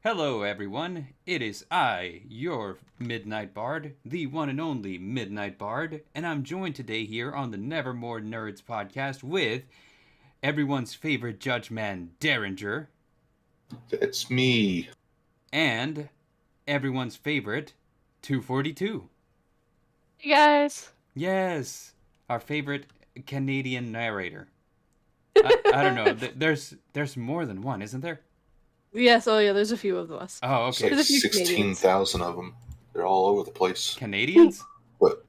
Hello, everyone. It is I, your Midnight Bard, the one and only Midnight Bard, and I'm joined today here on the Nevermore Nerds Podcast with everyone's favorite judge man, Derringer, It's me. and everyone's favorite, 242. Hey guys. Yes, our favorite Canadian narrator. I don't know. There's more than one, isn't there? Yes, there's a few of us. Oh, It's okay. like There's a few 16,000 of them. They're all over the place. Canadians? What?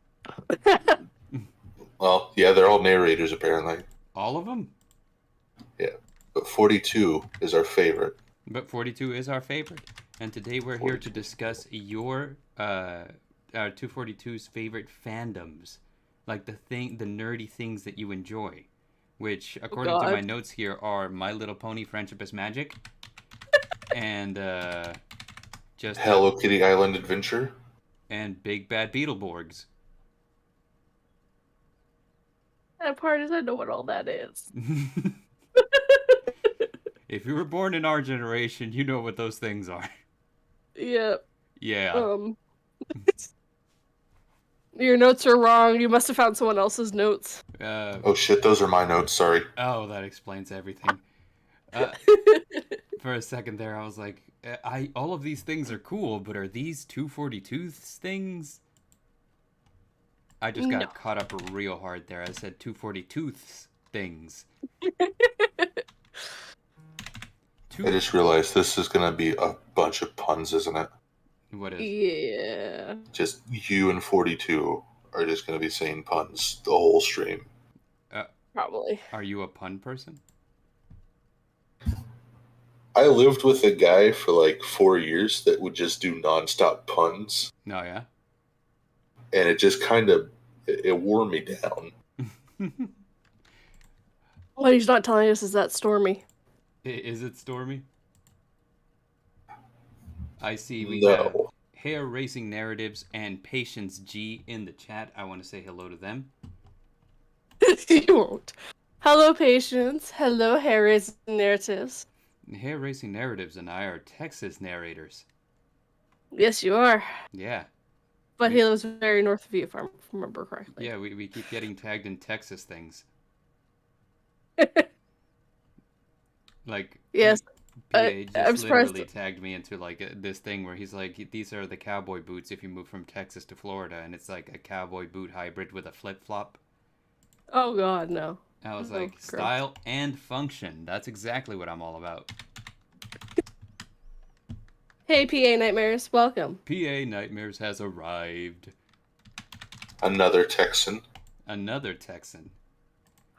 Well, yeah, they're all narrators apparently. All of them? But 42 is our favorite. But 42 is our favorite. And today we're here to discuss your 242's favorite fandoms. Like the nerdy things that you enjoy. Which, according to my notes here, are My Little Pony Friendship is Magic. And just Hello Kitty Island Adventure. And Big Bad Beetleborgs. That part is I know what all that is. If you were born in our generation, you know what those things are. Yep. Yeah. Your notes are wrong. You must have found someone else's notes. Oh shit, those are my notes, sorry. Oh, that explains everything. For a second there, I was like, all of these things are cool, but are these 242's things? I just got caught up real hard there. I said 242's things. I just realized this is going to be a bunch of puns, isn't it? What is? Yeah. Just you and 42 are just going to be saying puns the whole stream. Probably. Are you a pun person? I lived with a guy for like 4 years that would just do nonstop puns. No, yeah? And it just kind of, it wore me down. What he's not telling us is that Stormy. Is it Stormy? I see we No. have Hair Racing Narratives and Patience G in the chat. I want to say hello to them. You won't. Hello, Patience. Hello, Harris Narratives. Hair Racing Narratives and I are Texas narrators. Yes, you are. Yeah. But he lives very north of you, if I remember correctly. Yeah, we keep getting tagged in Texas things. Like, yes. PA just literally surprised. tagged me into like this thing where he's like, these are the cowboy boots if you move from Texas to Florida, and it's like a cowboy boot hybrid with a flip-flop. Oh god, no. I was Oh, like, gross. style and function. That's exactly what I'm all about. Hey, PA Nightmares, welcome. PA Nightmares has arrived. Another Texan. Another Texan.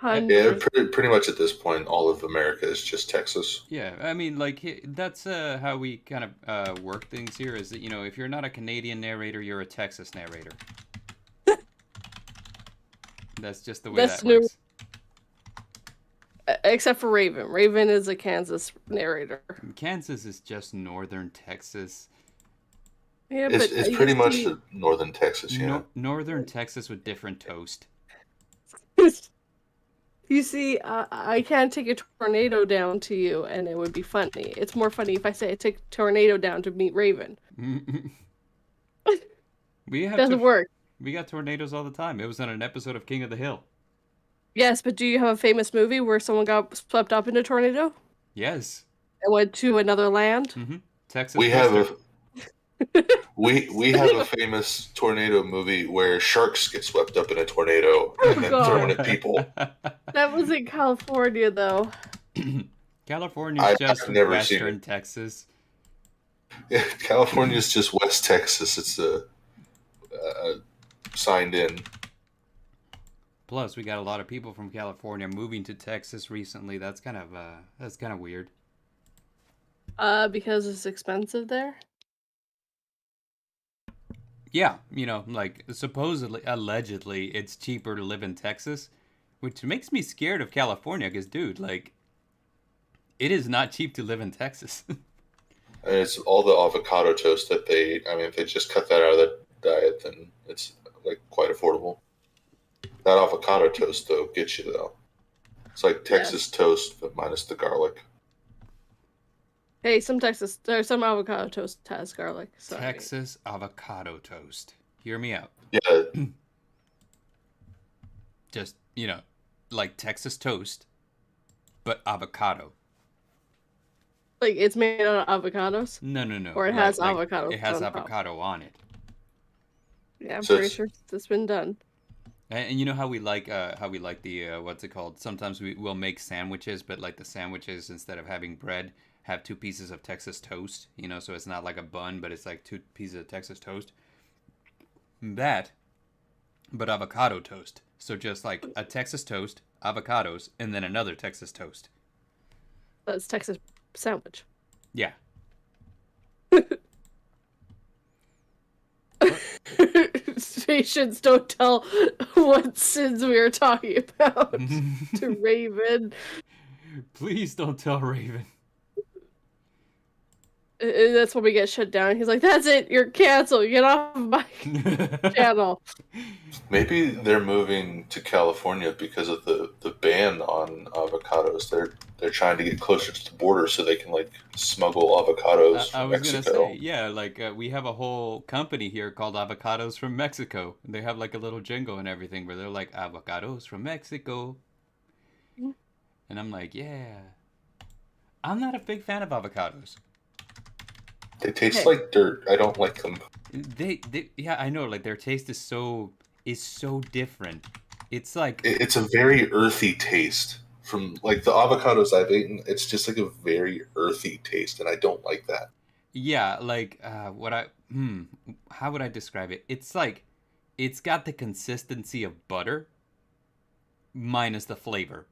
Yeah, pretty much at this point, all of America is just Texas. Yeah, I mean, like, that's how we kind of work things here, is that, you know, if you're not a Canadian narrator, you're a Texas narrator. That's just the way that works. Except for Raven. Raven is a Kansas narrator. Kansas is just northern Texas. Yeah, It's pretty much the northern Texas, yeah. Northern Texas with different toast. You see, I can't take a tornado down to you, and it would be funny. It's more funny if I say I take a tornado down to meet Raven. Doesn't work. We got tornadoes all the time. It was on an episode of King of the Hill. Yes, but do you have a famous movie where someone got swept up in a tornado? Yes. And went to another land? Mm-hmm. Texas. We have a famous tornado movie where sharks get swept up in a tornado and then thrown at people. That was in California, though. California's just I've never western seen it. Texas. Yeah, California's just West Texas. It's signed in. Plus, we got a lot of people from California moving to Texas recently. That's kind of weird. Because it's expensive there? Yeah, you know, like, supposedly, allegedly, it's cheaper to live in Texas, which makes me scared of California, because, dude, like, it is not cheap to live in Texas. And it's all the avocado toast that if they just cut that out of the diet, then it's, like, quite affordable. That avocado toast, though, gets you, though. It's like Texas toast, but minus the garlic. Hey, some avocado toast has garlic. Sorry. Texas avocado toast. Hear me out. Yeah, Just, like Texas toast, but avocado. Like it's made out of avocados, No. or it Like, has avocado. it has on top. avocado on it. Yeah, I'm So pretty it's- sure it's been done. And you know how we like the what's it called? Sometimes we'll make sandwiches, but like the sandwiches, instead of having bread, have two pieces of Texas toast. So it's not like a bun, but it's like two pieces of Texas toast. That, but avocado toast. So just like a Texas toast, avocados, and then another Texas toast. That's Texas sandwich. Yeah. Patients don't tell what sins we are talking about to Raven. Please don't tell Raven. And that's when we get shut down. He's like, "That's it. You're canceled. Get off my channel." maybe they're moving to California because of the ban on avocados. They're trying to get closer to the border so they can like smuggle avocados I from was Mexico. gonna say, yeah, like we have a whole company here called Avocados from Mexico. They have like a little jingle and everything where they're like avocados from Mexico, and I'm like, yeah. I'm not a big fan of avocados. They taste Okay. like dirt. I don't like them. They yeah, I know, like their taste is so different. It's like It's a very earthy taste. From like the avocados I've eaten, it's just like a very earthy taste, and I don't like that. yeah, like how would I describe it? It's like it's got the consistency of butter minus the flavor.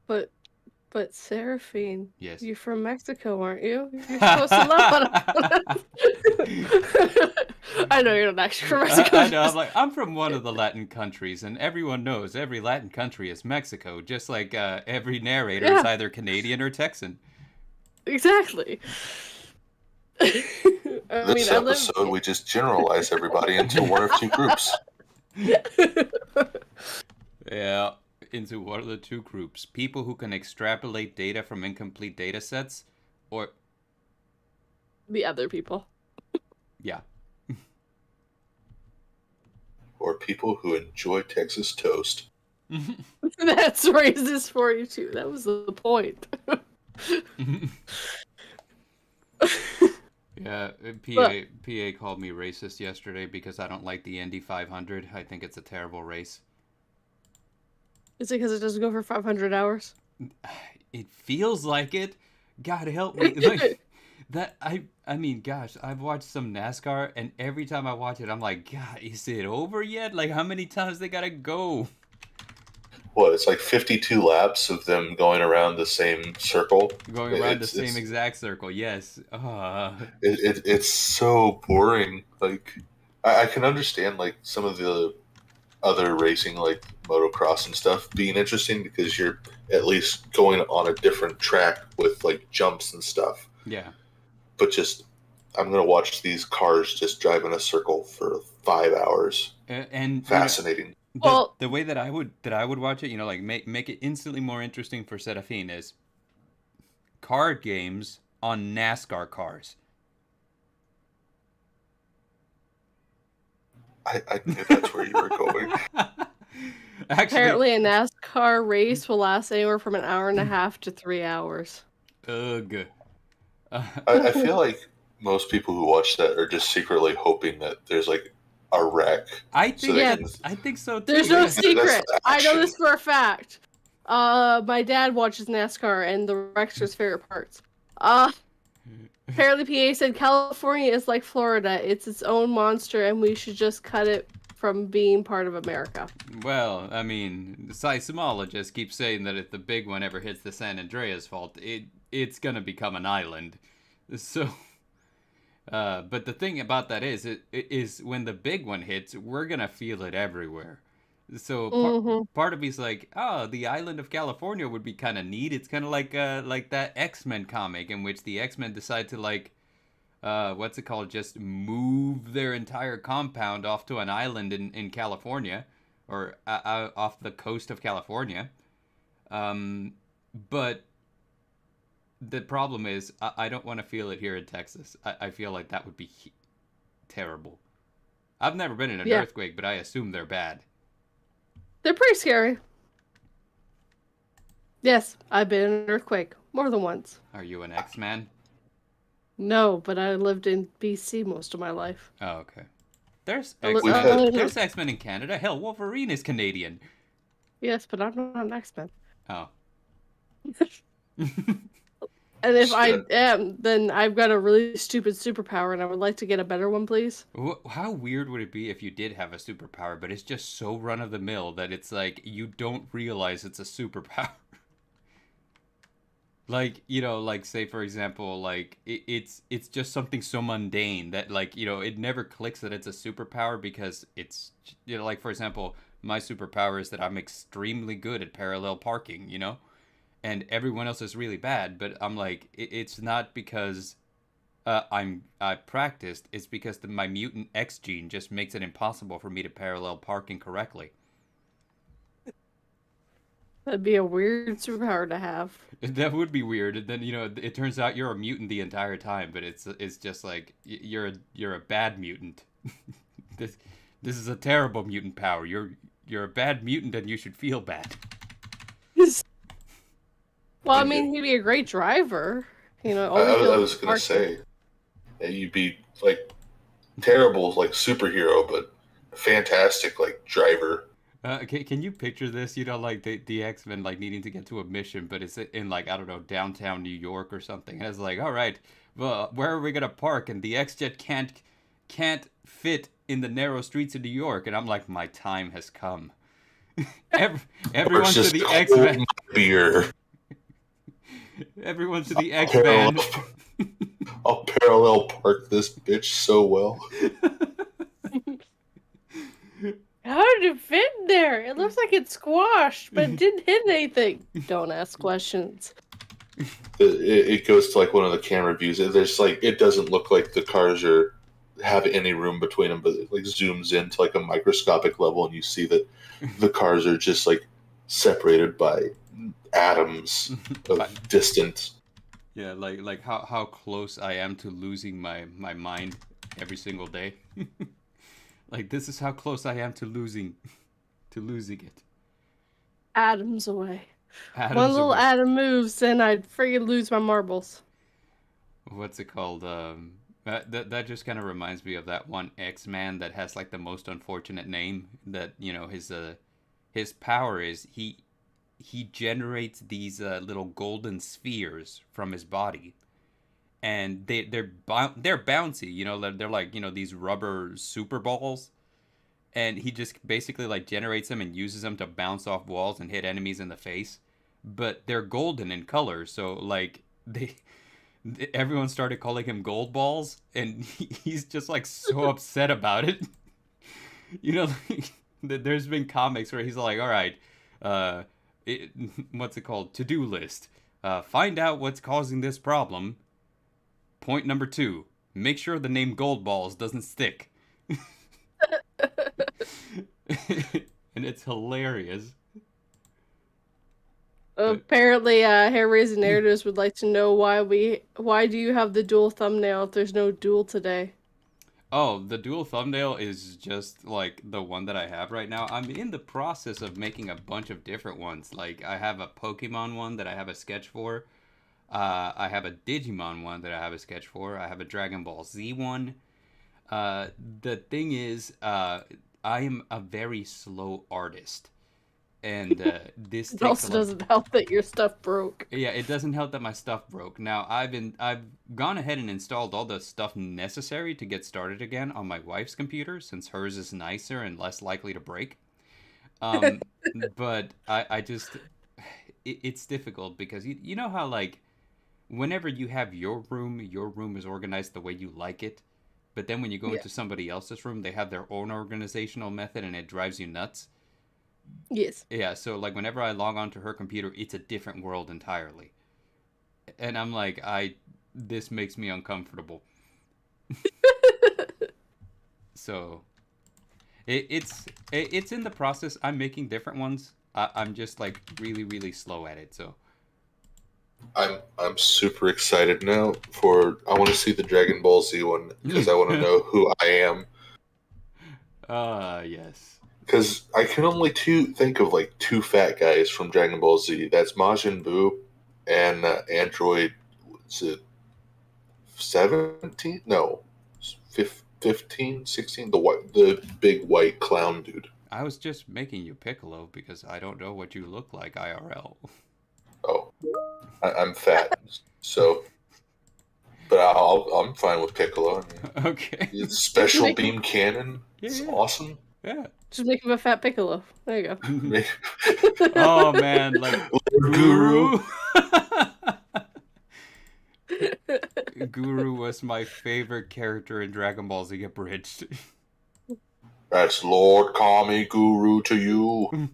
But Seraphine, Yes. you're from Mexico, aren't you? You're supposed to love avocados. I know you're not actually from Mexico. I know. I'm like, I'm from one of the Latin countries, and everyone knows every Latin country is Mexico. Just like every narrator is Yeah. either Canadian or Texan. Exactly. This episode, we just generalize everybody into one of two groups. Yeah, into one of the two groups: people who can extrapolate data from incomplete data sets, or The other people. yeah, Or people who enjoy Texas toast. That's racist for you too. That was the point. yeah. PA called me racist yesterday because I don't like the Indy 500. I think it's a terrible race. Is it because it doesn't go for 500 hours? It feels like it. God help me. Like that I mean, gosh, I've watched some NASCAR and every time I watch it I'm like, God, is it over yet? Like how many times they gotta go? What, it's like 52 laps of them going around the same circle. Going around the same exact circle, yes. It's so boring. Like, I can understand like some of the other racing, like motocross and stuff, being interesting because you're at least going on a different track with like jumps and stuff. Yeah. But just, I'm gonna watch these cars just drive in a circle for 5 hours. And Fascinating. The way that I would watch it, like make it instantly more interesting for Seraphine is card games on NASCAR cars. I knew that's where you were going. Actually, Apparently, a NASCAR race will last anywhere from an hour and a half to 3 hours. ugh. I feel like most people who watch that are just secretly hoping that there's like a wreck. I think Yeah. I think so too. There's no That's secret. I know action. this for a fact. My dad watches NASCAR, and the wrecks are his favorite parts. Apparently, PA said California is like Florida. It's its own monster, and we should just cut it from being part of America. Well, I mean, seismologists keep saying that if the big one ever hits the San Andreas fault, it's gonna become an island. So, but the thing about that is when the big one hits, we're gonna feel it everywhere. So part of me's like, oh, the island of California would be kind of neat. It's kind of like that X-Men comic in which the X-Men decide to like, what's it called? Just move their entire compound off to an island in California, or off the coast of California. But the problem is I don't want to feel it here in Texas. I feel like that would be terrible. I've never been in an earthquake, but I assume they're bad. They're pretty scary. Yes, I've been in an earthquake more than once. Are you an X-Man? No, but I lived in BC most of my life. Oh, okay. There's There's X-Men in Canada. Hell, Wolverine is Canadian. Yes, but I'm not an X-Men. Oh. And if I am, then I've got a really stupid superpower, and I would like to get a better one, please. How weird would it be if you did have a superpower, but it's just so run-of-the-mill that it's like you don't realize it's a superpower? Like, you know, like, say, for example, like, it's just something so mundane that, like, you know, it never clicks that it's a superpower because it's, you know, like, for example, my superpower is that I'm extremely good at parallel parking, you know? And everyone else is really bad, but I'm like, it's not because I practiced, it's because my mutant X gene just makes it impossible for me to parallel park incorrectly. That'd be a weird superpower to have. That would be weird. And then, you know, it turns out you're a mutant the entire time, but it's just like you're a bad mutant. this is a terrible mutant power. You're a bad mutant and you should feel bad. Well, I mean, he'd be a great driver. You know, I was gonna say you'd be like terrible like superhero, but fantastic like driver. Can you picture this? You know, like the X-Men like needing to get to a mission, but it's in like, I don't know, downtown New York or something. And it's like, all right, well, where are we gonna park? And the X-Jet can't fit in the narrow streets of New York. And I'm like, my time has come. Everyone to the X-Men. Beer. Everyone to the X-Men. I'll parallel park this bitch so well. How did it fit in there? It looks like it's squashed, but it didn't hit anything. Don't ask questions. It goes to like one of the camera views. There's like, it doesn't look like the cars have any room between them, but it like zooms into like a microscopic level, and you see that the cars are just like separated by atoms of distance. Yeah, like how close I am to losing my mind every single day. Like, this is how close I am to losing it. Atoms away. Atoms One little away. atom moves, and I'd friggin' lose my marbles. What's it called? That just kind of reminds me of that one X-Man that has like the most unfortunate name. That, you know, his power is he generates these little golden spheres from his body. And they're bouncy, you know, they're like, you know, these rubber super balls, and he just basically like generates them and uses them to bounce off walls and hit enemies in the face. But they're golden in color, so like everyone started calling him Gold Balls, and he's just like so upset about it. You know, like, there's been comics where he's like, all right, what's it called? To-do list. Find out what's causing this problem. Point number 2, make sure the name Gold Balls doesn't stick. And it's hilarious. Apparently, hair-raising narratives would like to know why do you have the dual thumbnail if there's no dual today? Oh, the dual thumbnail is just like the one that I have right now. I'm in the process of making a bunch of different ones. Like, I have a Pokemon one that I have a sketch for. I have a Digimon one that I have a sketch for. I have a Dragon Ball Z one. The thing is, I am a very slow artist. And this It takes also doesn't help that your stuff broke. Yeah, it doesn't help that my stuff broke. Now, I've gone ahead and installed all the stuff necessary to get started again on my wife's computer, since hers is nicer and less likely to break. But I just... It's difficult because you know how, like, whenever you have your room is organized the way you like it. But then when you go into somebody else's room, they have their own organizational method, and it drives you nuts. Yes. Yeah, so like whenever I log onto her computer, it's a different world entirely. And I'm like, this makes me uncomfortable. So it's in the process. I'm making different ones. I'm just like really, really slow at it. So I'm super excited now for. I want to see the Dragon Ball Z one because I want to know who I am. Yes. Because I can only think of like two fat guys from Dragon Ball Z. That's Majin Buu and Android. Is it 17? No, 15, 16. The big white clown dude. I was just making you Piccolo because I don't know what you look like IRL. Oh, I'm fat, so. But I'm fine with Piccolo. I mean, Okay. it's special beam cannon. It's awesome. Yeah. Just make him a fat Piccolo. There you go. Oh man, like Guru. Guru was my favorite character in Dragon Ball Z Abridged. That's Lord Kami Guru to you.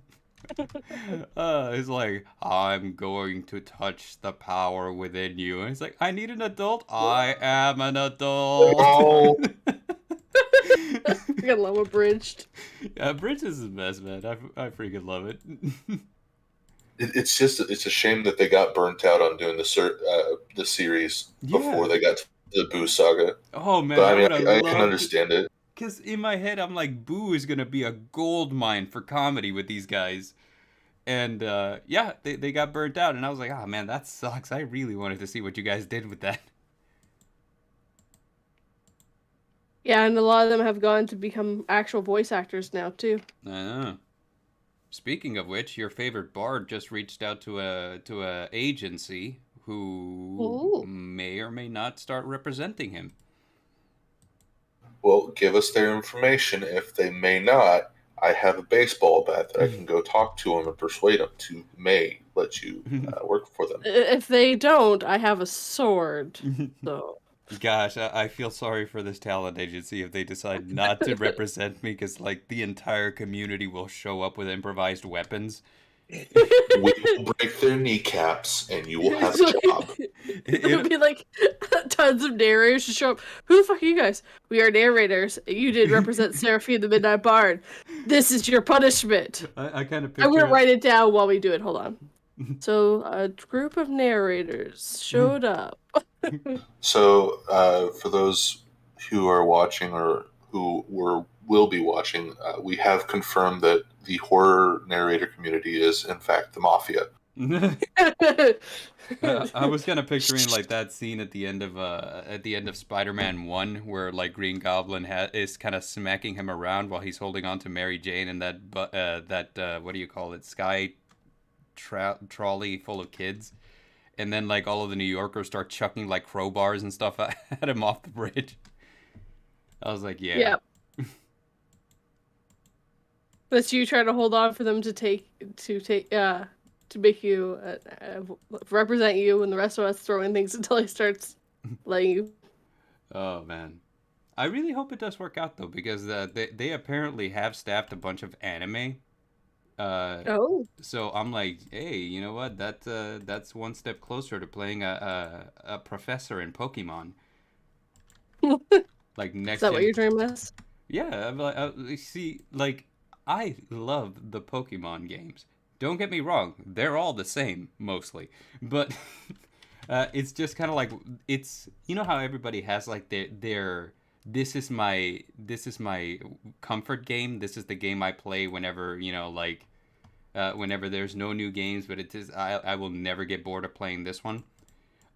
It's like, I'm going to touch the power within you. And it's like, I need an adult. I am an adult. Oh. I love Abridged. Yeah, Abridged is the best, man. I freaking love it. It's a shame that they got burnt out on doing the series before they got to the Boo saga. Oh man, but I mean, I can understand it. Because in my head, I'm like, Boo is gonna be a gold mine for comedy with these guys, and yeah, they got burnt out, and I was like, oh man, that sucks. I really wanted to see what you guys did with that. Yeah, and a lot of them have gone to become actual voice actors now too. I know. Speaking of which, your favorite bard just reached out to a agency who may or may not start representing him. Well, give us their information. If they may not, I have a baseball bat that I can go talk to them and persuade them to may let you work for them. If they don't, I have a sword. So. Gosh, I feel sorry for this talent agency if they decide not to represent me, because like the entire community will show up with improvised weapons. We will break their kneecaps, and you will have a job. It would be like tons of narrators to show up. Who the fuck are you guys? We are narrators. You did represent Seraphine the Midnight Bard. This is your punishment. I kind of picture. I'm gonna write it down while we do it. Hold on. So a group of narrators showed up. So for those who are watching or who will be watching, we have confirmed that the horror narrator community is in fact the mafia. I was kind of picturing like that scene at the end of Spider-Man 1 where like Green Goblin is kind of smacking him around while he's holding on to Mary Jane in that what do you call it, sky trolley full of kids, and then like all of the New Yorkers start chucking like crowbars and stuff at him off the bridge. I was like, yeah. But you try to hold on for them to make you represent you, and the rest of us throwing things until he starts letting you. Oh man, I really hope it does work out though, because they apparently have staffed a bunch of anime. So I'm like, hey, you know what? That's one step closer to playing a professor in Pokemon. Like next. Is that what your dream is? Yeah, see, like I love the Pokemon games. Don't get me wrong; they're all the same mostly, but it's just kind of like it's, you know how everybody has like their this is my comfort game. This is the game I play whenever, you know, like whenever there's no new games, but it is I will never get bored of playing this one.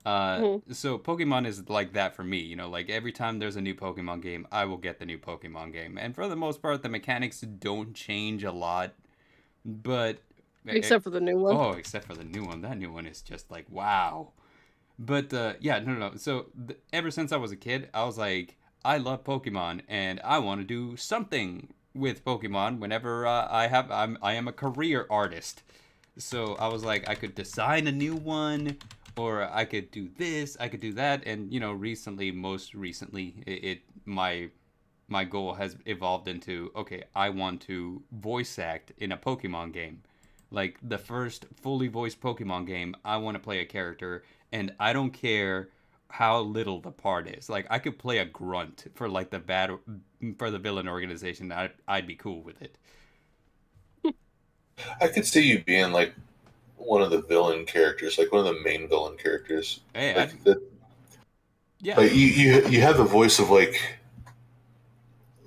So Pokemon is like that for me, you know, like every time there's a new Pokemon game, I will get the new Pokemon game. And for the most part, the mechanics don't change a lot, but except for the new one. Oh, except for the new one. That new one is just like, wow. But yeah, no. So ever since I was a kid, I was like, I love Pokemon and I want to do something with Pokemon whenever I am a career artist. So I was like, I could design a new one, or I could do this, I could do that, and you know, most recently, my goal has evolved into, okay, I want to voice act in a Pokemon game, like the first fully voiced Pokemon game. I want to play a character, and I don't care how little the part is. Like I could play a grunt for like the villain organization. I'd be cool with it. I could see you being like one of the villain characters, like one of the main villain characters. Hey, Like yeah. like you have the voice of like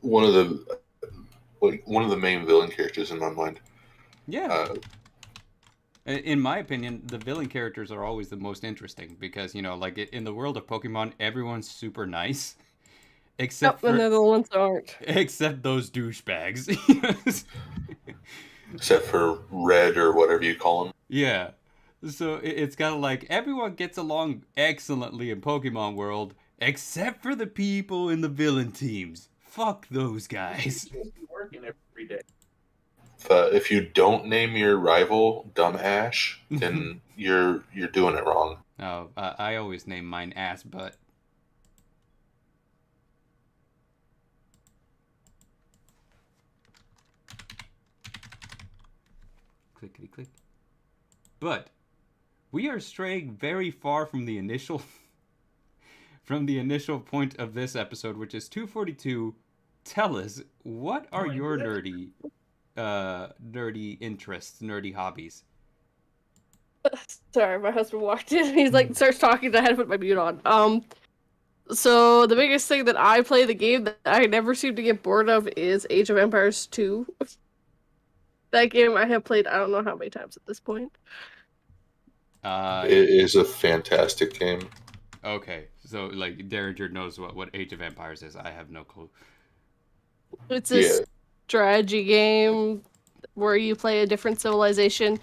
one of the main villain characters in my mind. Yeah. In my opinion, the villain characters are always the most interesting because, like in the world of Pokemon, everyone's super nice. Except and they're the ones that aren't. Except those douchebags. Except for Red or whatever you call him. Yeah. So it's kind of like everyone gets along excellently in Pokemon World, except for the people in the villain teams. Fuck those guys. Working every day. If you don't name your rival Dumb Ash, then you're doing it wrong. No, I always name mine Ass Butt. Clickety click. But we are straying very far from the initial point of this episode, which is 242. Tell us, what are your nerdy interests, nerdy hobbies? Sorry, my husband walked in. He's like, starts talking, and I had to put my mute on. So the biggest thing that I play, the game that I never seem to get bored of, is Age of Empires 2. That game I have played I don't know how many times at this point. It is a fantastic game. Okay, so like Derringer knows what Age of Empires is. I have no clue. It's a strategy game where you play a different civilization,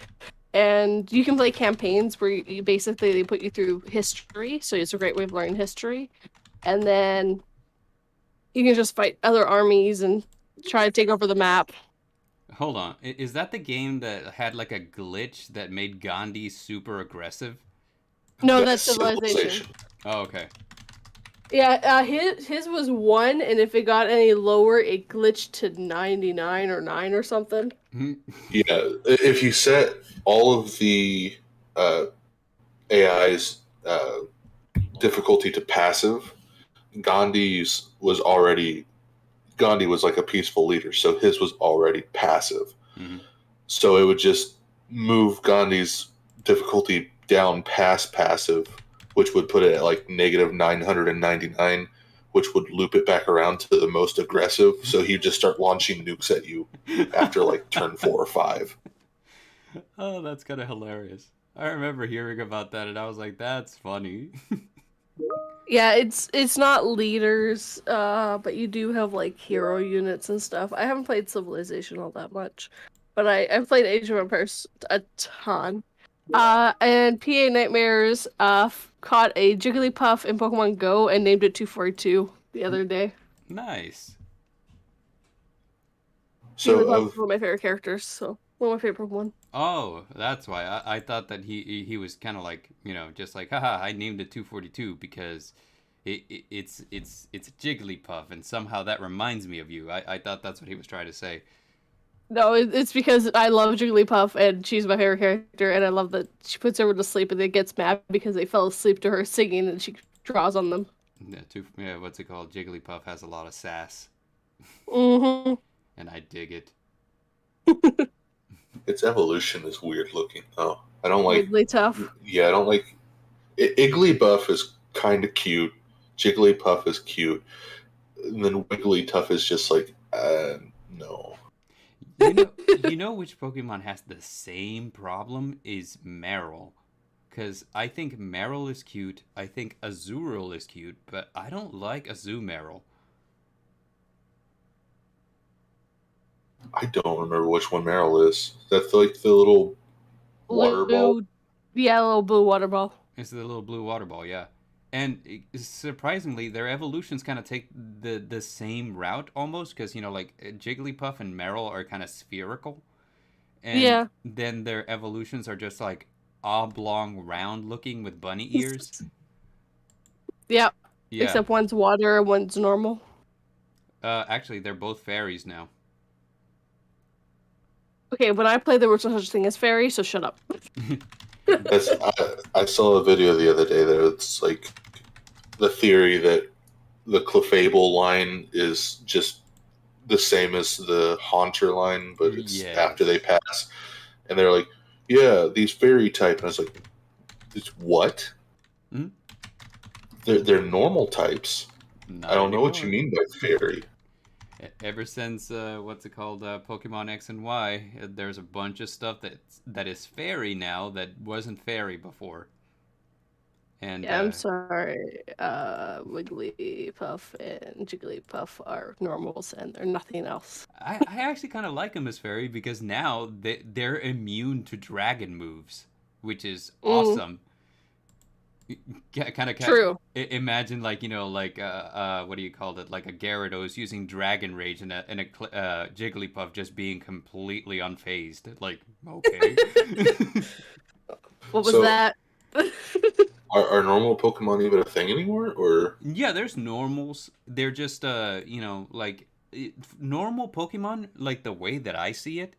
and you can play campaigns where you basically they put you through history. So it's a great way of learning history, and then you can just fight other armies and try to take over the map. Hold on. Is that the game that had like a glitch that made Gandhi super aggressive? No, that's Civilization. Oh, okay. Yeah, his was 1, and if it got any lower, it glitched to 99 or 9 or something. Yeah, if you set all of the AI's difficulty to passive, Gandhi was like a peaceful leader, so his was already passive. Mm-hmm. So it would just move Gandhi's difficulty down past passive, which would put it at like negative 999, which would loop it back around to the most aggressive. So he'd just start launching nukes at you after like turn 4 or 5. Oh, that's kind of hilarious. I remember hearing about that, and I was like, "That's funny." Yeah, it's not leaders, but you do have like hero units and stuff. I haven't played Civilization all that much, but I've played Age of Empires a ton. And PA Nightmares caught a Jigglypuff in Pokemon Go and named it 242 the other day. Nice. So one of my favorite characters, so one of my favorite Pokemon. Oh, that's why. I thought that he was kind of like, just like, haha, I named it 242 because it's Jigglypuff, and somehow that reminds me of you. I thought that's what he was trying to say. No, it's because I love Jigglypuff, and she's my favorite character, and I love that she puts everyone to sleep, and then gets mad because they fell asleep to her singing, and she draws on them. Yeah, what's it called? Jigglypuff has a lot of sass. Mm-hmm. And I dig it. Its evolution is weird looking, though. I don't like... Wigglytuff. Yeah, I don't like... Igglybuff is kind of cute. Jigglypuff is cute. And then Wigglytuff is just like, no. You know which Pokemon has the same problem is Marill. Because I think Marill is cute, I think Azurill is cute, but I don't like Azumarill. I don't remember which one Marill is. That's like the little water ball? Yeah, little blue water ball. It's the little blue water ball, yeah. And surprisingly, their evolutions kind of take the same route almost, because, like, Jigglypuff and Marill are kind of spherical. And then their evolutions are just, like, oblong, round looking with bunny ears. Yep. Yeah. Except one's water and one's normal. Actually, they're both fairies now. Okay, when I played, there was no such thing as fairy, so shut up. I saw a video the other day that it's like the theory that the Clefable line is just the same as the Haunter line, but it's after they pass. And they're like, yeah, these fairy type. And I was like, it's what? Hmm? They're normal types. Not I don't know what you anymore. mean by fairy. Ever since what's it called, Pokemon X and Y, there's a bunch of stuff that is fairy now that wasn't fairy before. And Yeah, I'm sorry. Wigglypuff and Jigglypuff are normals, and they're nothing else. I actually kind of like them as fairy because now they're immune to dragon moves, which is awesome. Kind of True. imagine like what do you call it, like a Gyarados using Dragon Rage and a Jigglypuff just being completely unfazed. Like, okay. What was So- that? Are normal Pokemon even a thing anymore? Or Yeah, there's normals. They're just normal Pokemon, like the way that I see it,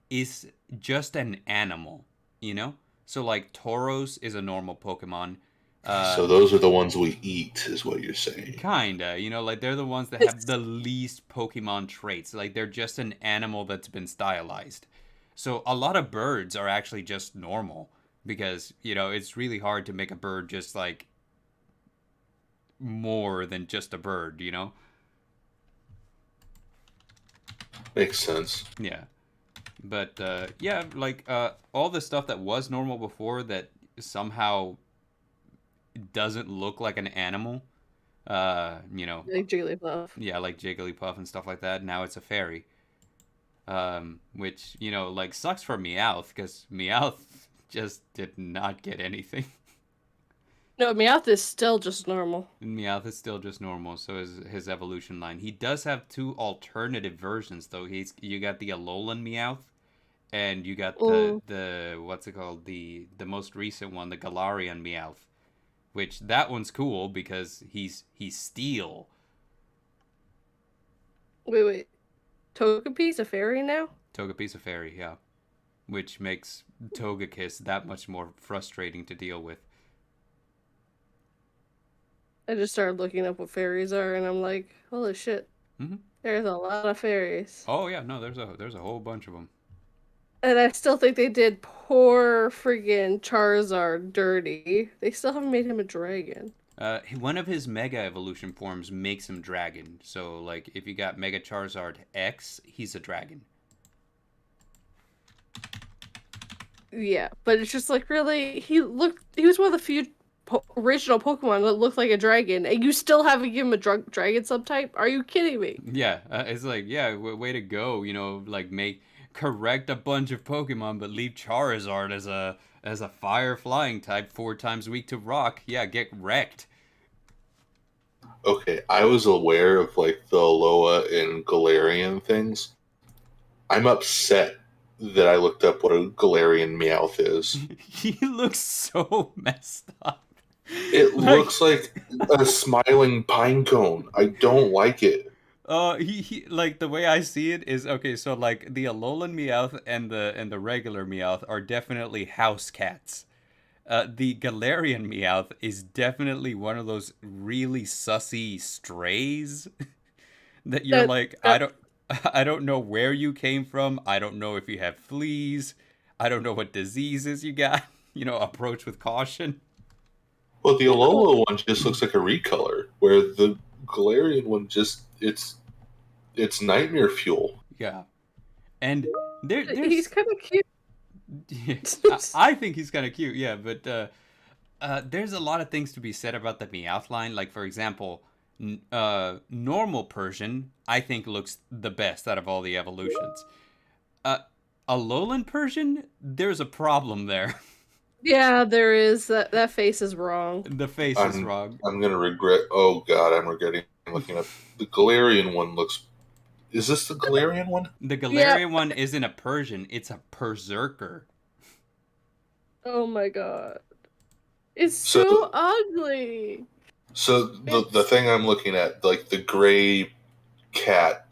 is just an animal, you know? So like Tauros is a normal Pokemon. so those are the ones we eat, is what you're saying. Kinda, like they're the ones that have the least Pokemon traits. Like they're just an animal that's been stylized. So a lot of birds are actually just normal because, it's really hard to make a bird just like more than just a bird, Makes sense. Yeah. But yeah, like all the stuff that was normal before that somehow doesn't look like an animal, Like Jigglypuff. yeah, like Jigglypuff and stuff like that. Now it's a fairy, which like sucks for Meowth because Meowth just did not get anything. No, Meowth is still just normal. Meowth is still just normal, so is his evolution line. He does have two alternative versions though. You got the Alolan Meowth, and you got the what's it called, the most recent one, the Galarian Meowth, which that one's cool because he's steel. Wait. Togepi's a fairy now? Togepi's a fairy, yeah, which makes Togekiss that much more frustrating to deal with. I just started looking up what fairies are, and I'm like, holy shit. Mm-hmm. There's a lot of fairies. Oh yeah, no, there's a whole bunch of them. And I still think they did poor friggin' Charizard dirty. They still haven't made him a dragon. One of his Mega Evolution forms makes him dragon. So, like, if you got Mega Charizard X, he's a dragon. Yeah, but it's just like, really, he was one of the few original Pokemon that looked like a dragon, and you still haven't given him a dragon subtype? Are you kidding me? Yeah, it's like, yeah, way to go, like, correct a bunch of Pokemon, but leave Charizard as a fire flying type 4 times weak to rock. Yeah, get wrecked. Okay, I was aware of like the Alola and Galarian things. I'm upset that I looked up what a Galarian Meowth is. He looks so messed up. It looks like a smiling pine cone. I don't like it. He like, the way I see it is, okay, so like the Alolan Meowth and the regular Meowth are definitely house cats. The Galarian Meowth is definitely one of those really sussy strays that you're like, I don't know where you came from. I don't know if you have fleas. I don't know what diseases you got. Approach with caution. Well, the Alola one just looks like a recolor, where the Galarian one just it's nightmare fuel. Yeah, and there's He's kind of cute. I think he's kind of cute, yeah, but there's a lot of things to be said about the Meowth line. Like, for example, normal Persian, I think, looks the best out of all the evolutions. Alolan Persian, there's a problem there. Yeah, there is. That face is wrong. The face is wrong. I'm gonna regret. Oh God, I'm regretting looking up. The Galarian one looks. Is this the Galarian one? The Galarian one isn't a Persian; it's a Berserker. Oh my God, it's so ugly. So the thing I'm looking at, like the gray cat,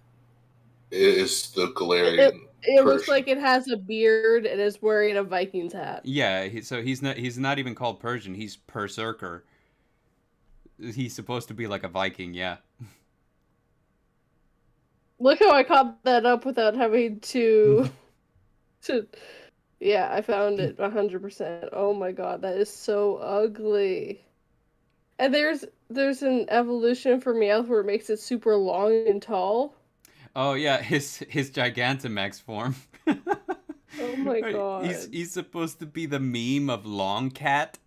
is the Galarian. It looks like it has a beard and is wearing a Viking's hat. Yeah, so he's not even called Persian. He's Berserker. He's supposed to be like a Viking, yeah. Look how I caught that up without having to Yeah, I found it 100%. Oh my god, that is so ugly. And there's an evolution for Meowth where it makes it super long and tall. Oh yeah, his Gigantamax form. Oh my Right, god. he's supposed to be the meme of Long Cat.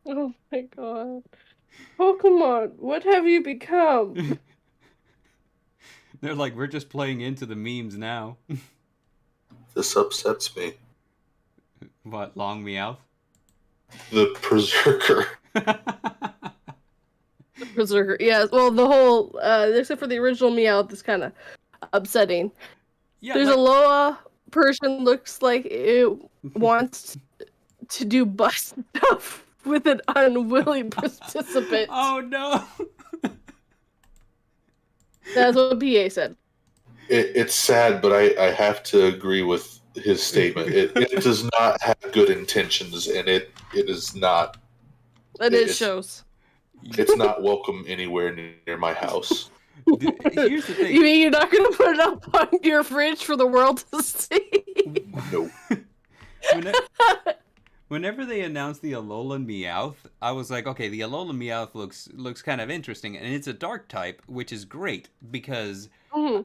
Oh my god. Pokemon, what have you become? They're like, we're just playing into the memes now. This upsets me. What, Long Meowth? The Berserker. Berserker. Yeah, well, the whole, except for the original Meowth, is kind of upsetting. Yeah, There's like, a Loa Persian looks like it wants to do bus stuff with an unwilling participant. oh no. That's what PA said. It's sad, but I have to agree with his statement. It does not have good intentions, and it is not. And it It's- shows. It's not welcome anywhere near my house. Here's the thing. You mean you're not gonna put it up on your fridge for the world to see? No. Whenever they announced the Alolan Meowth, I was like, okay, the Alolan Meowth looks kind of interesting, and it's a dark type, which is great because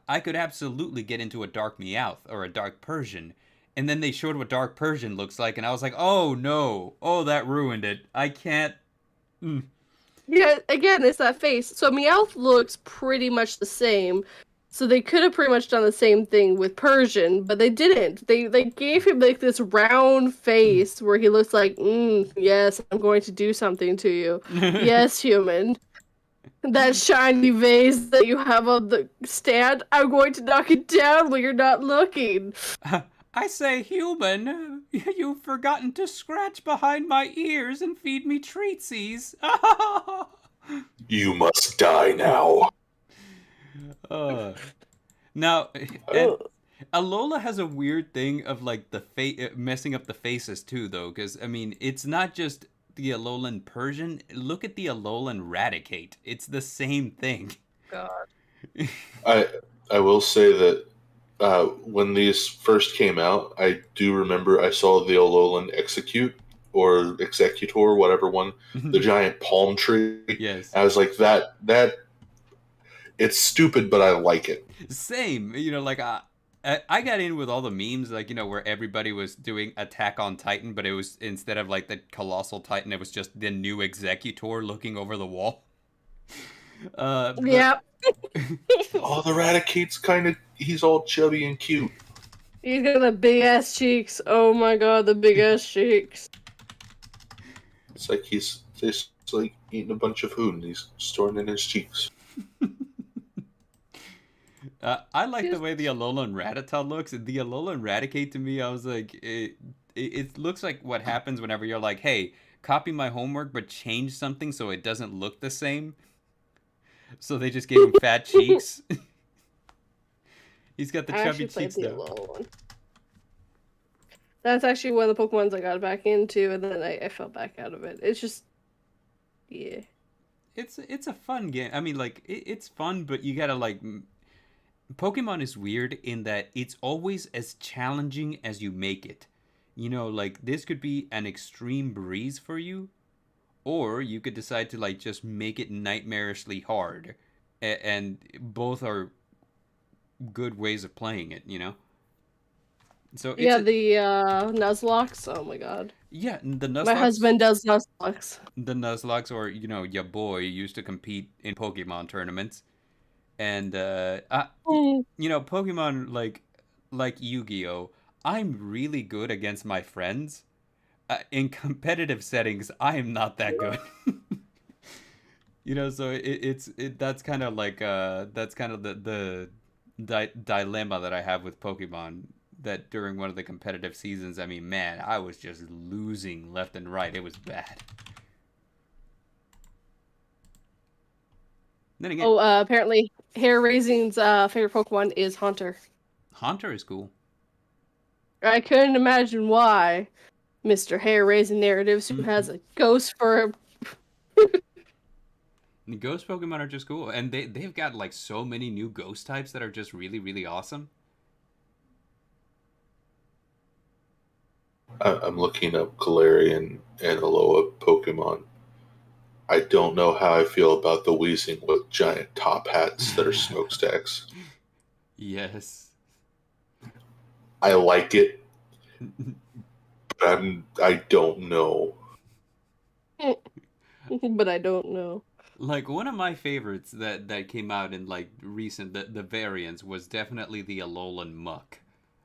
I could absolutely get into a dark Meowth or a dark Persian. And then they showed what dark Persian looks like, and I was like, oh no, oh that ruined it. I can't. Yeah, again, it's that face. So Meowth looks pretty much the same. So they could have pretty much done the same thing with Persian, but they didn't. They gave him like this round face where he looks like, yes, I'm going to do something to you. Yes, human. That shiny vase that you have on the stand, I'm going to knock it down when you're not looking. I say, human, you've forgotten to scratch behind my ears and feed me treatsies. You must die now. Now, and Alola has a weird thing of like the messing up the faces too, though, because I mean, it's not just the Alolan Persian. Look at the Alolan Raticate; it's the same thing. God. I will say that when these first came out, I do remember I saw the Alolan Executor, whatever one, the giant palm tree. Yes. I was like, that it's stupid, but I like it. Same, like I got in with all the memes, like where everybody was doing Attack on Titan, but it was instead of like the Colossal Titan, it was just the new Executor looking over the wall. Yeah. Oh, the Raticate's he's all chubby and cute. He's got the big ass cheeks. Oh my god, the big ass cheeks. It's like he's just like eating a bunch of food and he's storing it in his cheeks. I like the way the Alolan Rattata looks. The Alolan Raticate, to me, I was like, it looks like what happens whenever you're like, hey, copy my homework, but change something so it doesn't look the same. So they just gave him fat cheeks. He's got the chubby cheeks though. Alolan. That's actually one of the Pokemons I got back into, and then I fell back out of it. It's just, yeah. It's a fun game. I mean, like, it's fun, but you gotta, like... Pokemon is weird in that it's always as challenging as you make it. Like, this could be an extreme breeze for you, or you could decide to, like, just make it nightmarishly hard. And both are good ways of playing it, So Yeah, the Nuzlocke. Oh my god. Yeah, the Nuzlocke. My husband does Nuzlocke. The Nuzlocke, or your boy used to compete in Pokemon tournaments, and Pokemon like Yu-Gi-Oh. I'm really good against my friends. In competitive settings, I am not that good. So that's kind of like that's kind of the dilemma that I have with Pokemon. That during one of the competitive seasons, I mean, man, I was just losing left and right. It was bad. Then again, Apparently, Hair Raising's favorite Pokemon is Haunter. Haunter is cool. I couldn't imagine why Mr. Hair Raising Narratives, who has a ghost for The ghost Pokemon are just cool, and they've got like so many new ghost types that are just really, really awesome. I'm looking up Galarian and Alola Pokemon. I don't know how I feel about the Weezing with giant top hats that are smokestacks. Yes. I like it, but I don't know. But I don't know. Like, one of my favorites that came out in like recent the variants was definitely the Alolan Muck.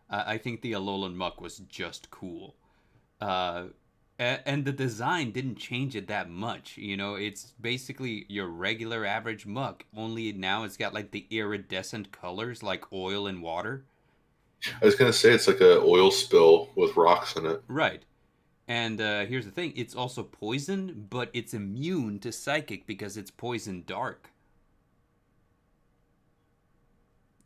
I think the Alolan Muck was just cool. And the design didn't change it that much. You know, it's basically your regular average Muck, only now it's got like the iridescent colors like oil and water. I was gonna say it's like a oil spill with rocks in it. Right. And here's the thing, it's also poison, but it's immune to psychic because it's poison dark.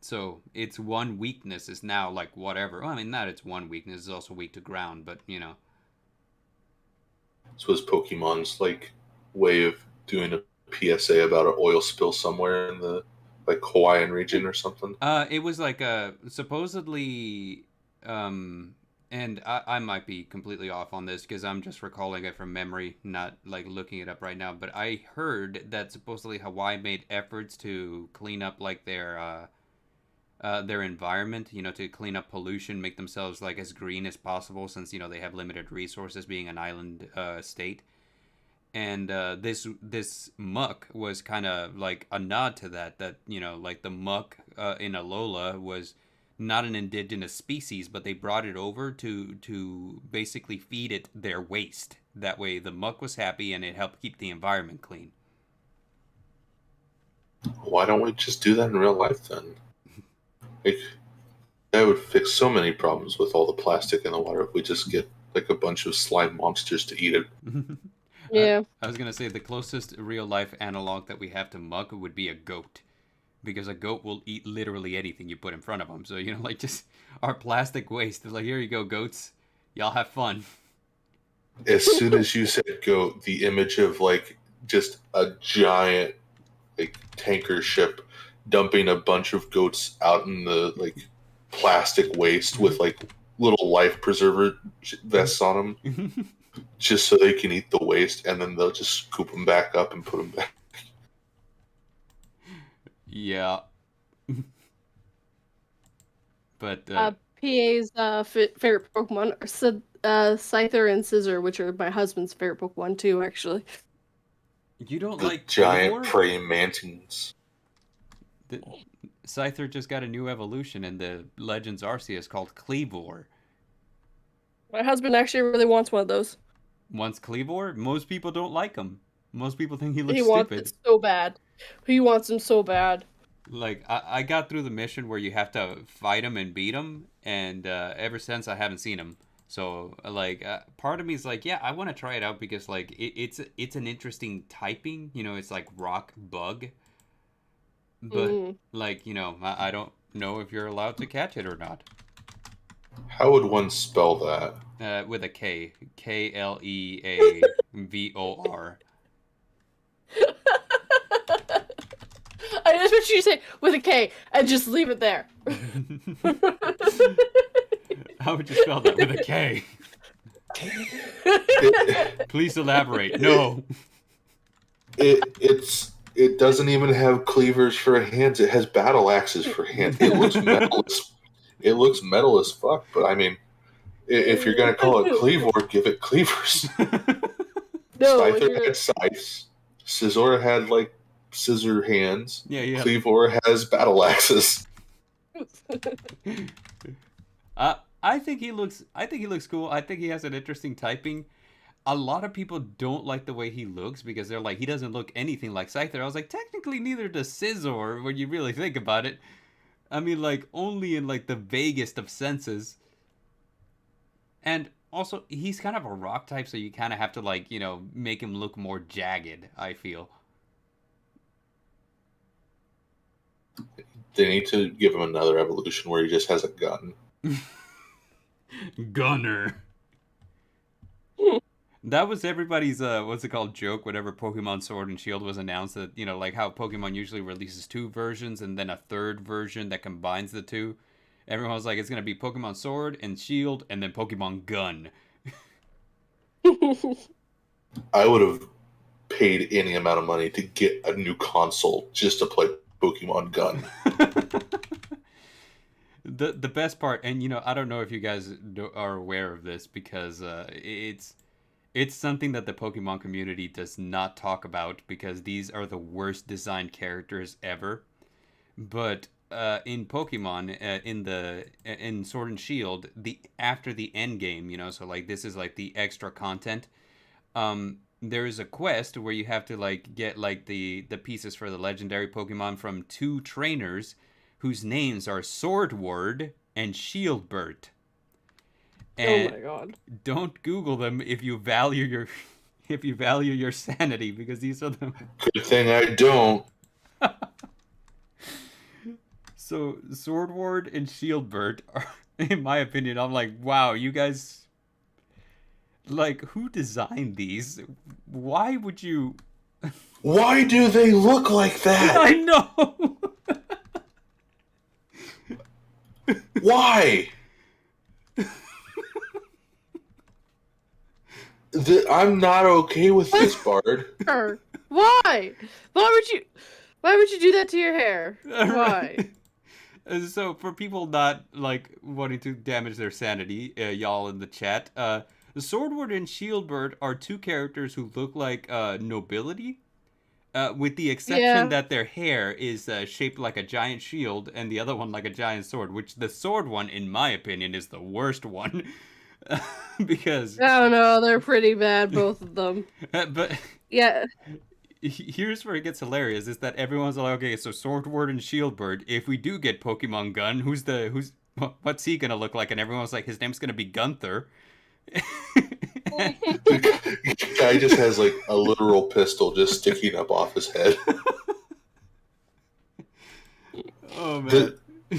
So its one weakness is now like whatever. Well, I mean, not its one weakness, it's also weak to ground, but you know. This was Pokemon's like way of doing a PSA about an oil spill somewhere in the like Hawaiian region or something. It was like supposedly, and I might be completely off on this because I'm just recalling it from memory, not like looking it up right now. But I heard that supposedly Hawaii made efforts to clean up like their environment, you know, to clean up pollution, make themselves like as green as possible, since you know they have limited resources, being an island state. And this muck was kind of like a nod to that. That you know, like the muck in Alola was not an indigenous species, but they brought it over to basically feed it their waste. That way, the muck was happy and it helped keep the environment clean. Why don't we just do that in real life then? Like, that would fix so many problems with all the plastic in the water if we just get like a bunch of slime monsters to eat it. Yeah. I was gonna say the closest real life analog that we have to muck would be a goat, because a goat will eat literally anything you put in front of them. So you know, like just our plastic waste. Like, here you go, goats. Y'all have fun. As soon as you said goat, the image of like just a giant like tanker ship dumping a bunch of goats out in the like plastic waste with like little life preserver vests on them, just so they can eat the waste, and then they'll just scoop them back up and put them back. Yeah. But PA's favorite Pokemon are Scyther and Scizor, which are my husband's favorite Pokemon too, actually. you don't The like giant Claymore? praying mantis. The, Scyther just got a new evolution in the Legends Arceus called Cleavor. My husband actually really wants one of those. Wants Cleavor? Most people don't like him. Most people think he looks He wants stupid. it so bad. He wants him so bad. Like, I got through the mission where you have to fight him and beat him, and ever since I haven't seen him. So, like, part of me is like, yeah, I want to try it out because, like, it's an interesting typing. You know, it's like rock bug. But, like, you know, I don't know if you're allowed to catch it or not. How would one spell that? With a K. Kleavor. I just want you to say with a K and just leave it there. How would you spell that? With a K? Please elaborate. No. It doesn't even have cleavers for hands. It has battle axes for hands. It looks metal. It looks metal as fuck. But I mean, if you're gonna call it Cleavor, give it cleavers. No, Scyther had scythes. Scizor had like scissor hands. Yeah. Cleavor has battle axes. I think he looks cool. I think he has an interesting typing. A lot of people don't like the way he looks because they're like, he doesn't look anything like Scyther. I was like, technically neither does Scizor when you really think about it. I mean, like, only in like the vaguest of senses. And also, he's kind of a rock type, so you kind of have to like, you know, make him look more jagged, I feel. They need to give him another evolution where he just has a gun. Gunner. That was everybody's what's it called, joke whenever Pokemon Sword and Shield was announced, that, you know, like how Pokemon usually releases two versions and then a third version that combines the two. Everyone was like, it's gonna be Pokemon Sword and Shield and then Pokemon Gun, I would have paid any amount of money to get a new console just to play Pokemon Gun. The best part, and I don't know if you guys are aware of this because it's something that the Pokemon community does not talk about because these are the worst designed characters ever. But in Pokemon, in Sword and Shield, after the end game, so like this is like the extra content. There is a quest where you have to like get like the pieces for the legendary Pokemon from two trainers whose names are Swordward and Shieldbert. And oh my god! don't Google them if you value your sanity, because these are the Good thing I don't. So Swordward and Shieldbert are, in my opinion, I'm like, wow, you guys, like, who designed these? Why would you? Why do they look like that? I know. Why? I'm not okay with this, Bard. Why? Why would you do that to your hair? Why? So for people not like wanting to damage their sanity, y'all in the chat, Swordward and Shieldbird are two characters who look like nobility, with the exception that their hair is shaped like a giant shield and the other one like a giant sword, which the sword one, in my opinion, is the worst one. Because I don't know, they're pretty bad, both of them. But yeah, here's where it gets hilarious: is that everyone's like, okay, so Swordward and Shieldbird. If we do get Pokemon Gun, what's he gonna look like? And everyone's like, his name's gonna be Gunther. The guy just has like a literal pistol just sticking up off his head. Oh man,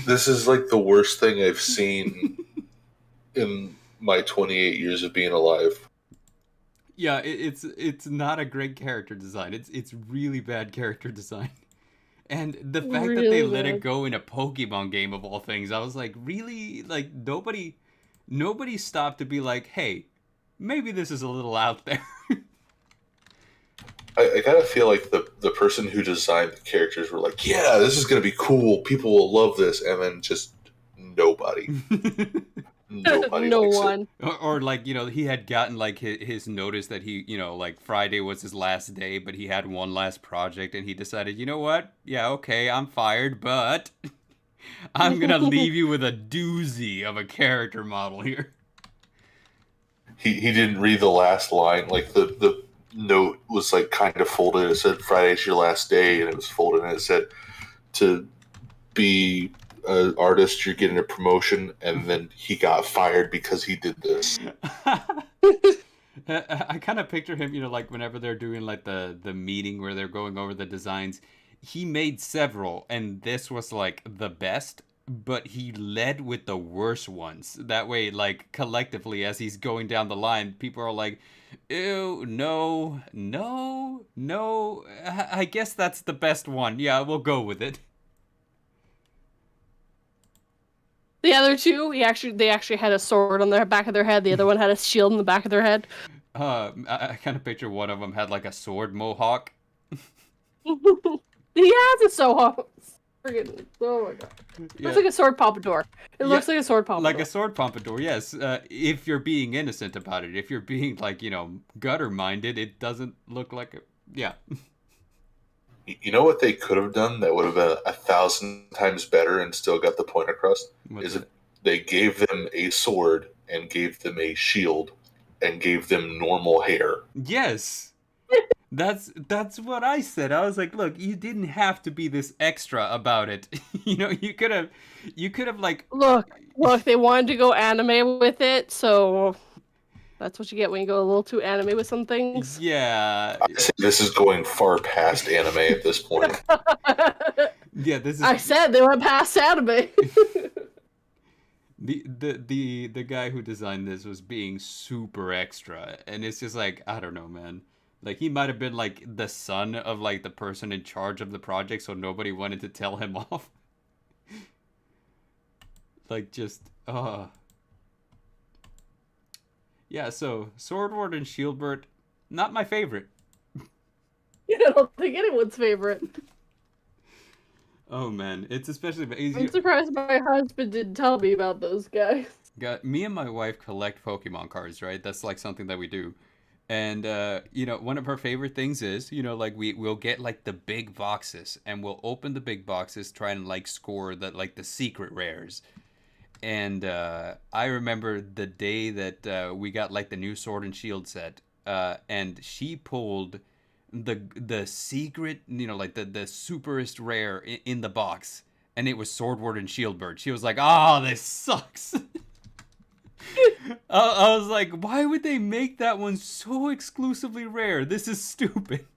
this is like the worst thing I've seen in my 28 years of being alive. Yeah, it's not a great character design. It's really bad character design. And the fact that they let it go in a Pokemon game of all things, I was like, really? Like nobody stopped to be like, hey, maybe this is a little out there. I gotta feel like the person who designed the characters were like, yeah, this is gonna be cool. People will love this, and then just nobody. Nobody no likes one. it. Or like, he had gotten like his notice that he, like Friday was his last day, but he had one last project and he decided, you know what? Yeah, okay, I'm fired, but I'm going to leave you with a doozy of a character model here. He didn't read the last line. Like the note was like kind of folded. It said Friday's your last day, and it was folded and it said to be an artist, you're getting a promotion, and then he got fired because he did this. I kind of picture him, like whenever they're doing like the meeting where they're going over the designs, he made several and this was like the best, but he led with the worst ones. That way, like collectively as he's going down the line, people are like, ew, no, I guess that's the best one. Yeah, we'll go with it. The other two, they actually had a sword on the back of their head. The other one had a shield in the back of their head. I kind of picture one of them had like a sword mohawk. He has a mohawk. Friggin', oh my god. It looks like a sword pompadour. It looks like a sword pompadour. Like a sword pompadour, yes. If you're being innocent about it. If you're being like, gutter-minded, it doesn't look like a... Yeah. You know what they could have done that would have been 1,000 times better and still got the point across? If they gave them a sword and gave them a shield and gave them normal hair. Yes. That's what I said. I was like, look, you didn't have to be this extra about it. You could have like... Look, they wanted to go anime with it, so... That's what you get when you go a little too anime with some things. Yeah. I say this is going far past anime at this point. Yeah, this is... I said they went past anime. The guy who designed this was being super extra, and it's just like, I don't know, man. Like, he might have been like the son of like the person in charge of the project, so nobody wanted to tell him off. Like, just Yeah, so Swordward and Shieldbird, not my favorite. I don't think anyone's favorite. Oh man, it's especially I'm surprised my husband didn't tell me about those guys. Got me and my wife collect Pokemon cards, right? That's like something that we do. And one of her favorite things is, like we'll get like the big boxes and we'll open the big boxes, try and like score the secret rares. And I remember the day that we got like the new Sword and Shield set, and she pulled the secret, like the superest rare in the box, and it was Swordward and Shieldbird. She was like, "Oh, this sucks." I was like, "Why would they make that one so exclusively rare? This is stupid."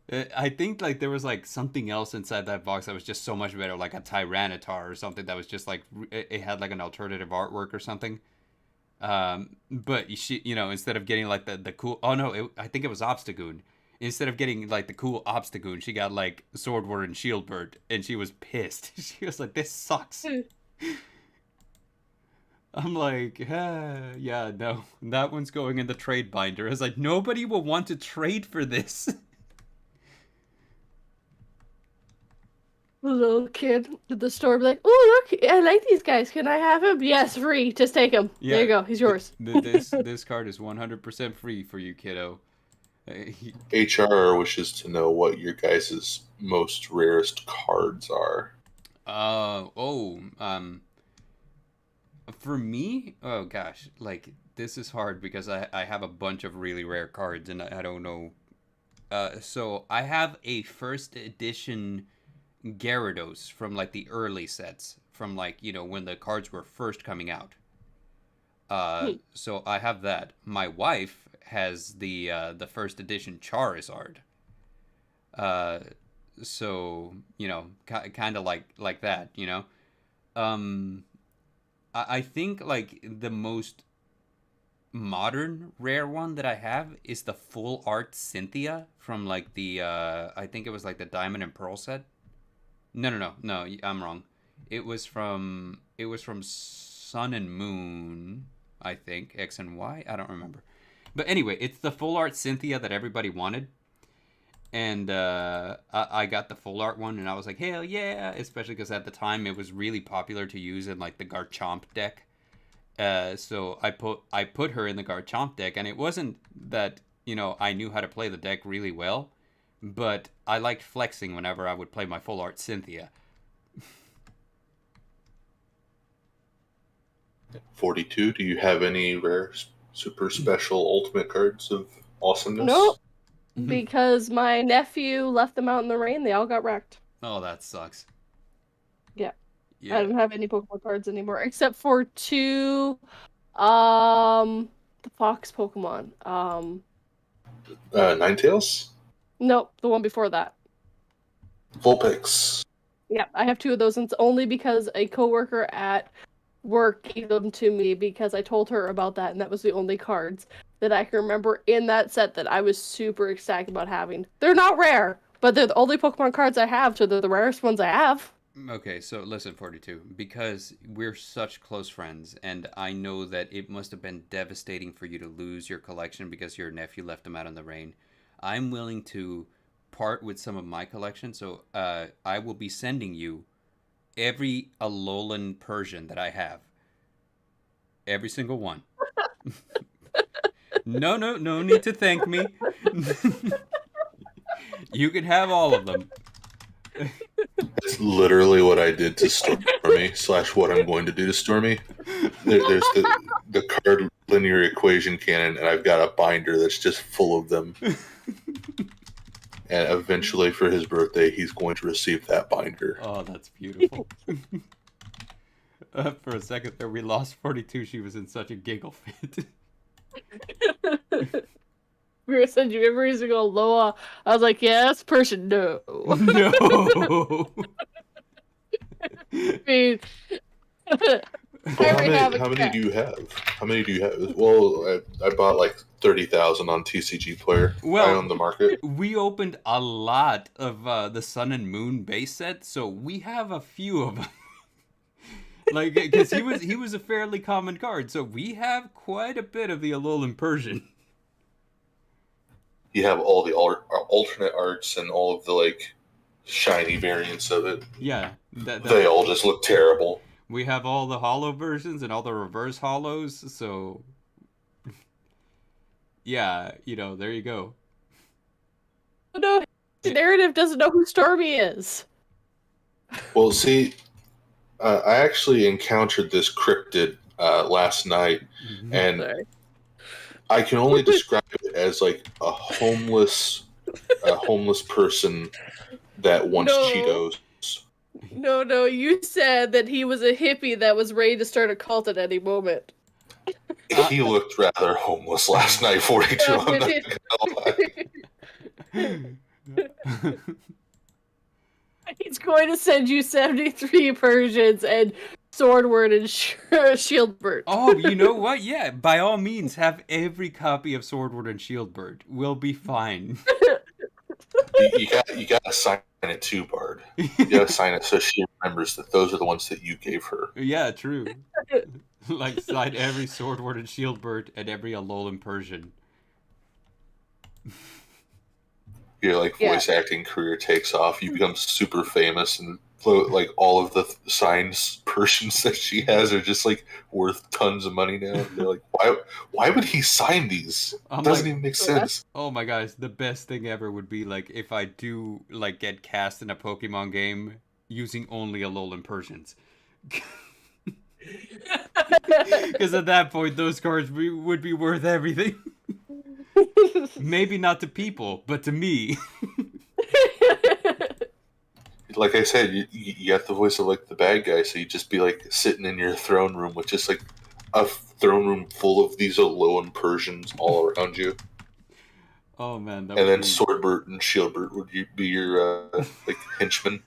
I think like there was like something else inside that box that was just so much better, like a Tyranitar or something that was just like it had like an alternative artwork or something. But she, instead of getting like the cool, oh no, I think it was Obstagoon. Instead of getting like the cool Obstagoon, she got like Swordward and Shieldbird, and she was pissed. She was like, "This sucks." I'm like, yeah, no, that one's going in the trade binder. I was like, nobody will want to trade for this. The little kid at the store be like, "Oh, look, I like these guys. Can I have him?" "Yes, free. Just take him. Yeah, there you go. He's yours." This card is 100% free for you, kiddo. HR wishes to know what your guys' most rarest cards are. For me, oh gosh, like this is hard because I have a bunch of really rare cards and I don't know. So I have a first edition Gyarados from like the early sets, from like when the cards were first coming out. So I have that. My wife has the first edition Charizard. So kind of like that. I think like the most modern rare one that I have is the full art Cynthia from like the I think it was like the Diamond and Pearl set. No, I'm wrong. It was from Sun and Moon, I think, X and Y. I don't remember. But anyway, it's the full art Cynthia that everybody wanted. And I got the full art one, and I was like, hell yeah! Especially because at the time it was really popular to use in like the Garchomp deck. So I put her in the Garchomp deck, and it wasn't that I knew how to play the deck really well, but I liked flexing whenever I would play my full art Cynthia. 42. Do you have any rare, super special ultimate cards of awesomeness? Nope. Because my nephew left them out in the rain. They all got wrecked. Oh, that sucks. Yeah. I don't have any Pokemon cards anymore, except for two, the Fox Pokemon. Ninetales? Nope, the one before that. Vulpix. Yeah, I have two of those, and it's only because a coworker at work gave them to me because I told her about that, and that was the only cards that I can remember in that set that I was super excited about having. They're not rare, but they're the only Pokemon cards I have, so they're the rarest ones I have. Okay, so listen, 42, because we're such close friends, and I know that it must have been devastating for you to lose your collection because your nephew left them out in the rain. I'm willing to part with some of my collection, so I will be sending you every Alolan Persian that I have. Every single one. No need to thank me. You can have all of them. That's literally what I did to Stormy / what I'm going to do to Stormy. There's the card linear equation cannon, and I've got a binder that's just full of them. And eventually, for his birthday, he's going to receive that binder. Oh, that's beautiful. For a second there, we lost 42. She was in such a giggle fit. We were sending you every single Loa. I was like, yes, Persian, no. No. I mean, How many do you have? How many do you have? Well, I bought like 30,000 on TCG Player. Well, I own the market. We opened a lot of the Sun and Moon base set, so we have a few of them. Like, because he was a fairly common card, so we have quite a bit of the Alolan Persian. You have all the alternate arts and all of the like shiny variants of it. Yeah, They all just look terrible. We have all the holo versions and all the reverse holos, so yeah, there you go. Oh, no, the narrative doesn't know who Stormy is. Well, see, I actually encountered this cryptid last night, and I can only describe it as like a homeless person that wants Cheetos. No, you said that he was a hippie that was ready to start a cult at any moment. He looked rather homeless last night, 42. I'm not gonna lie. He's going to send you 73 Persians and Swordward and Shieldbird. Oh, you know what? Yeah, by all means, have every copy of Swordward and Shieldbird. We'll be fine. You gotta sign it too, Bard. You gotta sign it so she remembers that those are the ones that you gave her. Yeah, true. Like, sign every Swordward and Shieldbird and every Alolan Persian. Your like voice acting career takes off. You become super famous, and like all of the signed Persians that she has are just like worth tons of money now. And they're like, why would he sign these? It doesn't even make sense. Oh my gosh, the best thing ever would be like if I do like get cast in a Pokemon game using only Alolan Persians. Because at that point, those cards would be worth everything. Maybe not to people, but to me. Like I said, you got the voice of like the bad guy, so you just be like sitting in your throne room with just like a throne room full of these Alolan Persians all around you. Oh man! And then Swordbird and Shieldbird would be your like henchmen.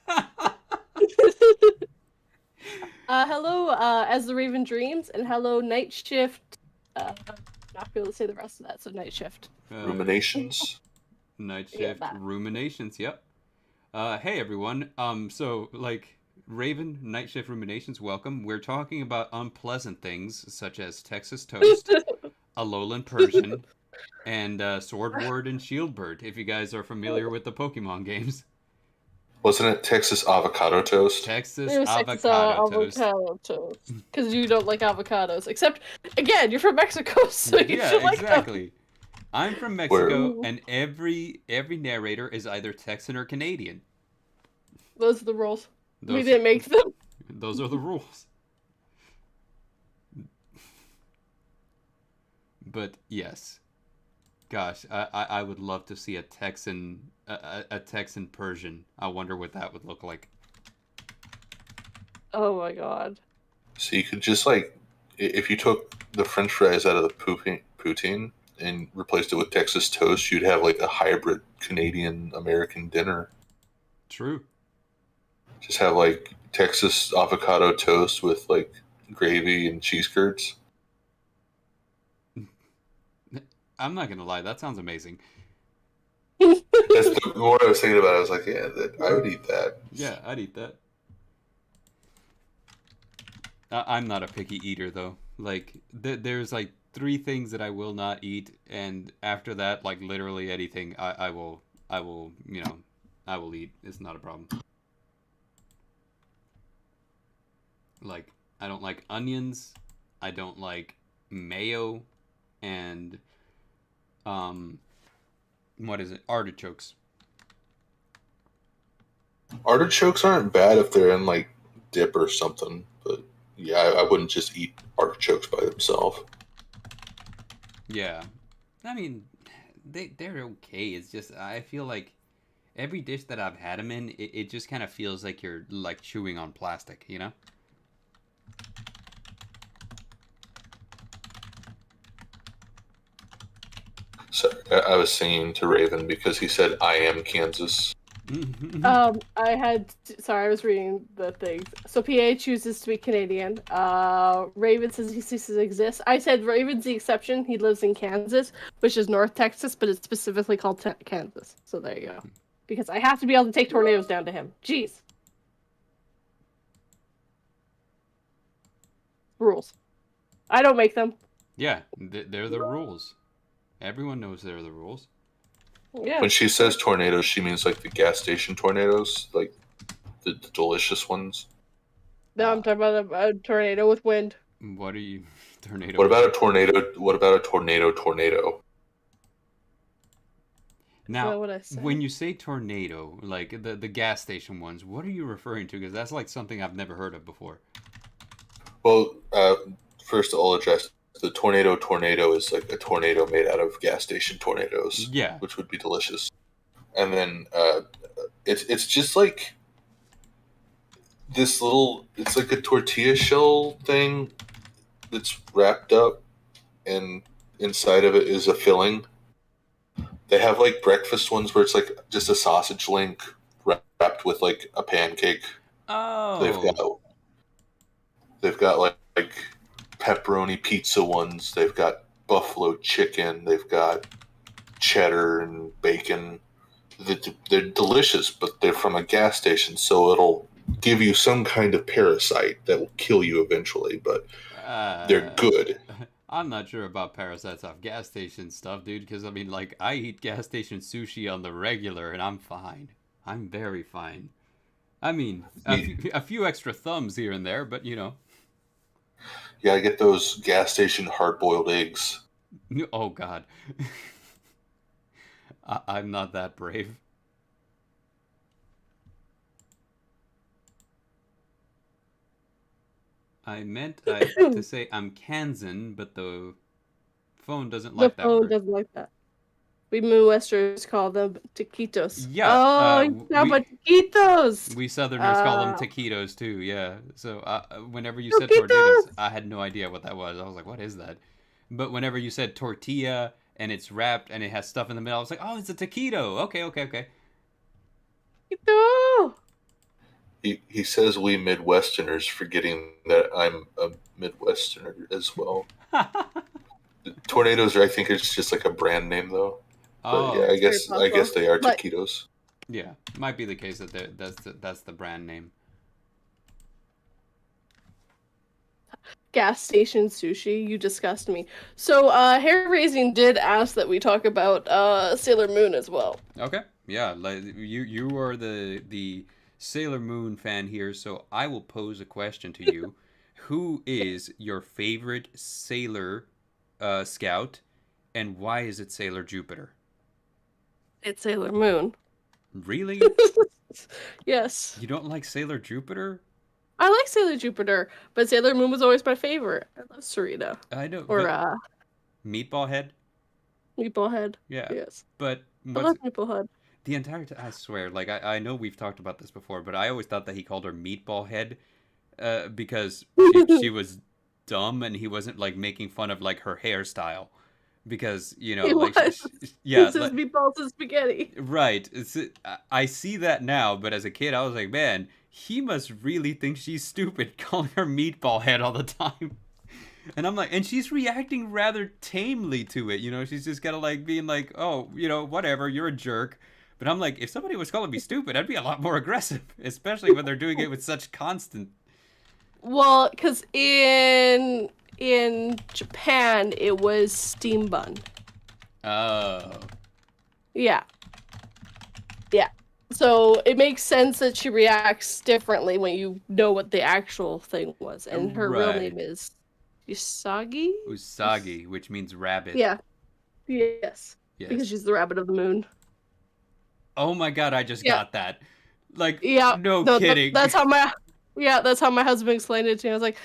Hello, As the Raven Dreams, and hello, Night Shift. Not be able to say the rest of that, so Night Shift. Ruminations. Night Shift Ruminations. Yep. Hey everyone. So like Raven, Night Shift Ruminations. Welcome. We're talking about unpleasant things such as Texas Toast, Alolan Persian, and Swordward and Shieldbird. If you guys are familiar with the Pokemon games. Wasn't it Texas Avocado Toast? Texas Avocado Toast. Because you don't like avocados. Except, again, you're from Mexico, so you should like exactly. them. I'm from Mexico, and every narrator is either Texan or Canadian. Those are the rules. We didn't make them. Those are the rules. But yes, gosh, I would love to see a Texan Persian. I wonder what that would look like. Oh my god. So you could just like, if you took the French fries out of the poutine and replaced it with Texas Toast, you'd have like a hybrid Canadian-American dinner. True. Just have like Texas avocado toast with like gravy and cheese curds. I'm not gonna lie, that sounds amazing. That's the more I was thinking about it, I was like, yeah, I would eat that. Yeah, I'd eat that. I'm not a picky eater though. Like, there's like 3 things that I will not eat, and after that, like literally anything, I will eat. It's not a problem. Like, I don't like onions, I don't like mayo, and what is it? Artichokes. Artichokes aren't bad if they're in like dip or something, but yeah, I wouldn't just eat artichokes by themselves. Yeah, I mean, they're okay. It's just I feel like every dish that I've had them in, it just kind of feels like you're like chewing on plastic, you know? So I was singing to Raven because he said, "I am Kansas." Sorry, I was reading the things. So PA chooses to be Canadian. Raven says he ceases to exist. I said Raven's the exception. He lives in Kansas, which is North Texas, but it's specifically called Kansas. So there you go. Because I have to be able to take tornadoes down to him. Jeez. Rules. I don't make them. Yeah, they're the rules. Everyone knows they're the rules. Yeah. When she says tornadoes, she means like the gas station tornadoes, like the delicious ones. No, I'm talking about a tornado with wind. What are you, tornado? What about a tornado? What about a tornado? Now, What I said. when you say tornado, like the gas station ones, what are you referring to? Because that's like something I've never heard of before. Well, first I'll address the tornado is like a tornado made out of gas station tornadoes, Yeah. which would be delicious. And then it's just like this little, it's like a tortilla shell thing that's wrapped up, and inside of it is a filling. They have like breakfast ones where it's like just a sausage link wrapped with like a pancake. Oh. They've got like pepperoni pizza ones. They've got buffalo chicken. They've got cheddar and bacon. They're delicious, but they're from a gas station, so it'll give you some kind of parasite that will kill you eventually, but they're good. I'm not sure about parasites off gas station stuff, dude, because, I mean, like, I eat gas station sushi on the regular, and I'm fine. I'm very fine. I mean, a few extra thumbs here and there, but, you know. Yeah, I get those gas station hard-boiled eggs. Oh, God. I'm not that brave. I meant to say I'm Kansan, but the phone doesn't like that The phone word. doesn't like that. We Midwesterners call them taquitos. Yeah, Oh, how about taquitos? We Southerners call them taquitos too, yeah. So whenever you said Taquitos! tornadoes, I had no idea what that was. I was like, what is that? But whenever you said tortilla and it's wrapped and it has stuff in the middle, I was like, oh, it's a taquito. Okay. Taquito! He says we Midwesterners, forgetting that I'm a Midwesterner as well. Tornadoes, I think it's just like a brand name, though. But yeah, I guess they are taquitos. Yeah, might be the case that that's the brand name. Gas station sushi, you disgust me. So, Hair Raising did ask that we talk about Sailor Moon as well. Okay, yeah, like you are the Sailor Moon fan here, so I will pose a question to you. Who is your favorite Sailor Scout, and why is it Sailor Jupiter? It's Sailor Moon. Really? Yes. You don't like Sailor Jupiter? I like Sailor Jupiter, but Sailor Moon was always my favorite. I love Sarita. I know. Or Meatball Head? Meatball Head. Yeah. Yes. But I love Meatball Head. the entire time, I swear, like I know we've talked about this before, but I always thought that he called her Meatball Head because she was dumb and he wasn't like making fun of like her hairstyle. Because yeah, This is meatballs and spaghetti. Right. I see that now, but as a kid, I was like, man, he must really think she's stupid, calling her Meatball Head all the time. And I'm like, and she's reacting rather tamely to it. She's just kind of like being like, oh, whatever, you're a jerk. But I'm like, if somebody was calling me stupid, I'd be a lot more aggressive, especially when they're doing it with such constant. Well, because in Japan, it was steam bun. Oh. Yeah. So it makes sense that she reacts differently when you know what the actual thing was. And her real name is Usagi? Usagi, which means rabbit. Yeah. Yes. Because she's the rabbit of the moon. Oh my god, I just got that. Like, yeah, no kidding. That's how my husband explained it to me. I was like,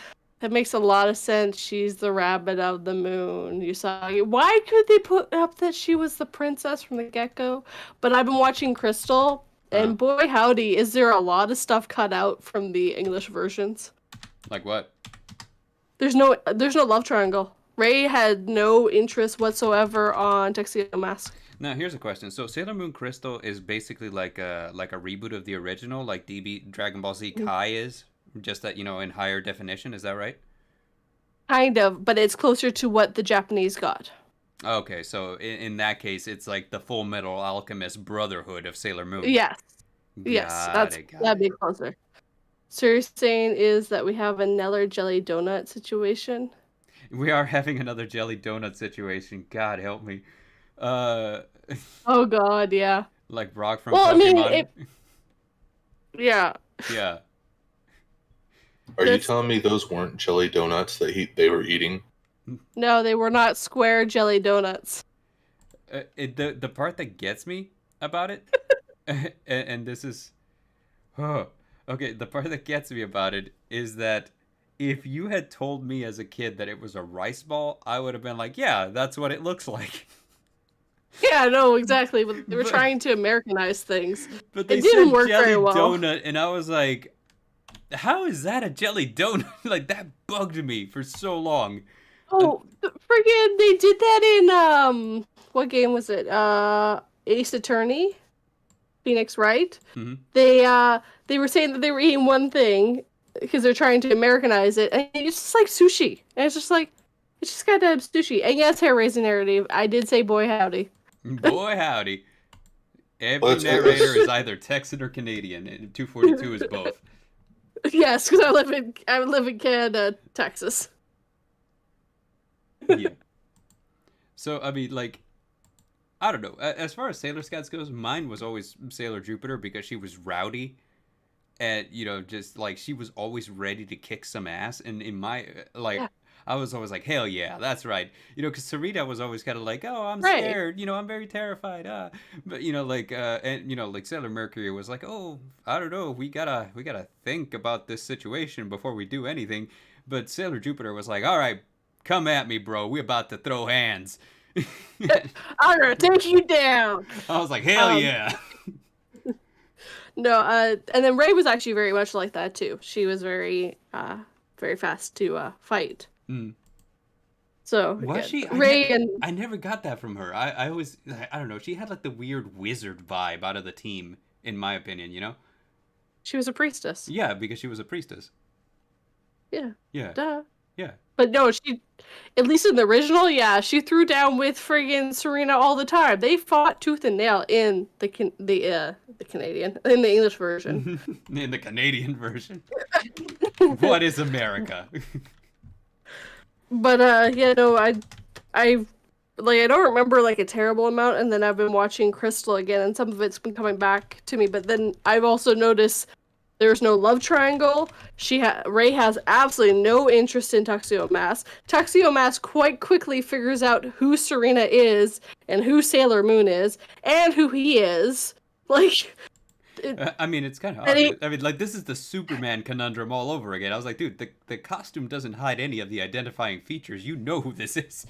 that makes a lot of sense. She's the rabbit of the moon. Usagi. Why could they put up that she was the princess from the get-go? But I've been watching Crystal, and boy howdy, is there a lot of stuff cut out from the English versions. Like what? There's no love triangle. Ray had no interest whatsoever on Tuxedo Mask. Now here's a question. So Sailor Moon Crystal is basically like a reboot of the original, like Dragon Ball Z Kai is, just that in higher definition. Is that right? Kind of, but it's closer to what the Japanese got. Okay, so in that case, it's like the Full Metal Alchemist Brotherhood of Sailor Moon. Yes, that'd be closer. So you're saying is that we have a Neller jelly donut situation? We are having another jelly donut situation. God help me. Uh, Oh God, yeah. like Brock from Well, I mean, Pokemon. yeah. Yeah. Are you telling me those weren't jelly donuts that they were eating? No, they were not square jelly donuts. The part that gets me about it, and this is, oh, okay. The part that gets me about it is that if you had told me as a kid that it was a rice ball, I would have been like, yeah, that's what it looks like. Yeah, no, exactly. But they were But- trying to Americanize things. But they It didn't said work jelly very well. donut, and I was like, how is that a jelly donut? Like, that bugged me for so long. Oh, friggin' they did that in what game was it? Ace Attorney, Phoenix Wright. Mhm. They were saying that they were eating one thing because they're trying to Americanize it, and it's just like sushi. And it's just goddamn sushi. And yes, hair raising narrative. I did say boy howdy. Boy, howdy. Every Well, it's- narrator is either Texan or Canadian, and 242 is both. Yes, because I live in Canada, Texas. Yeah. So, I mean, like, I don't know. As far as Sailor Scouts goes, mine was always Sailor Jupiter because she was rowdy. And, you know, just, like, she was always ready to kick some ass. And in my, like, Yeah. I was always like, hell yeah, that's right. You know, because Sarita was always kind of like, oh, I'm Right. scared. You know, I'm very terrified. But, you know, like, and, you know, like Sailor Mercury was like, oh, I don't know. We gotta think about this situation before we do anything. But Sailor Jupiter was like, all right, come at me, bro. We're about to throw hands. I'm gonna take you down. I was like, hell Um, yeah. No, and then Ray was actually very much like that too. She was very fast to fight. Mm. So Was yeah, she? Ray and I never got that from her. I always, I don't know. She had like the weird wizard vibe out of the team, in my opinion, you know? she was a priestess. Yeah, because she was a priestess. Yeah, Yeah. duh. Yeah. But no, she, at least in the original, yeah, she threw down with friggin' Serena all the time. They fought tooth and nail in the Canadian, in the English version. In the Canadian version. What is America? But yeah, no, I don't remember like a terrible amount, and then I've been watching Crystal again, and some of it's been coming back to me. But then I've also noticed there's no love triangle. Ray has absolutely no interest in Tuxedo Mask. Tuxedo Mask quite quickly figures out who Serena is and who Sailor Moon is and who he is. Like, I mean, it's kind of And obvious. I mean, like, this is the Superman conundrum all over again. I was like, dude, the costume doesn't hide any of the identifying features. You know who this is.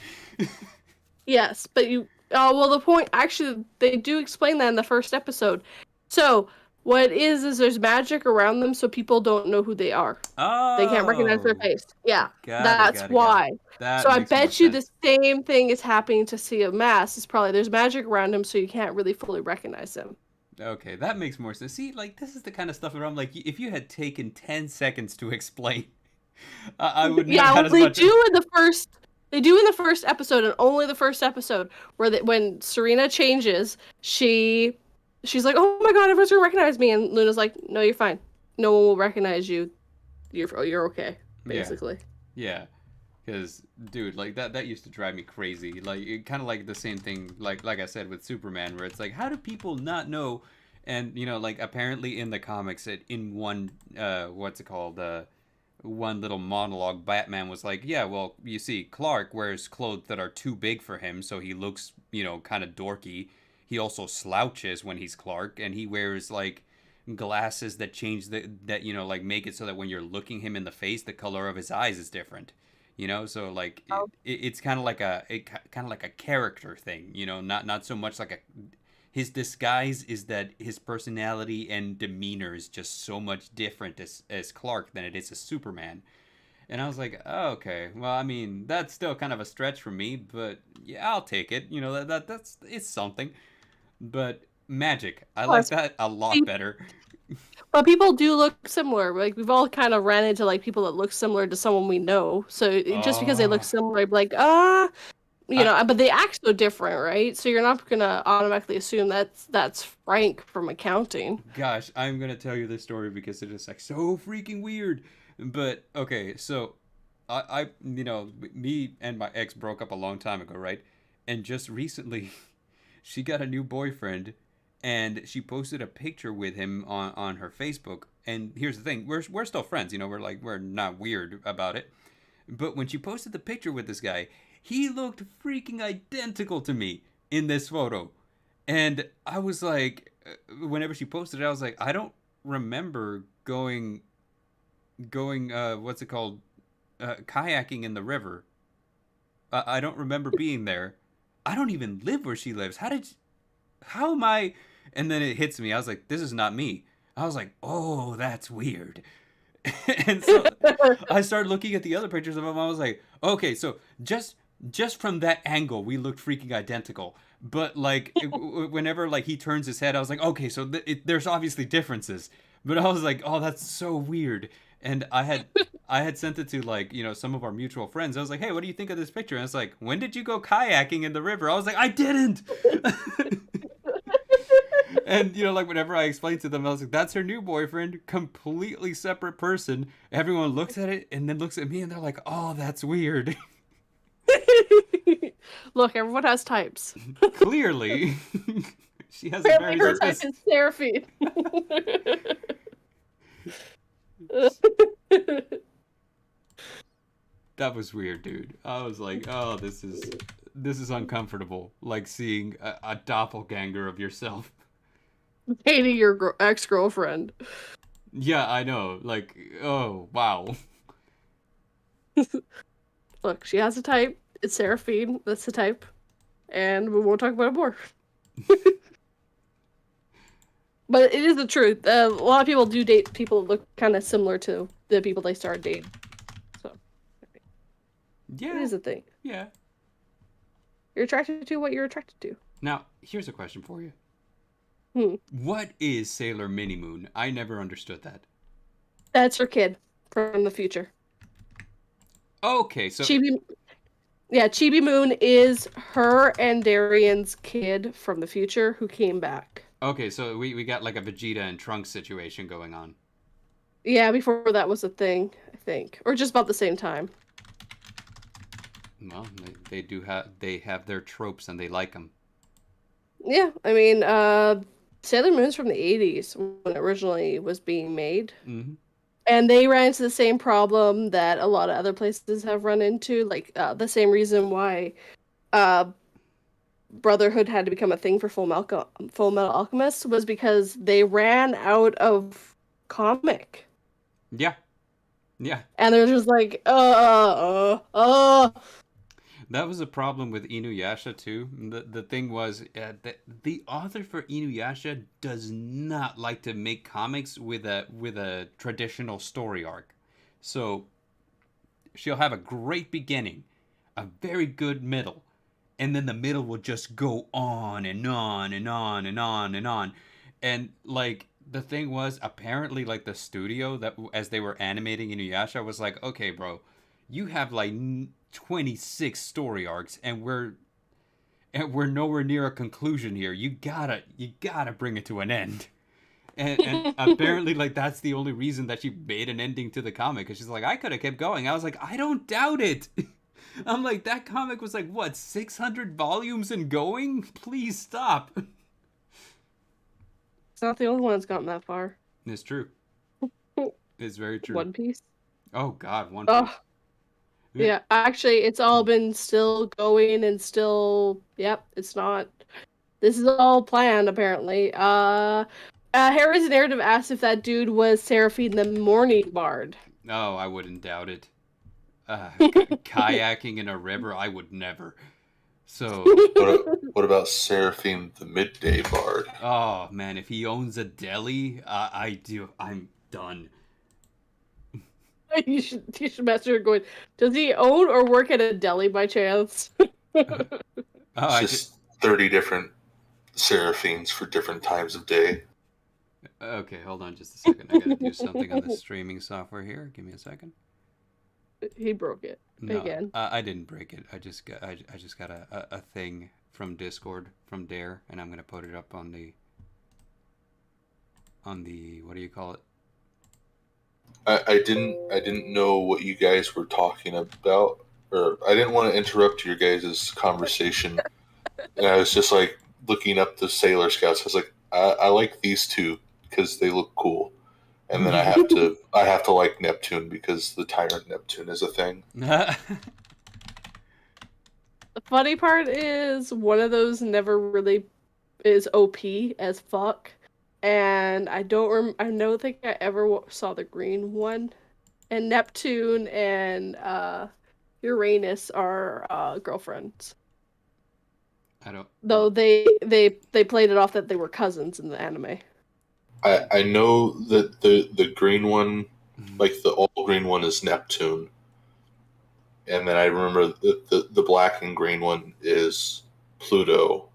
yes, but well, the point, actually, they do explain that in the first episode. So, what it is there's magic around them so people don't know who they are. Oh. They can't recognize their face. Yeah, Got it. why. That So I makes more bet you sense. the same thing is happening to Sea of Mass. It's probably there's magic around him so you can't really fully recognize him. Okay, that makes more sense. See, like, this is the kind of stuff where I'm like, if you had taken 10 seconds to explain, I would not Yeah, have well, had as they much. do in the first. They do in the first episode, and only the first episode, where when Serena changes, she's like, "Oh my God, everyone's gonna recognize me," and Luna's like, "No, you're fine. No one will recognize you. You're okay." Basically. Yeah, because dude, like that used to drive me crazy. Like, kind of like the same thing, like I said with Superman, where it's like, how do people not know? And you know, like apparently in the comics, in one what's it called? One little monologue, Batman was like, yeah, well, you see, Clark wears clothes that are too big for him, so he looks, you know, kind of dorky. He also slouches when he's Clark, and he wears like glasses that change that you know, like make it so that when you're looking him in the face, the color of his eyes is different. You know, so like it's kind of like a character thing. You know, not so much like a. His disguise is that his personality and demeanor is just so much different as Clark than it is as Superman. And I was like, oh, okay, well, I mean, that's still kind of a stretch for me, but yeah, I'll take it. You know, that's it's something. But magic, I like that a lot better. But people do look similar. Like we've all kind of ran into like people that look similar to someone we know. So just because they look similar, I'd be like, But they act so different, right? So you're not gonna automatically assume that's Frank from accounting. Gosh, I'm gonna tell you this story because it is like so freaking weird. But okay, so me and my ex broke up a long time ago, right? And just recently, she got a new boyfriend, and she posted a picture with him on her Facebook. And here's the thing: we're still friends, we're not weird about it. But when she posted the picture with this guy, he looked freaking identical to me in this photo. And I was like, whenever she posted it, I was like, I don't remember going what's it called, kayaking in the river. I don't remember being there. I don't even live where she lives. How am I? And then it hits me. I was like, this is not me. I was like, oh, that's weird. And so I started looking at the other pictures of him. I was like, okay, so just from that angle, we looked freaking identical. But like, whenever like he turns his head, I was like, okay, so there's obviously differences. But I was like, oh, that's so weird. And I had sent it to like some of our mutual friends. I was like, hey, what do you think of this picture? And it's like, when did you go kayaking in the river? I was like, I didn't. And like whenever I explained to them, I was like, that's her new boyfriend, completely separate person. Everyone looks at it and then looks at me and they're like, oh, that's weird. Look, everyone has types. Clearly. She has a very her type is Seraphine. That was weird, dude. I was like, oh, this is uncomfortable. Like seeing a doppelganger of yourself. Dating your ex-girlfriend. Yeah, I know. Like, oh, wow. Look, she has a type. It's Seraphine. That's the type. And we won't talk about it more. But it is the truth. A lot of people do date people that look kind of similar to the people they started dating. So, yeah, it is a thing. Yeah. You're attracted to what you're attracted to. Now, here's a question for you. What is Sailor Minimoon? I never understood that. That's her kid from the future. Okay, so Chibi Moon is her and Darian's kid from the future who came back. Okay, so we got like a Vegeta and Trunks situation going on. Yeah, before that was a thing, I think, or just about the same time. Well, they have their tropes and they like them. Yeah, I mean, Sailor Moon's from the 80s when it originally was being made. Mm-hmm. And they ran into the same problem that a lot of other places have run into, like the same reason why Brotherhood had to become a thing for Full Metal Alchemist was because they ran out of comic. Yeah. And they're just like, That was a problem with Inuyasha too. The thing was the author for Inuyasha does not like to make comics with a traditional story arc. So she'll have a great beginning, a very good middle, and then the middle will just go on and on and on and on and on. And like the thing was, apparently like the studio that as they were animating Inuyasha was like, okay, bro, you have like 26 story arcs and we're nowhere near a conclusion here. You gotta bring it to an end. And apparently like that's the only reason that she made an ending to the comic, because she's like, I could have kept going. I was like, I don't doubt it. I'm like, that comic was like what, 600 volumes and going? Please stop. It's not the only one that's gotten that far. It's true. It's very true. One Piece. Oh God, One Piece. Oh. Yeah, actually, it's all been still going and still. Yep, it's not. This is all planned, apparently. Harry's narrative asked if that dude was Seraphine the Morning Bard. Oh, I wouldn't doubt it. Kayaking in a river, I would never. So. What about Seraphine the Midday Bard? Oh man, if he owns a deli, I'm done. You should message her going, does he own or work at a deli by chance? Just 30 different Seraphines for different times of day. Okay, hold on just a second. I gotta do something on the streaming software here. Give me a second. He broke it No, again. I didn't break it. I just got a thing from Discord from Dare, and I'm gonna put it up on the what do you call it? I didn't know what you guys were talking about, or I didn't want to interrupt your guys' conversation, and I was just like looking up the Sailor Scouts. I was like, I like these two because they look cool, and then I have to like Neptune because the Tyrant Neptune is a thing. The funny part is one of those never really is OP as fuck, and I don't think I ever saw the green one. And Neptune and Uranus are girlfriends. I don't. Though they played it off that they were cousins in the anime. I know that the green one, like the all green one, is Neptune, and then I remember the black and green one is Pluto.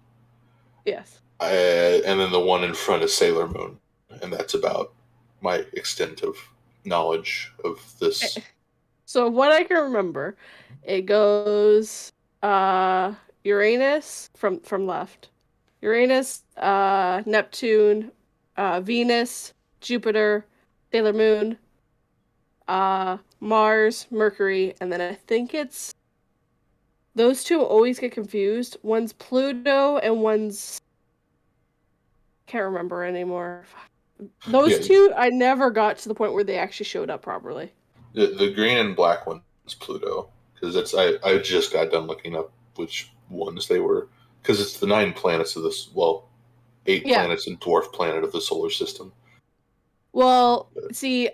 Yes. And then the one in front is Sailor Moon, and that's about my extent of knowledge of this. So what I can remember, it goes Uranus from left, Uranus, Neptune, Venus, Jupiter, Sailor Moon, Mars, Mercury, and then I think it's those two always get confused. One's Pluto and one's can't remember anymore. Those two I never got to the point where they actually showed up properly. The green and black one is Pluto because I just got done looking up which ones they were because it's the 9 planets of this 8 planets and dwarf planet of the solar system. Well, see,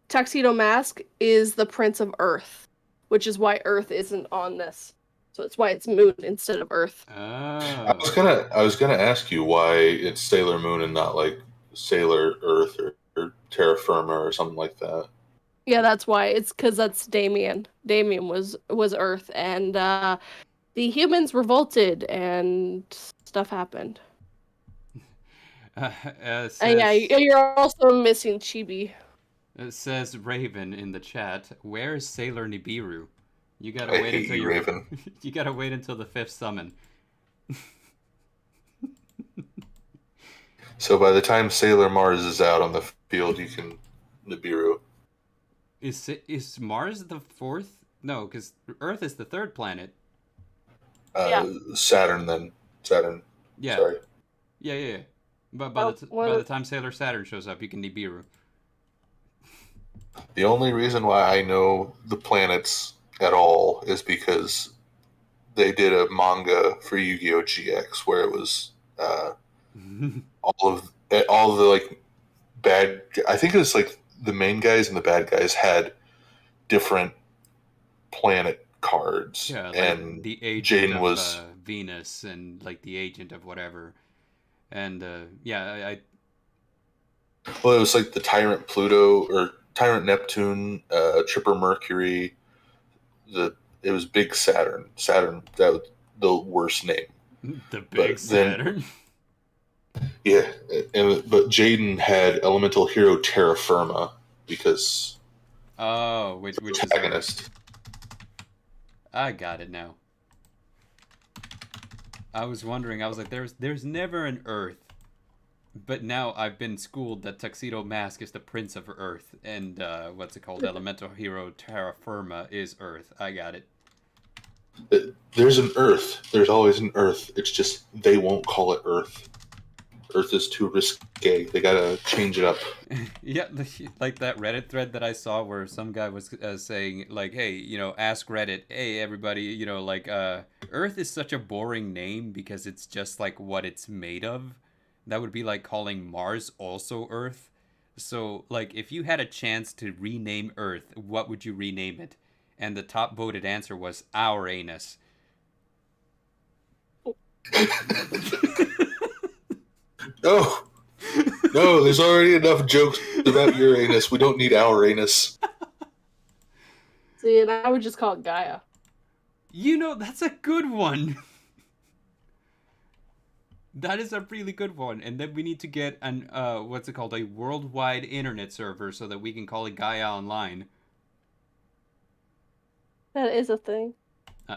Tuxedo Mask is the Prince of Earth, which is why Earth isn't on this. So it's why it's Moon instead of Earth. Oh. I was gonna ask you why it's Sailor Moon and not like Sailor Earth or Terra Firma or something like that. Yeah, that's why. It's because that's Damien. Damien was Earth, and the humans revolted, and stuff happened. Yeah, you're also missing Chibi. It says Raven in the chat. Where's Sailor Nibiru? You gotta wait until Raven. You gotta wait until the 5th summon. So by the time Sailor Mars is out on the field, you can Nibiru. Is Mars the 4th? No, because Earth is the 3rd planet. Saturn then. Saturn. Yeah. Sorry. Yeah. But by the time Sailor Saturn shows up, you can Nibiru. The only reason why I know the planets at all is because they did a manga for Yu-Gi-Oh! GX where it was all the like bad. I think it was like the main guys and the bad guys had different planet cards. Yeah, like and the agent Jaden was Venus and like the agent of whatever, and I. Well, it was like the Tyrant Pluto or Tyrant Neptune, Tripper Mercury. It was Big Saturn. Saturn, that was the worst name. The Big Saturn. Yeah, but Jaden had Elemental Hero Terra Firma because which protagonist. Is I got it now. I was wondering. I was like, there's never an Earth. But now I've been schooled that Tuxedo Mask is the Prince of Earth, and what's it called? Elemental Hero Terra Firma is Earth. I got it. There's an Earth. There's always an Earth. It's just they won't call it Earth. Earth is too risque. They gotta change it up. Yeah, like that Reddit thread that I saw where some guy was saying, like, hey, ask Reddit, hey, everybody, Earth is such a boring name because it's just like what it's made of. That would be like calling Mars also Earth. So, like, if you had a chance to rename Earth, what would you rename it? And the top voted answer was Our Anus. No, there's already enough jokes about Uranus. We don't need Our Anus. See, and I would just call it Gaia. That's a good one. That is a really good one. And then we need to get a worldwide internet server so that we can call it Gaia Online. That is a thing.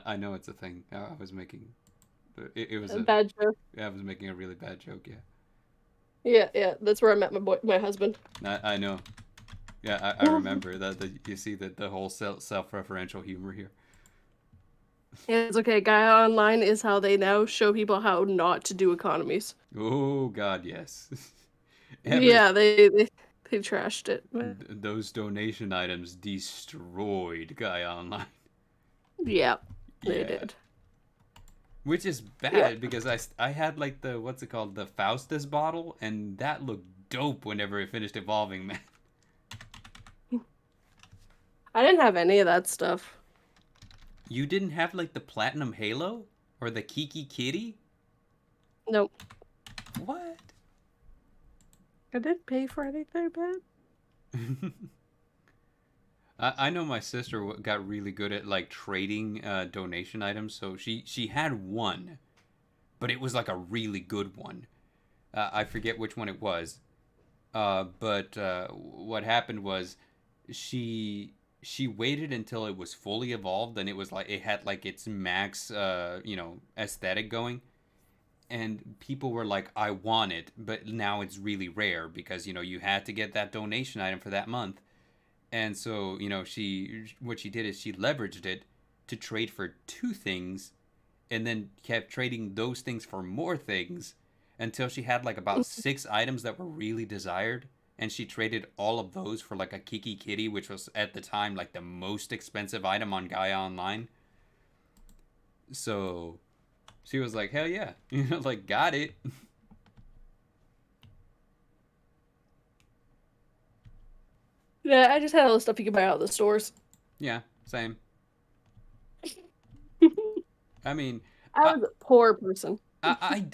I know it's a thing. I was making it was A a bad joke. I was making a really bad joke. Yeah, Yeah. That's where I met my husband. I know. Yeah, I remember that. You see the whole self-referential humor here. Yeah, it's okay. Gaia Online is how they now show people how not to do economies. Oh God, yes. Yeah, they trashed it. Those donation items destroyed Guy Online. Yeah, they Yeah. did. Which is bad Yeah. because I had like the what's it called, the Faustus bottle, and that looked dope whenever it finished evolving, man. I didn't have any of that stuff. You didn't have like the Platinum Halo or the Kiki Kitty? Nope. What? I didn't pay for anything bad. I know my sister got really good at like trading donation items, so she had one, but it was like a really good one. I forget which one it was. But what happened was she waited until it was fully evolved and it was like it had like its max aesthetic going, and people were like, I want it, but now it's really rare because you had to get that donation item for that month. And so what she did is she leveraged it to trade for two things, and then kept trading those things for more things until she had like about 6 items that were really desired, and she traded all of those for like a Kiki Kitty, which was at the time like the most expensive item on Gaia Online. So she was like, hell yeah, like got it. Yeah, I just had all the stuff you could buy out of the stores. Yeah, same. I mean, I was a poor person. I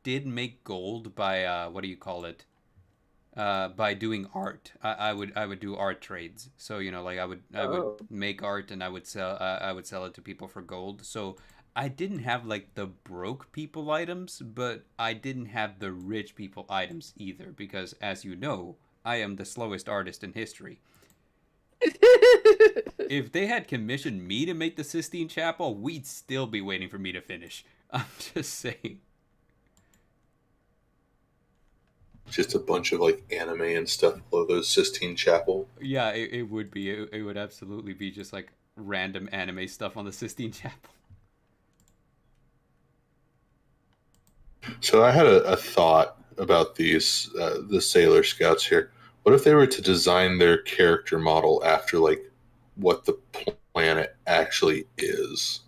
did make gold by what do you call it? By doing art. I would do art trades. So like I would Oh. make art and I would sell it to people for gold. So I didn't have like the broke people items, but I didn't have the rich people items either because, as you know, I am the slowest artist in history. If they had commissioned me to make the Sistine Chapel, we'd still be waiting for me to finish. I'm just saying. Just a bunch of like anime and stuff below those Sistine Chapel. Yeah, it would be. It would absolutely be just like random anime stuff on the Sistine Chapel. So I had a thought about these the Sailor Scouts here. What if they were to design their character model after like what the planet actually is?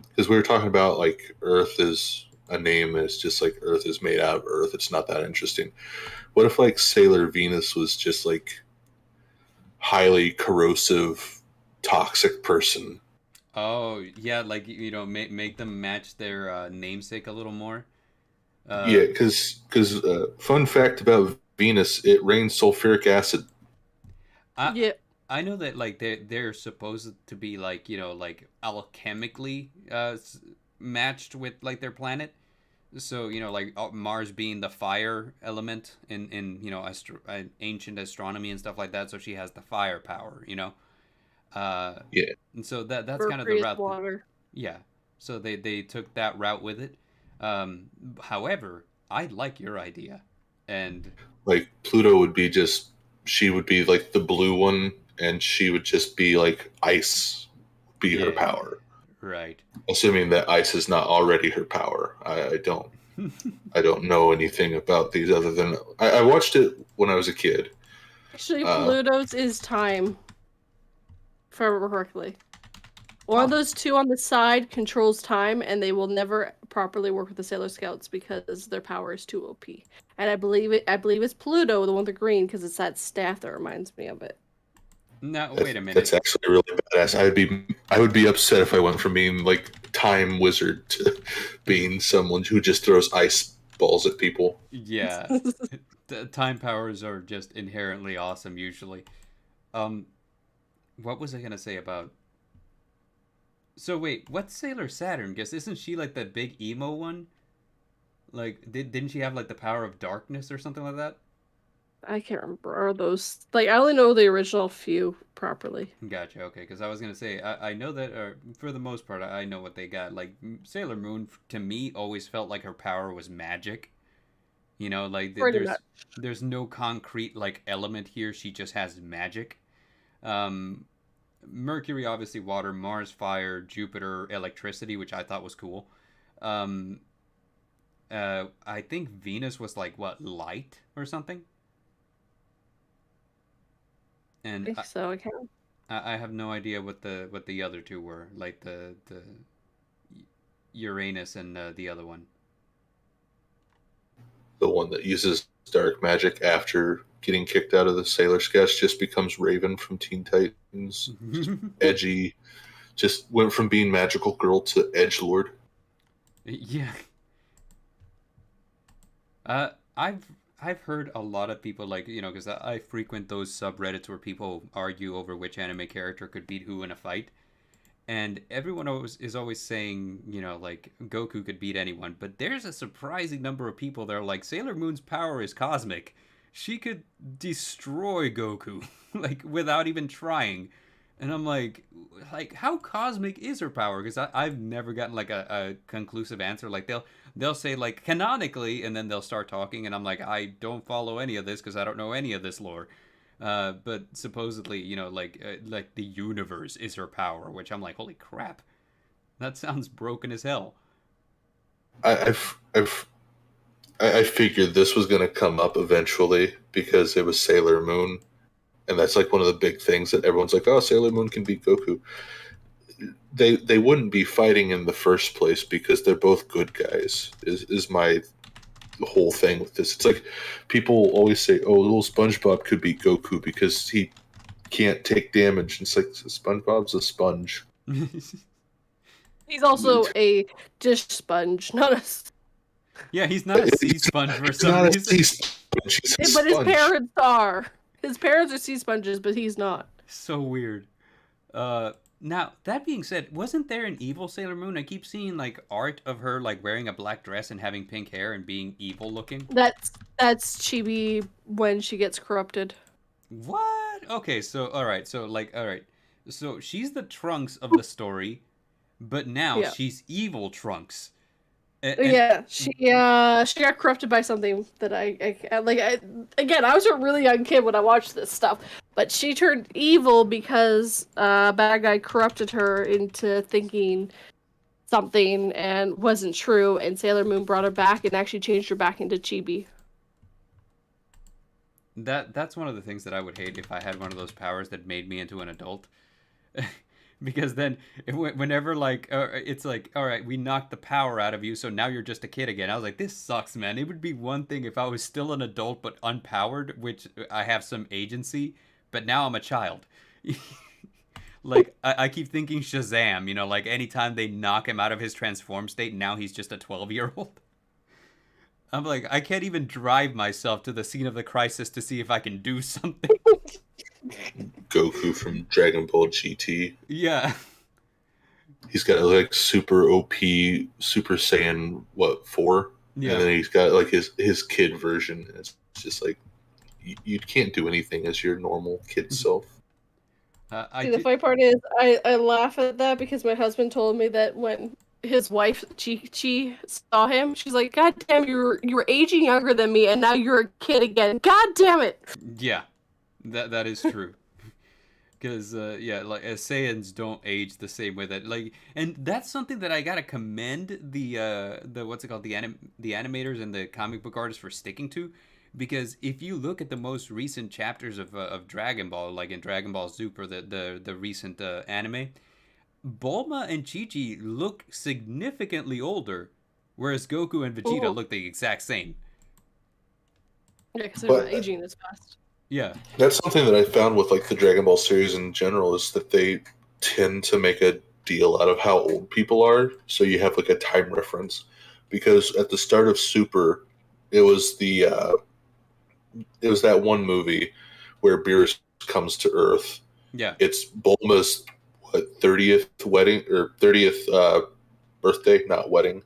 Because we were talking about like Earth is a name and it's just like Earth is made out of Earth. It's not that interesting. What if like Sailor Venus was just like highly corrosive, toxic person? Oh yeah, like make them match their namesake a little more. Yeah, because fun fact about Venus, it rains sulfuric acid. I Yeah. I know that like they're supposed to be like like alchemically matched with like their planet. So like Mars being the fire element in ancient astronomy and stuff like that. So she has the fire power. Yeah. And so that's kind of the Mercury is route. water. Yeah. So they took that route with it. However, I like your idea, and Like Pluto would be just, she would be like the blue one, and she would just be like ice, be her yeah, power. right. Assuming that ice is not already her power. I don't know anything about these other than I watched it when I was a kid. Actually, Uh, Pluto's is time. If I remember correctly. One of those two on the side controls time, and they will never properly work with the Sailor Scouts because their power is too OP. And I believe it's Pluto, the one with the green, because it's that staff that reminds me of it. No, wait a minute. That's actually really badass. I would be upset if I went from being like time wizard to being someone who just throws ice balls at people. Yeah, time powers are just inherently awesome usually. What was I gonna say about? So wait, what's Sailor Saturn? Guess isn't she like that big emo one? Like, didn't she have like the power of darkness or something like that? I can't remember. Are those like I only know the original few properly. Gotcha. Okay, because I was gonna say I know that for the most part I know what they got. Like Sailor Moon to me always felt like her power was magic. You know, like Pretty much. there's no concrete like element here. She just has magic. Um, Mercury obviously water, Mars fire, Jupiter electricity, which I thought was cool. Um, I think Venus was like what light or something. I And think so. I can't. I have no idea what the other two were, like the Uranus and the other one. The one that uses dark magic after getting kicked out of the Sailor Sketch just becomes Raven from Teen Titans. Edgy. Just went from being magical girl to edgelord. Yeah. I've heard a lot of people like because I frequent those subreddits where people argue over which anime character could beat who in a fight, and everyone is always saying like Goku could beat anyone, but there's a surprising number of people that are like Sailor Moon's power is cosmic. She could destroy Goku like without even trying. And I'm like how cosmic is her power? Because I've never gotten like a conclusive answer. Like they'll say like canonically, and then they'll start talking, and I'm like I don't follow any of this because I don't know any of this lore. But supposedly, like the universe is her power, which I'm like, holy crap, that sounds broken as hell. I figured this was going to come up eventually because it was Sailor Moon, and that's like one of the big things that everyone's like, oh, Sailor Moon can beat Goku. They wouldn't be fighting in the first place because they're both good guys. Is my whole thing with this. It's like people always say, oh, little SpongeBob could beat Goku because he can't take damage. And it's like SpongeBob's a sponge. He's also a dish sponge, not a. Yeah, he's not a sea sponge for some reason. But his parents are. His parents are sea sponges, but he's not. So weird. Now, that being said, wasn't there an evil Sailor Moon? I keep seeing like art of her like wearing a black dress and having pink hair and being evil looking. That's Chibi when she gets corrupted. What? Okay, so all right. So she's the Trunks of the story, but now she's evil Trunks. Yeah, she got corrupted by something that again, I was a really young kid when I watched this stuff, but she turned evil because a bad guy corrupted her into thinking something and wasn't true, and Sailor Moon brought her back and actually changed her back into Chibi. That's one of the things that I would hate if I had one of those powers that made me into an adult. Because then whenever like it's like, all right, we knocked the power out of you, so now you're just a kid again. I was like, this sucks, man. It would be one thing if I was still an adult but unpowered, which I have some agency, but now I'm a child. Like I keep thinking Shazam, like anytime they knock him out of his transform state, now he's just a 12-year-old. I'm like, I can't even drive myself to the scene of the crisis to see if I can do something. Goku from Dragon Ball GT. Yeah. He's got like super OP, Super Saiyan, 4? Yeah. And then he's got like his kid version. It's just like, you can't do anything as your normal kid self. The funny part is, I laugh at that because my husband told me that when his wife Chi saw him, she's like, God damn, you were aging younger than me, and now you're a kid again. God damn it. Yeah, that is true. Because like Saiyans don't age the same way that like, and that's something that I gotta commend the what's it called, the animators and the comic book artists for sticking to. Because if you look at the most recent chapters of Dragon Ball, like in Dragon Ball Super, the recent anime, Bulma and Chi-Chi look significantly older, whereas Goku and Vegeta look the exact same. Yeah, because they're not aging as fast. Yeah. That's something that I found with like the Dragon Ball series in general, is that they tend to make a deal out of how old people are, so you have like a time reference. Because at the start of Super, it was that one movie where Beerus comes to Earth. Yeah. It's Bulma's 30th wedding or 30th birthday, not wedding.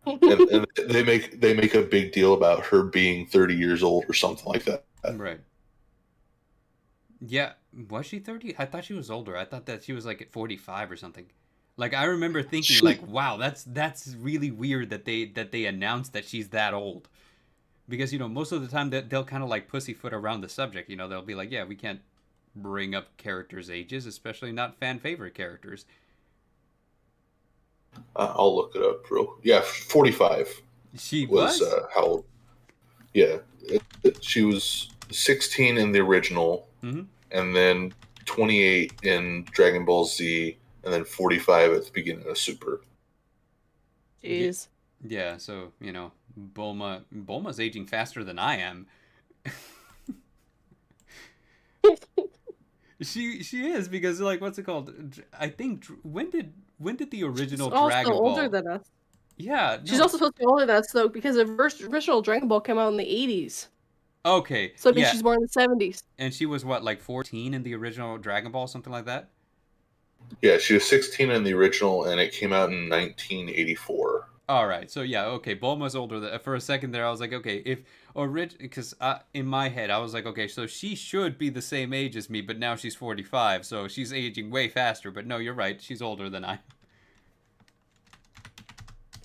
and they make a big deal about her being 30 years old or something like that. Right. Yeah, was she 30? I thought she was older. I thought that she was like at 45 or something. Like I remember thinking She, like, wow, that's really weird that they announced that she's that old. Because most of the time that they'll kind of like pussyfoot around the subject, they'll be like, yeah, we can't bring up characters' ages, especially not fan favorite characters. I'll look it up, bro. Yeah, 45 She was was? how old? Yeah, she was 16 in the original, Mm-hmm. and then 28 in Dragon Ball Z, and then 45 at the beginning of Super. Jeez. Yeah, so, Bulma's aging faster than I am. She is because like what's it called? I think when did the She's original also Dragon older Ball? than us. Yeah, She's no. also supposed to be older than us, though, because the original Dragon Ball came out in the 80s. Okay, So it means yeah, she's born in the 70s. and she was what, like 14 in the original Dragon Ball, something like that. Yeah, she was 16 in the original, and it came out in 1984. All right, so yeah, okay, Bulma's older. For a second there, I was like, okay, if because in my head I was like, okay, so she should be the same age as me, but now she's 45, so she's aging way faster. But no, you're right, she's older than I.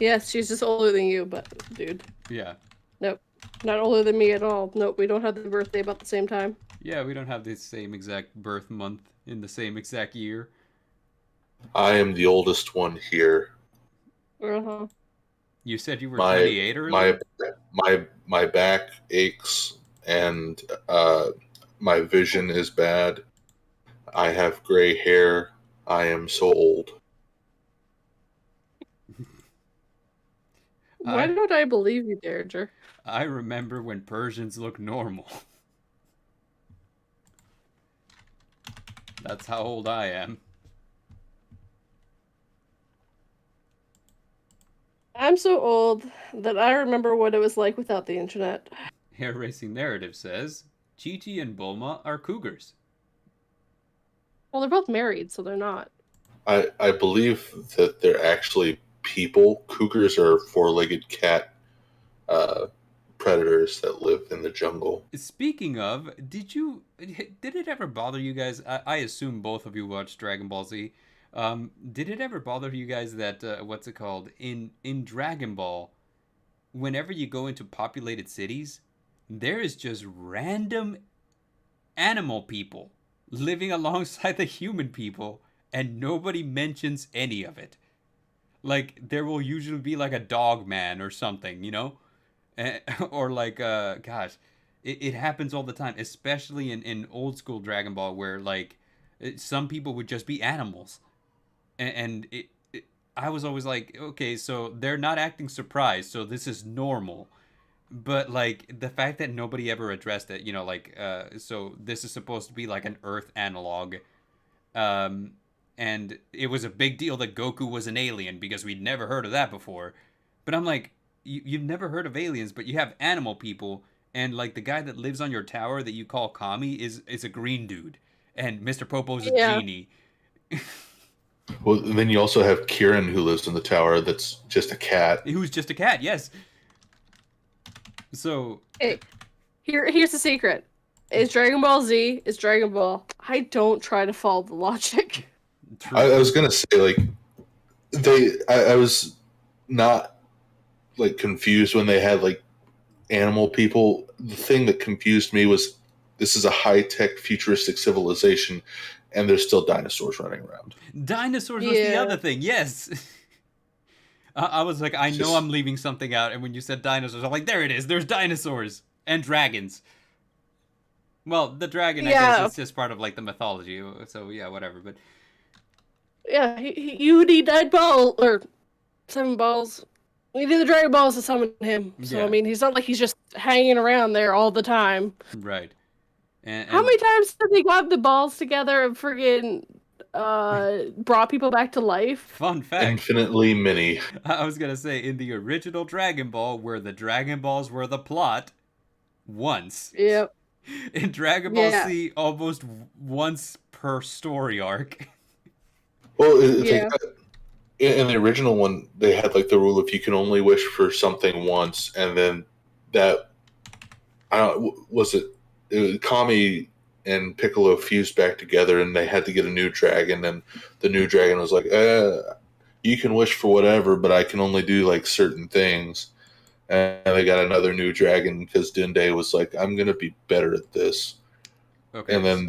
Yes, she's just older than you, but, dude. Yeah, Nope. Not older than me at all. Nope, we don't have the birthday about the same time. yeah, we don't have the same exact birth month in the same exact year. I am the oldest one here. Uh-huh. You said you were My 28 earlier? my back aches, and my vision is bad. I have gray hair. I am so old. Why don't I believe you, Derringer? I remember when Persians looked normal. That's how old I am. I'm so old that I remember what it was like without the internet. Hair Racing Narrative says, Chi-Chi and Bulma are cougars. Well, they're both married, so they're not. I believe that they're actually people. Cougars are four-legged cat predators that live in the jungle. Speaking of, did it ever bother you guys? I assume both of you watched Dragon Ball Z. Did it ever bother you guys that what's it called in Dragon Ball? Whenever you go into populated cities, there is just random animal people living alongside the human people, and nobody mentions any of it. Like there will usually be like a dog man or something, or like gosh, it happens all the time, especially in old school Dragon Ball, where like some people would just be animals. And I was always like, okay, so they're not acting surprised, so this is normal. But like the fact that nobody ever addressed it, so this is supposed to be like an Earth analog, and it was a big deal that Goku was an alien because we'd never heard of that before. But I'm like, you've never heard of aliens, but you have animal people, and like the guy that lives on your tower that you call Kami is a green dude, and Mr. Popo's a genie. Well, then you also have Kieran, who lives in the tower. That's just a cat. Who's just a cat, yes. So, Hey, here's the secret. It's Dragon Ball Z. It's Dragon Ball. I don't try to follow the logic. true. I was gonna say, like, I was not like confused when they had like animal people. The thing that confused me was this is a high-tech futuristic civilization, and there's still dinosaurs running around. Dinosaurs was the other thing, yes. I was like, I know I'm leaving something out, and when you said dinosaurs, I'm like, there it is. There's dinosaurs and dragons. Well, the dragon, I guess, is just part of like the mythology. So yeah, whatever. But yeah, you need 9 balls or 7 balls. We need the Dragon Balls to summon him. So Yeah. I mean, he's not like he's just hanging around there all the time. right. And How many times did they grab the balls together and friggin' brought people back to life? Fun fact. Infinitely many. I was gonna say in the original Dragon Ball, where the Dragon Balls were the plot, once. Yep. In Dragon Ball Z, almost once per story arc. Well, it's like, in the original one, they had like the rule if you can only wish for something once, and then that, I don't know, was it Kami and Piccolo fused back together, and they had to get a new dragon. And the new dragon was like, "You can wish for whatever, but I can only do like certain things." And they got another new dragon because Dende was like, "I'm gonna be better at this." Okay. And then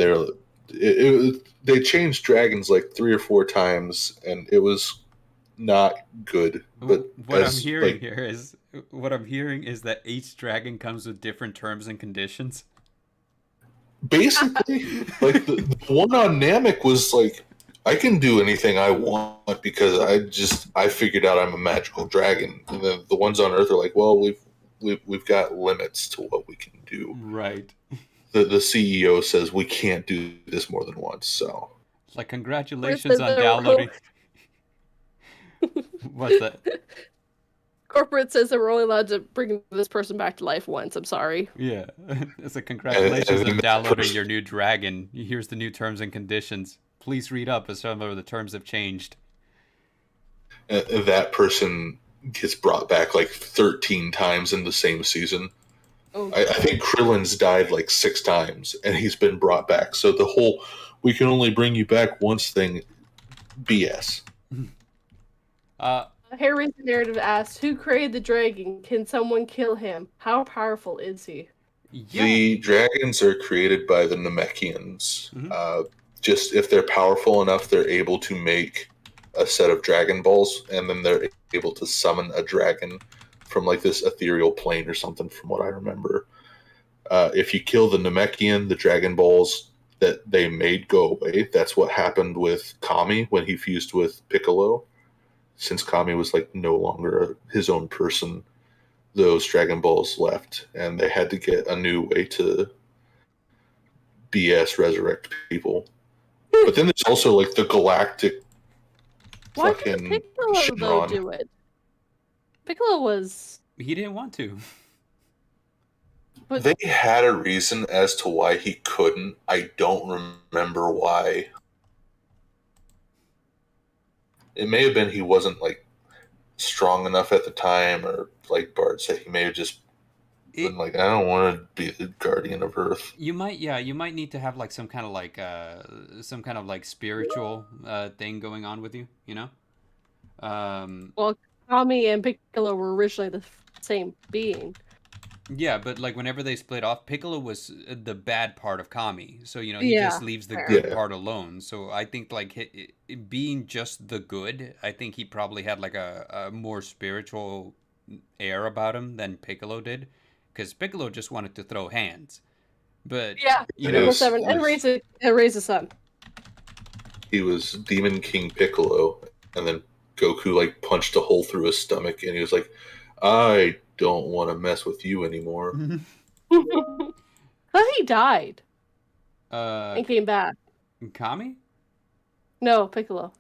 they changed dragons like 3 or 4 times, and it was not good. But what I'm hearing is that each dragon comes with different terms and conditions. Basically, like the one on Namek was like, I can do anything I want because I figured out I'm a magical dragon. And then the ones on Earth are like, well, we've got limits to what we can do. Right. The CEO says we can't do this more than once. So, like, congratulations on downloading. What's that? Corporate says that we're only allowed to bring this person back to life once. I'm sorry. Yeah. It's a congratulations on downloading your new dragon. Here's the new terms and conditions. Please read up as some of the terms have changed. That person gets brought back like 13 times in the same season. Oh, I think Krillin's died like 6 times, and he's been brought back. So the whole "we can only bring you back once" thing, BS. Harry's narrative asks, "Who created the dragon? Can someone kill him? How powerful is he?" Yeah. The dragons are created by the Namekians. Mm-hmm. Just if they're powerful enough, they're able to make a set of Dragon Balls, and then they're able to summon a dragon from like this ethereal plane or something, from what I remember. If you kill the Namekian, the Dragon Balls that they made go away. That's what happened with Kami when he fused with Piccolo. Since Kami was like no longer his own person, those Dragon Balls left, and they had to get a new way to BS resurrect people. But then there's also like the galactic Why fucking did Piccolo though do it? Piccolo was... He didn't want to. But they had a reason as to why he couldn't. I don't remember why. It may have been he wasn't like strong enough at the time, or like Bart said, he may have just been like, I don't want to be the guardian of Earth. You might need to have like some kind of like spiritual thing going on with you, you know? Well, Kami and Piccolo were originally the same being. Yeah, but like whenever they split off, Piccolo was the bad part of Kami, so you know he just leaves the good part alone. So I think like being just the good, I think he probably had like a more spiritual air about him than Piccolo did, because Piccolo just wanted to throw hands. But you know, and raise a son. He was Demon King Piccolo, and then Goku like punched a hole through his stomach, and he was like, I don't want to mess with you anymore. But he died. And came back. Kami? No, Piccolo.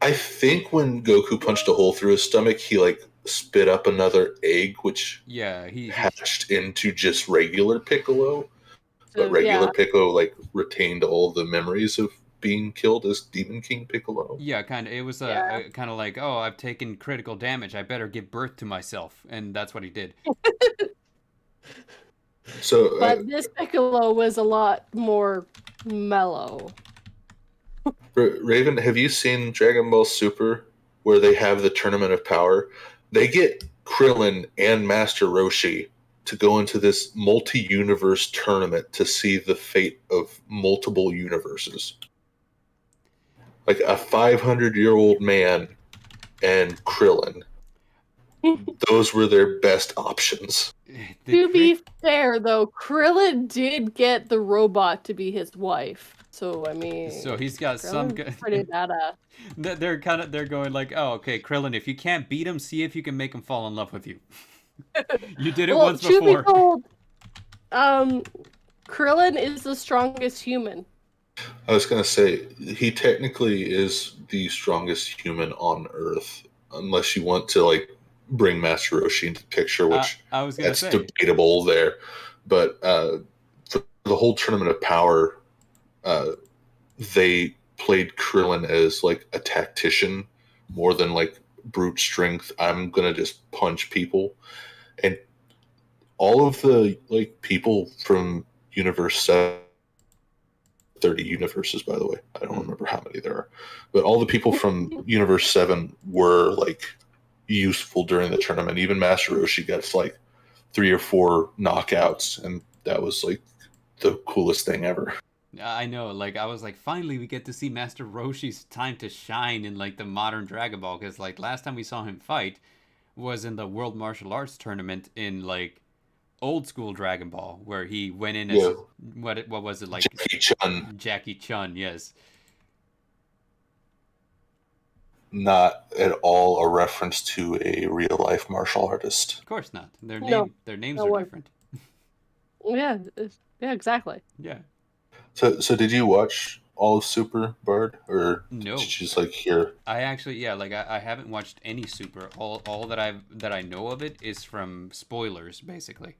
I think when Goku punched a hole through his stomach, he like spit up another egg, which he hatched into just regular Piccolo. But regular Piccolo like retained all the memories of being killed as Demon King Piccolo. Yeah, kind of. It was kind of like, oh, I've taken critical damage. I better give birth to myself, and that's what he did. So, but this Piccolo was a lot more mellow. Raven, have you seen Dragon Ball Super, where they have the Tournament of Power? They get Krillin and Master Roshi to go into this multi-universe tournament to see the fate of multiple universes. Like a 500-year-old man and Krillin. Those were their best options. To be fair, though, Krillin did get the robot to be his wife. So, I mean... So he's got some good... pretty badass. They're going like, oh, okay, Krillin, if you can't beat him, see if you can make him fall in love with you. You did it once before. Truth be told, Krillin is the strongest human. I was going to say, he technically is the strongest human on Earth, unless you want to, like, bring Master Roshi into the picture, which I was gonna say. Debatable there. But for the whole Tournament of Power, they played Krillin as, like, a tactician more than, like, brute strength. I'm going to just punch people. And all of the, like, people from Universe 7. 30 universes, by the way. I don't remember how many there are. But all the people from Universe 7 were like useful during the tournament. Even Master Roshi gets like 3 or 4 knockouts, and that was like the coolest thing ever. I know, like, I was like, finally we get to see Master Roshi's time to shine in, like, the modern Dragon Ball, because, like, last time we saw him fight was in the World Martial Arts Tournament in, like, old school Dragon Ball, where he went in as, what was it, like? Jackie Chun. Jackie Chun, yes. Not at all a reference to a real-life martial artist. Of course not. Their names No are one. different. Yeah, exactly. Yeah. So did you watch all of Super, Bard? Or No. did you just like hear? I actually, yeah, like, I haven't watched any Super. All that I know of it is from spoilers, basically.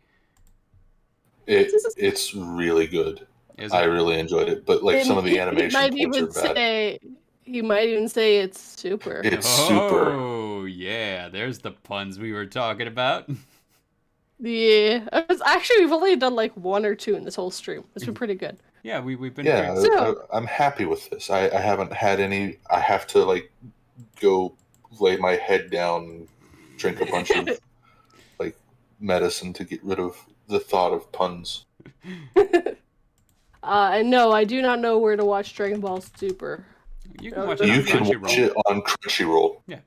It's really good. I really enjoyed it, but like some of the animation points are bad. He might even say it's super. It's super. Oh, yeah. There's the puns we were talking about. Yeah. Actually, we've only done like 1 or 2 in this whole stream. It's been pretty good. Yeah, we've been. Yeah, I'm happy with this. I haven't had any. I have to like go lay my head down, and drink a bunch of like medicine to get rid of the thought of puns. And no, I do not know where to watch Dragon Ball Super. You can watch it on Crunchyroll. Yeah.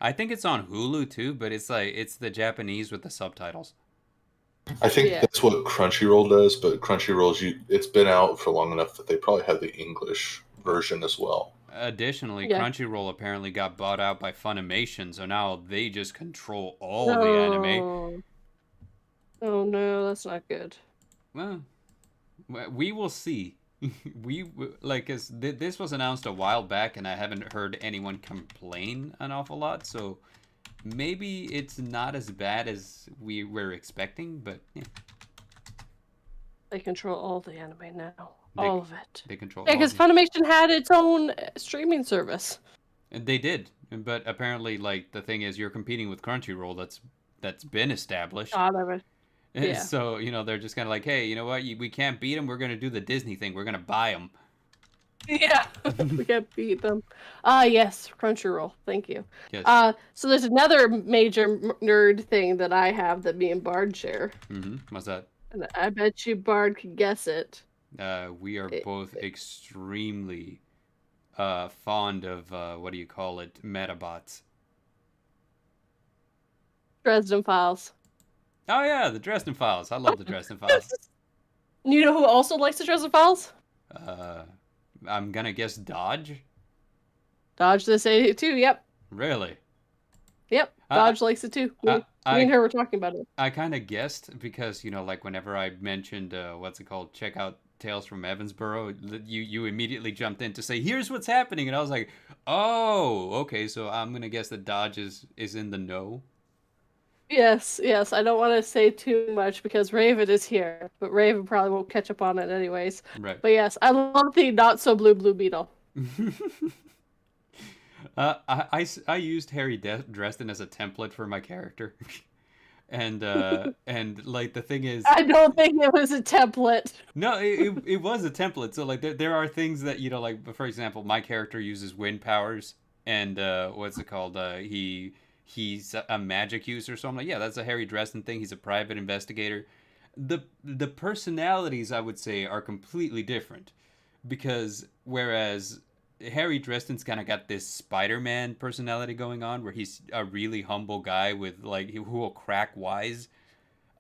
I think it's on Hulu too, but it's the Japanese with the subtitles. I think that's what Crunchyroll does, but Crunchyroll's it's been out for long enough that they probably have the English version as well. Additionally, Crunchyroll apparently got bought out by Funimation, so now they just control all the anime. Oh no, that's not good. Well, we will see. This was announced a while back, and I haven't heard anyone complain an awful lot. So maybe it's not as bad as we were expecting, but yeah. They control all the anime now. All of it. They control. Yeah, because Funimation had its own streaming service. And they did, but apparently, like, the thing is, you're competing with Crunchyroll. That's been established. Yeah. So, they're just kind of like, hey, you know what? We can't beat them. We're going to do the Disney thing. We're going to buy them. Yeah. We can't beat them. Yes. Crunchyroll. Thank you. Yes. So there's another major nerd thing that I have that me and Bard share. Mm-hmm. What's that? And I bet you Bard could guess it. We are both extremely fond of, Metabots. Dresden Files. Oh, yeah, the Dresden Files. I love the Dresden Files. You know who also likes the Dresden Files? I'm gonna guess Dodge? Dodge this 82, yep. Really? Yep, Dodge likes it too. Me and her were talking about it. I kind of guessed because, whenever I mentioned, check out Tales from Evansboro, you immediately jumped in to say, here's what's happening. And I was like, oh, okay, so I'm gonna guess that Dodge is in the know. Yes. I don't want to say too much because Raven is here, but Raven probably won't catch up on it anyways. Right. But yes, I love the not so blue beetle. I used Harry Dresden as a template for my character, and like the thing is, I don't think it was a template. No, it was a template. So like there are things that like, for example, my character uses wind powers, and he's a magic user, so I'm like, yeah, that's a Harry Dresden thing. He's a private investigator. The personalities, I would say, are completely different, because whereas Harry Dresden's kind of got this Spider-Man personality going on, where he's a really humble guy with like who will crack wise.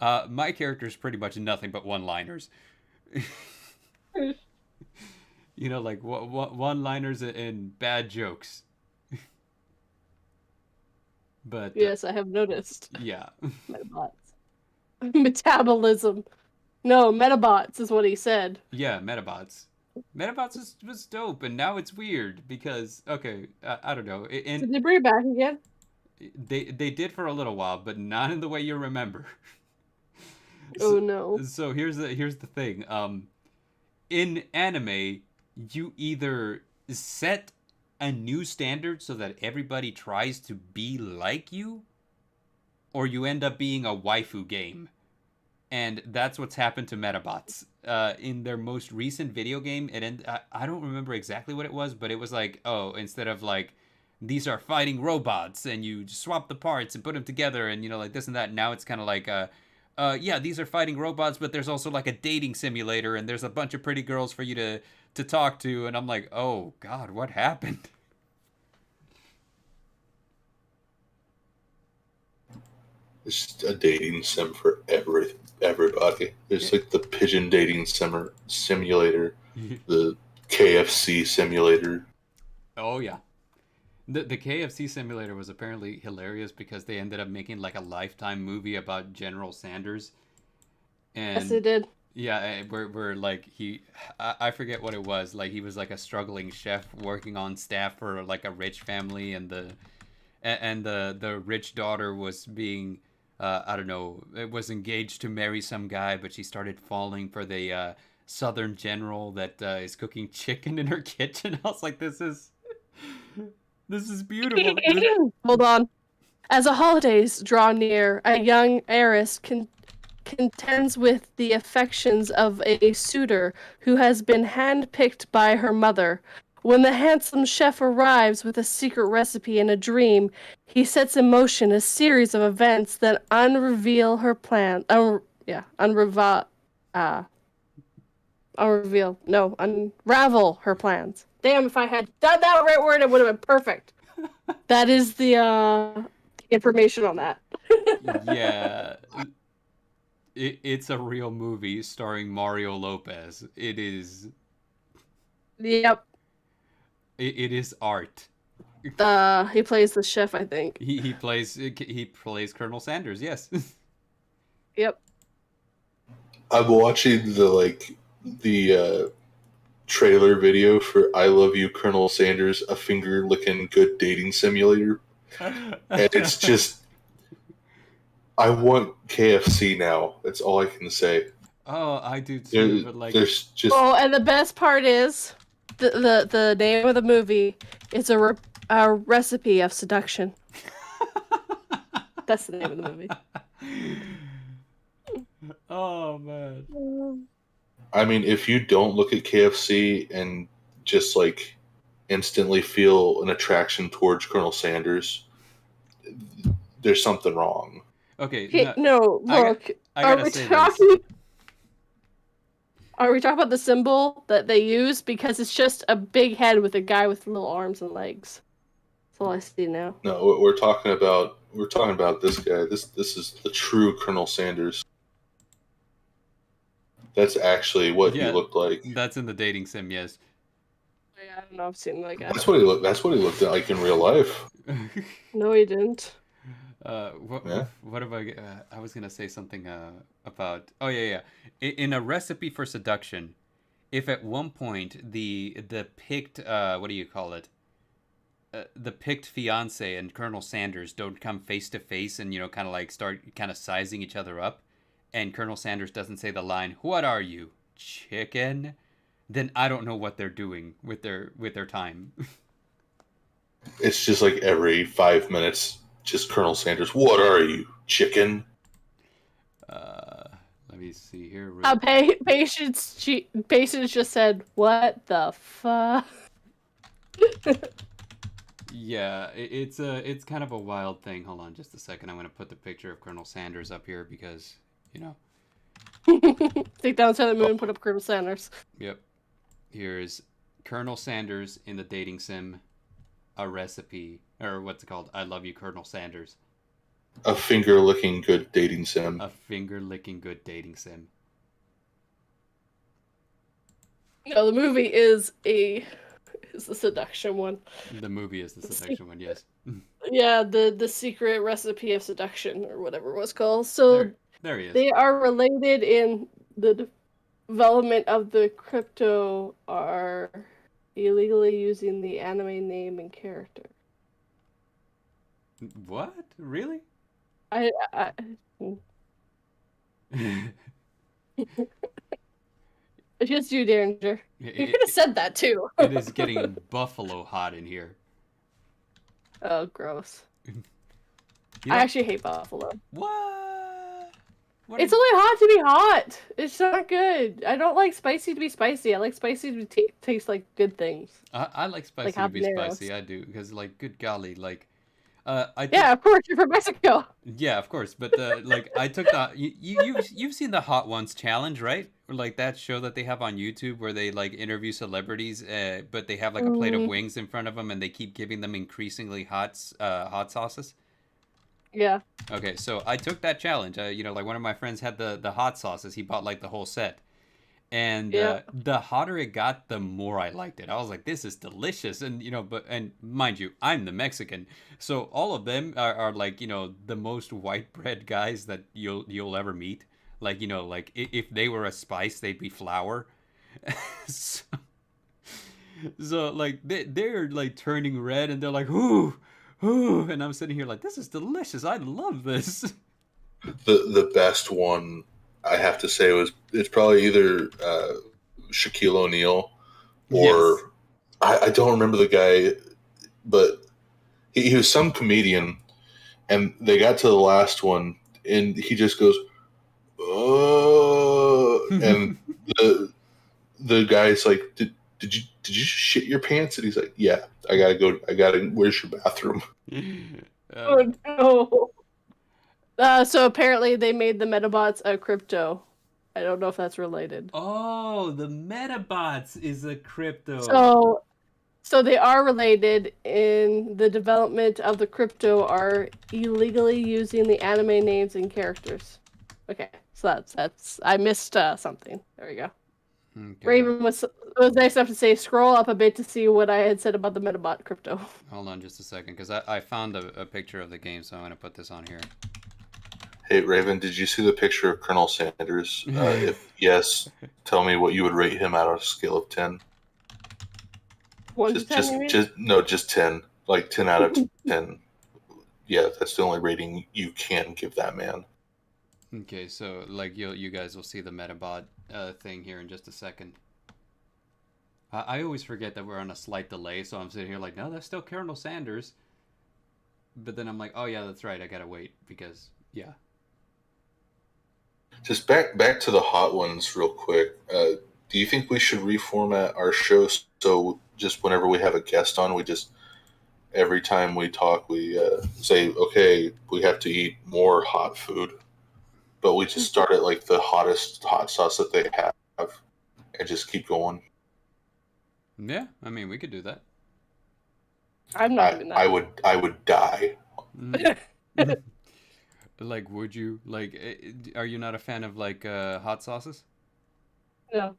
My character is pretty much nothing but one-liners. Like one-liners and bad jokes. But yes, I have noticed. Yeah. Metabots. Metabolism. No, Metabots is what he said. Yeah, Metabots. Metabots was dope, and now it's weird because I don't know. Did they bring it back again? They did for a little while, but not in the way you remember. Oh no. So here's the thing. In anime, you either set a new standard so that everybody tries to be like you, or you end up being a waifu game. And that's what's happened to Metabots. In their most recent video game, I don't remember exactly what it was, but it was like, oh, instead of like, these are fighting robots, and you swap the parts and put them together, and like this and that. Now it's kind of like, yeah, these are fighting robots, but there's also like a dating simulator, and there's a bunch of pretty girls for you to talk to, and I'm like, oh God, what happened? It's just a dating sim for everybody. There's like the pigeon dating simulator, the KFC simulator. Oh yeah. The KFC simulator was apparently hilarious because they ended up making like a Lifetime movie about General Sanders. And Yes, it did. yeah, where like I forget what it was. Like he was like a struggling chef working on staff for like a rich family, and the rich daughter was being I don't know, it was engaged to marry some guy, but she started falling for the Southern general that is cooking chicken in her kitchen. I was like, this is beautiful. Hold on. As the holidays draw near, a young heiress contends with the affections of a suitor who has been handpicked by her mother. When the handsome chef arrives with a secret recipe and a dream, he sets in motion a series of events that unravel her plan. Unravel her plans. Damn, if I had done that right word, it would have been perfect. That is the information on that. Yeah. It's a real movie starring Mario Lopez. It is. Yep. It is art. He plays the chef, I think. He plays Colonel Sanders. Yes. Yep. I'm watching the trailer video for "I Love You, Colonel Sanders," a finger-licking good dating simulator, and it's just, I want KFC now. That's all I can say. Oh, I do too. But like, there's just and the best part is the name of the movie is a recipe of seduction. That's the name of the movie. Oh man. I mean, if you don't look at KFC and just like instantly feel an attraction towards Colonel Sanders, there's something wrong. Okay. No, look. Are we talking about the symbol that they use? Because it's just a big head with a guy with little arms and legs. That's all I see now. No, we're talking about this guy. This is the true Colonel Sanders. That's actually what he looked like. That's in the dating sim, yes. Yeah, I don't know. I've seen like That's what he looked like in real life. No, he didn't. What have I was gonna say something about. Oh yeah. In a recipe for seduction, if at one point the picked what do you call it? The picked fiance and Colonel Sanders don't come face to face and kind of like start kind of sizing each other up, and Colonel Sanders doesn't say the line, "What are you, chicken?" Then I don't know what they're doing with their time. It's just like every 5 minutes, just Colonel Sanders. What are you, chicken? Let me see here. Patience just said, "What the fuck?" Yeah, it's kind of a wild thing. Hold on just a second. I'm going to put the picture of Colonel Sanders up here because, Take down to the moon and put up Colonel Sanders. Yep. Here's Colonel Sanders in the dating sim, a recipe, or what's it called? I Love You, Colonel Sanders. A finger-licking good dating sim. A finger-licking good dating sim. No, the movie is the seduction one. The movie is the seduction one, yes. Yeah, the secret recipe of seduction, or whatever it was called. So there he is. They are related in the development of the crypto are illegally using the anime name and character. What? Really? It's just you, Derringer. You could have said that too. It is getting buffalo hot in here. Oh, gross. I actually hate buffalo. What? It's only hot to be hot. It's not good. I don't like spicy to be spicy. I like spicy to taste like good things. I like spicy to be habaneros. spicy. I do because like good golly, like Yeah, of course, you're from Mexico. yeah, of course, but like I took the you've seen the Hot Ones challenge, right? Or like that show that they have on YouTube where they like interview celebrities, but they have like a plate of wings in front of them and they keep giving them increasingly hot sauces. Yeah. Okay, so I took that challenge. Like one of my friends had the hot sauces. He bought like the whole set. And the hotter it got, the more I liked it. I was like, "This is delicious," and and mind you, I'm the Mexican, so all of them are like the most white bread guys that you'll ever meet. Like like if they were a spice, they'd be flour. so, so like they're like turning red, and they're like, "Ooh, ooh," and I'm sitting here like, "This is delicious. I love this." The best one I have to say it's probably either Shaquille O'Neal or Yes. I don't remember the guy, but he was some comedian, and they got to the last one, and he just goes, "Oh," and the guy's like, Did you shit your pants?" And he's like, "Yeah, I gotta go. Where's your bathroom?" Oh no. So apparently they made the Metabots a crypto. I don't know if that's related. Oh, the Metabots is a crypto. So they are related in the development of the crypto are illegally using the anime names and characters. Okay, so that's I missed something. There we go. Okay. Raven was nice enough to say scroll up a bit to see what I had said about the Metabot crypto. Hold on just a second, because I found a picture of the game, so I'm going to put this on here. Hey, Raven, did you see the picture of Colonel Sanders? If yes, tell me what you would rate him out of a scale of 10. 1 to 10, Just 10. Like 10 out of 10. Yeah, that's the only rating you can give that man. Okay, so like you guys will see the Metabot thing here in just a second. I always forget that we're on a slight delay, so I'm sitting here like, no, that's still Colonel Sanders. But then I'm like, oh yeah, that's right. I gotta wait because yeah. Just back to the hot ones real quick. Do you think we should reformat our show so just whenever we have a guest on, we just every time we talk we say, okay, we have to eat more hot food, but we just start at like the hottest hot sauce that they have and just keep going? Yeah, I mean we could do that. I'm not doing that. I would die. Like, would you like? Are you not a fan of like hot sauces? No.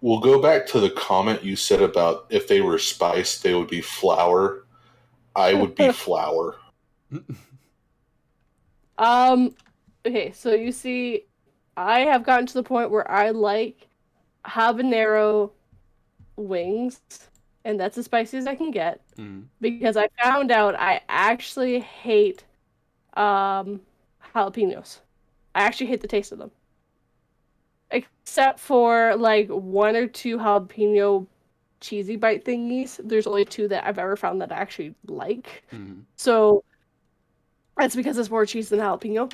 We'll go back to the comment you said about if they were spice, they would be flour. I would be flour. Okay, so you see, I have gotten to the point where I like habanero wings, and that's as spicy as I can get. Because I found out I actually hate jalapenos. I actually hate the taste of them. Except for like 1 or 2 jalapeno cheesy bite thingies. There's only 2 that I've ever found that I actually like. So that's because it's more cheese than jalapeno.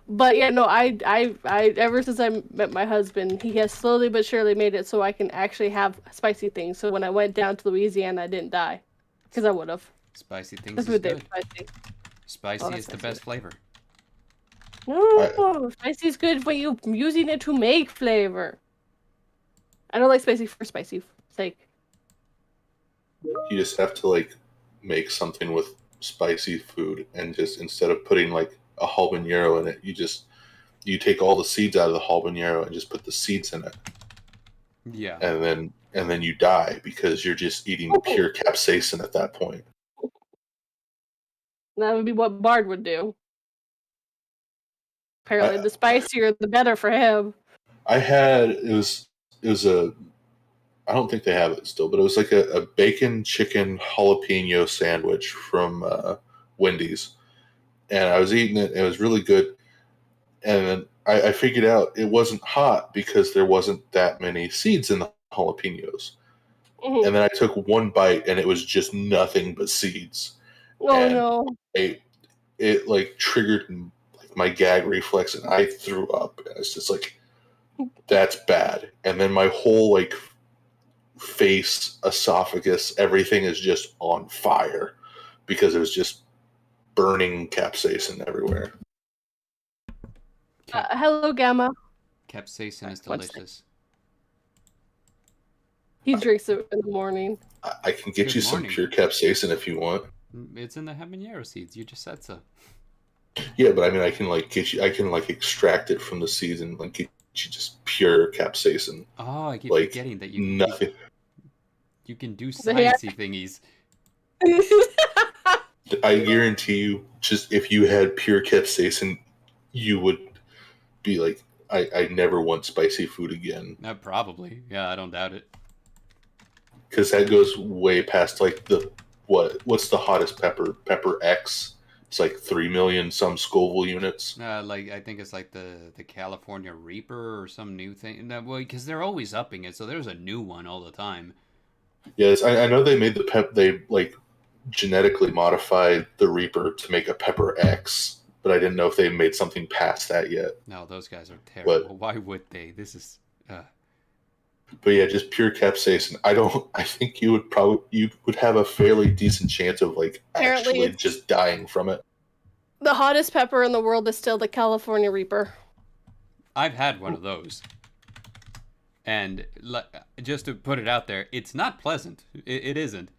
But yeah, no, I ever since I met my husband, he has slowly but surely made it so I can actually have spicy things. So when I went down to Louisiana, I didn't die, because I would have. Spicy things is good. Spicy. Spicy is the best flavor. No, spicy is good when you're using it to make flavor. I don't like spicy for spicy's sake. You just have to like make something with spicy food, and just instead of putting like a habanero in it, you take all the seeds out of the habanero and just put the seeds in it. Yeah. And then you die because you're just eating pure capsaicin at that point. That would be what Bard would do. Apparently, the spicier, the better for him. It was I don't think they have it still, but it was like a bacon chicken jalapeno sandwich from Wendy's. And I was eating it. It was really good. And then I figured out it wasn't hot because there wasn't that many seeds in the jalapenos. Mm-hmm. And then I took one bite, and it was just nothing but seeds. Oh, and no. It like triggered like my gag reflex, and I threw up. And it's just like, that's bad. And then my whole like face, esophagus, everything is just on fire because it was just burning capsaicin everywhere. Hello, Gamma. Capsaicin is What's delicious. He drinks it in the morning. I can get Good you morning. some pure capsaicin if you want. It's in the habanero seeds. You just said so. Yeah, but I mean, I can extract it from the seeds and like get you just pure capsaicin. Oh, I keep Like, forgetting that nothing. you can do They have- sciencey thingies. I guarantee you, just if you had pure capsaicin, you would be like, I never want spicy food again. Probably. Yeah, I don't doubt it. Because that goes way past like what's the hottest pepper? Pepper X. It's like 3 million some Scoville units. Like I think it's like the California Reaper or some new thing. No, well, because they're always upping it, so there's a new one all the time. Yes, I know they made they like genetically modified the Reaper to make a Pepper X, but I didn't know if they made something past that yet. No, those guys are terrible. But- Why would they? This is. But yeah, just pure capsaicin. I think you would have a fairly decent chance of like Apparently actually it's- just dying from it. The hottest pepper in the world is still the California Reaper. I've had one of those, and just to put it out there, it's not pleasant. It isn't.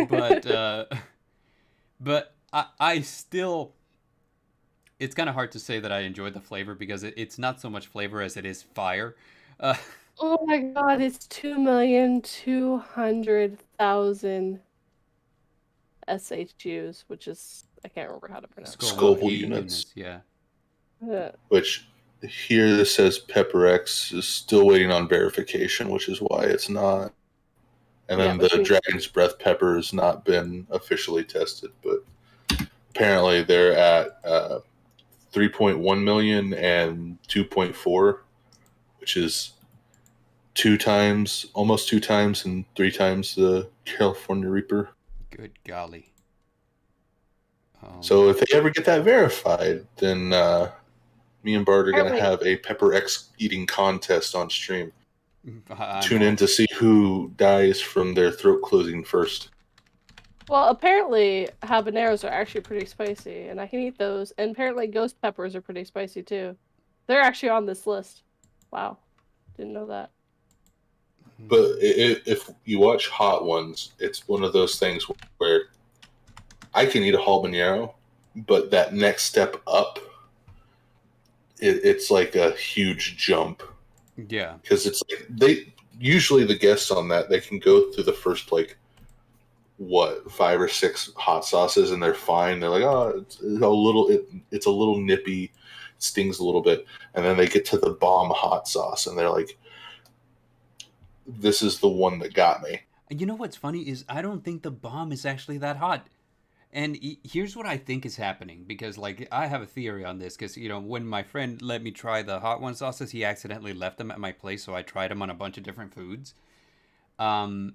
But but I still. It's kind of hard to say that I enjoy the flavor because it's not so much flavor as it is fire. Oh my god, it's 2,200,000 SHUs, which is, I can't remember how to pronounce it. Scoville units. Yeah. Which here this says Pepper X is still waiting on verification, which is why it's not. And then which the means- Dragon's Breath pepper has not been officially tested, but apparently they're at 3.1 million and 2.4, which is almost two times and 3 times the California Reaper. Good golly. So if they ever get that verified, then me and Bart are going to Apparently- have a Pepper X eating contest on stream. I'm Tune in to see who dies from their throat closing first. Well, apparently habaneros are actually pretty spicy, and I can eat those. And apparently ghost peppers are pretty spicy too. They're actually on this list. Wow, didn't know that. But if you watch Hot Ones, it's one of those things where I can eat a habanero, but that next step up, it's like a huge jump. Yeah. Because it's like usually the guests on that, they can go through the first 5 or 6 hot sauces and they're fine. They're like, oh, it's a little nippy, it stings a little bit, and then they get to the bomb hot sauce and they're like, this is the one that got me. You know what's funny is I don't think the bomb is actually that hot. And here's what I think is happening, because I have a theory on this, because when my friend let me try the hot one sauces, he accidentally left them at my place, so I tried them on a bunch of different foods. And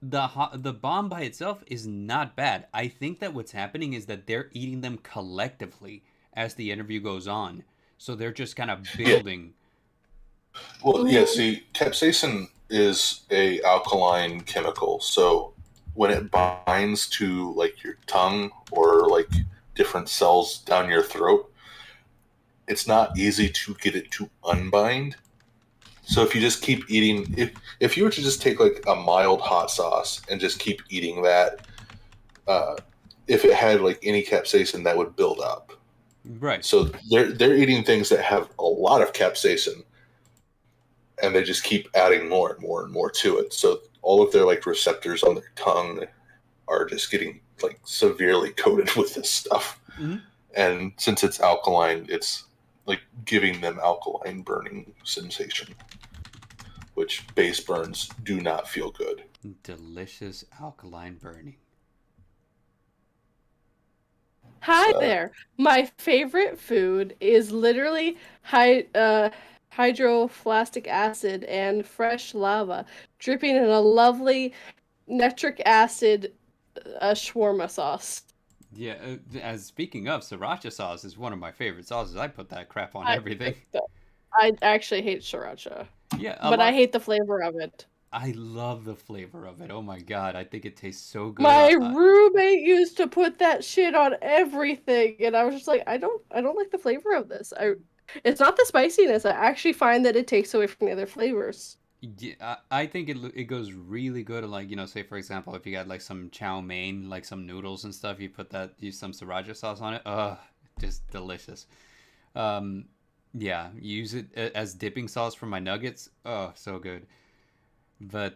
the bomb by itself is not bad. I think that what's happening is that they're eating them collectively as the interview goes on, so they're just kind of building. Well, yeah. See, capsaicin is a alkaline chemical, so when it binds to your tongue or different cells down your throat, it's not easy to get it to unbind. So if you just keep eating, if you were to just take a mild hot sauce and just keep eating that, if it had any capsaicin, that would build up. Right. So they're eating things that have a lot of capsaicin, and they just keep adding more and more and more to it. So all of their receptors on their tongue are just getting severely coated with this stuff. Mm-hmm. And since it's alkaline, it's giving them alkaline burning sensation, which base burns do not feel good. Delicious alkaline burning. Hi So- there. My favorite food is literally hydroflastic acid and fresh lava dripping in a lovely nitric acid shawarma sauce. Yeah, as speaking of, sriracha sauce is one of my favorite sauces. I put that crap on I, everything. I actually hate sriracha, Yeah, but I hate the flavor of it. I love the flavor of it. Oh my god, I think it tastes so good. My roommate used to put that shit on everything, and I was just like, I don't like the flavor of this. It's not the spiciness. I actually find that it takes away from the other flavors. Yeah, I think it goes really good. Like, say for example, if you got like some chow mein, like some noodles and stuff, use some sriracha sauce on it. Just delicious. Um, yeah, use it as dipping sauce for my nuggets. Oh, so good. But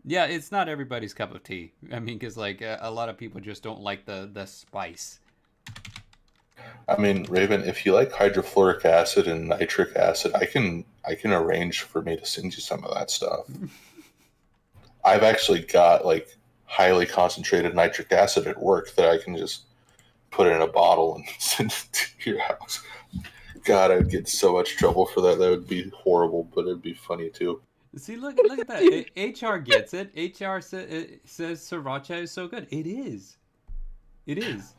yeah, it's not everybody's cup of tea. I mean, because like a lot of people just don't like the spice. I mean, Raven, if you like hydrofluoric acid and nitric acid, I can arrange for me to send you some of that stuff. I've actually got like highly concentrated nitric acid at work that I can just put in a bottle and send it to your house. God, I'd get so much trouble for that. That would be horrible, but it'd be funny too. See, look at that. HR gets it. HR says sriracha is so good. It is. It is.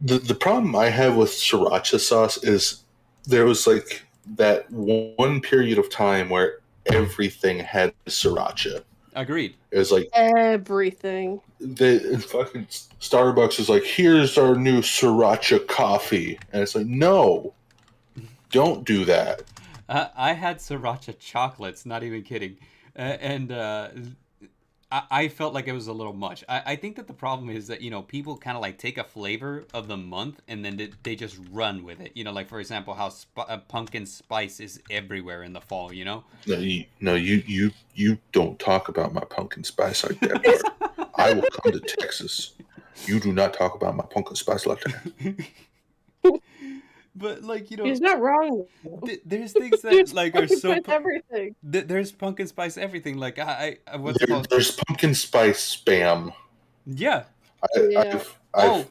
The problem I have with sriracha sauce is there was like that one period of time where everything had sriracha. Agreed. It was like everything. The fucking Starbucks is like, here's our new sriracha coffee, and it's like, no, don't do that. I had sriracha chocolates. Not even kidding, and I felt like it was a little much. I think that the problem is that, people kind of like take a flavor of the month and then they just run with it. Like for example, how pumpkin spice is everywhere in the fall, No, you don't talk about my pumpkin spice like that. I will come to Texas. You do not talk about my pumpkin spice like that. But like, he's not wrong. There's things that like are so everything. There's pumpkin spice everything. Like there's pumpkin spice spam. Yeah. I've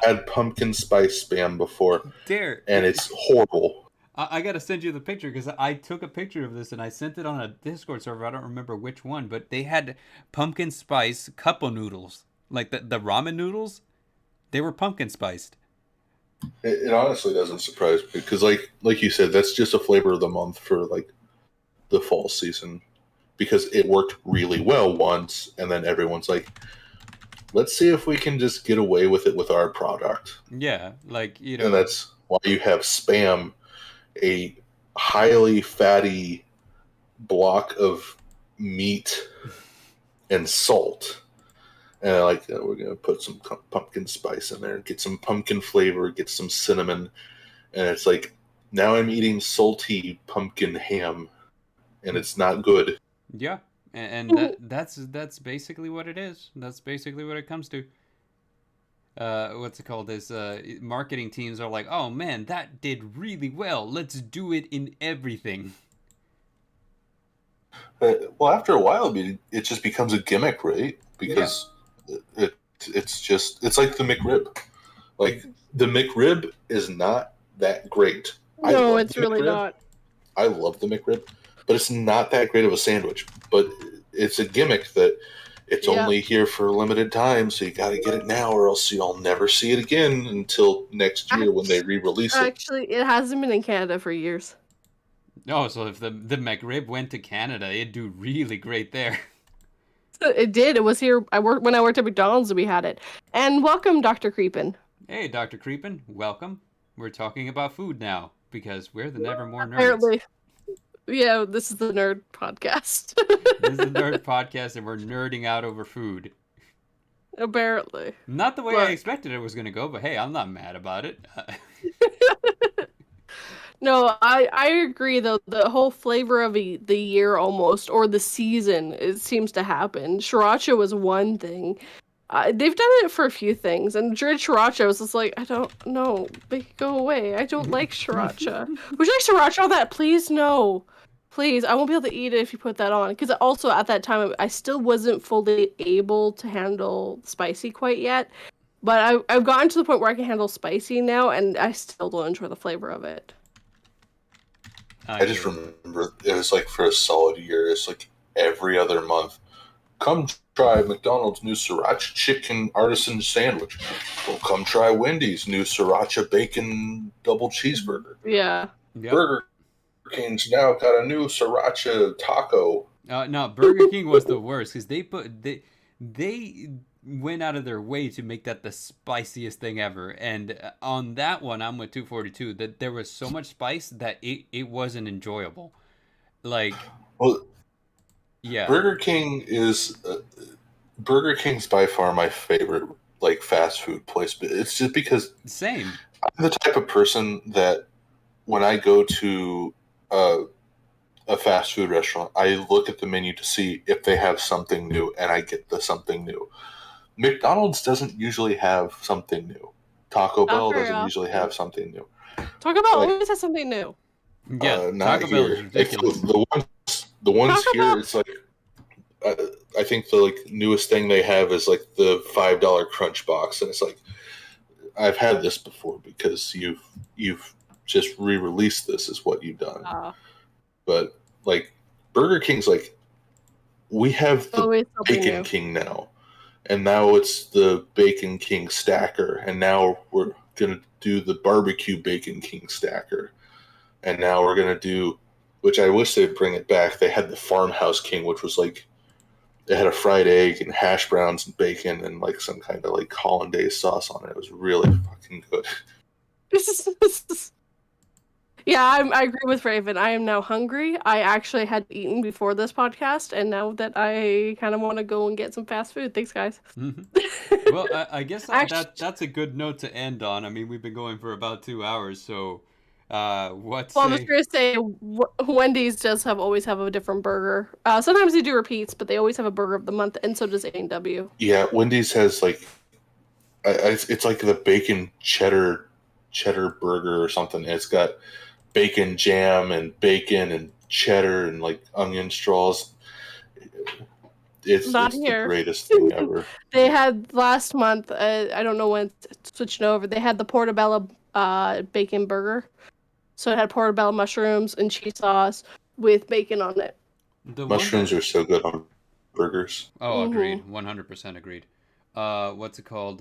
had pumpkin spice spam before. And it's horrible. I gotta send you the picture because I took a picture of this and I sent it on a Discord server. I don't remember which one, but they had pumpkin spice cup of noodles, like the ramen noodles. They were pumpkin spiced. It honestly doesn't surprise me because, like you said, that's just a flavor of the month for like the fall season because it worked really well once, and then everyone's like, "Let's see if we can just get away with it with our product." Yeah, like and that's why you have Spam, a highly fatty block of meat and salt. And we're going to put some pumpkin spice in there, get some pumpkin flavor, get some cinnamon. And it's like, now I'm eating salty pumpkin ham, and it's not good. Yeah, and that's basically what it is. That's basically what it comes to. What's it called? Is marketing teams are like, oh man, that did really well. Let's do it in everything. Well, after a while, it just becomes a gimmick, right? Because... Yeah. It's like the McRib. Like the McRib is not that great. No, it's really not. I love the McRib, but it's not that great of a sandwich. But it's a gimmick that it's only here for a limited time, so you got to get it now, or else you'll never see it again until next year when they re-release it. Actually, it hasn't been in Canada for years. Oh, so if the McRib went to Canada, it'd do really great there. It did. It was here. When I worked at McDonald's. We had it. And welcome, Dr. Creepin. Hey, Dr. Creepin. Welcome. We're talking about food now because we're the Nevermore Nerds. Apparently. Yeah, this is the Nerd Podcast. This is the Nerd Podcast, and we're nerding out over food. Apparently. Not the way I expected it was going to go, but hey, I'm not mad about it. No, I agree, though. The whole flavor of the year almost, or the season, it seems to happen. Sriracha was one thing. They've done it for a few things. And during Sriracha, I was just like, I don't know. Make it go away. I don't like Sriracha. Would you like Sriracha on that? Please, no. Please, I won't be able to eat it if you put that on. Because also, at that time, I still wasn't fully able to handle spicy quite yet. But I've gotten to the point where I can handle spicy now, and I still don't enjoy the flavor of it. I just remember it was like for a solid year. It's like every other month come try McDonald's new Sriracha Chicken Artisan Sandwich. Well, come try Wendy's new Sriracha Bacon Double Cheeseburger. Yeah. Yep. Burger King's now got a new Sriracha Taco. No, Burger King was the worst because they went out of their way to make that the spiciest thing ever. And on that one, I'm with 242. That there was so much spice that it wasn't enjoyable. Like, well, yeah, Burger King's by far my favorite like fast food place. But it's just because same. I'm the type of person that when I go to a fast food restaurant, I look at the menu to see if they have something new, and I get the something new. McDonald's doesn't usually have something new. Taco Bell doesn't usually have something new. Taco Bell always has something new. Yeah, not Taco Bell here. is ridiculous. The ones Taco here, Bell. it's like I think the like newest thing they have is like the $5 Crunch Box, and it's like I've had this before because you've just re-released this is what you've done. But like Burger King's like we have the Bacon King now, and now it's the Bacon King Stacker, and now we're gonna do the Barbecue Bacon King Stacker, and now we're gonna do, which I wish they'd bring it back. They had the Farmhouse King, which was like it had a fried egg and hash browns and bacon and like some kind of like hollandaise sauce on it. It was really fucking good. Yeah, I agree with Raven. I am now hungry. I actually had eaten before this podcast, and now that I kind of want to go and get some fast food. Thanks, guys. Mm-hmm. Well, I guess that's a good note to end on. I mean, we've been going for about 2 hours, so what's... Well, I was going to say, Wendy's does always have a different burger. Sometimes they do repeats, but they always have a burger of the month, and so does A&W. Yeah, Wendy's has like... it's like the bacon cheddar burger or something. It's got bacon jam and bacon and cheddar and like onion straws. It's the greatest thing ever. They had last month, I don't know when it's switching over, they had the portobello bacon burger. So it had portobello mushrooms and cheese sauce with bacon on it. The mushrooms are so good on burgers. Oh, agreed. 100% agreed. What's it called?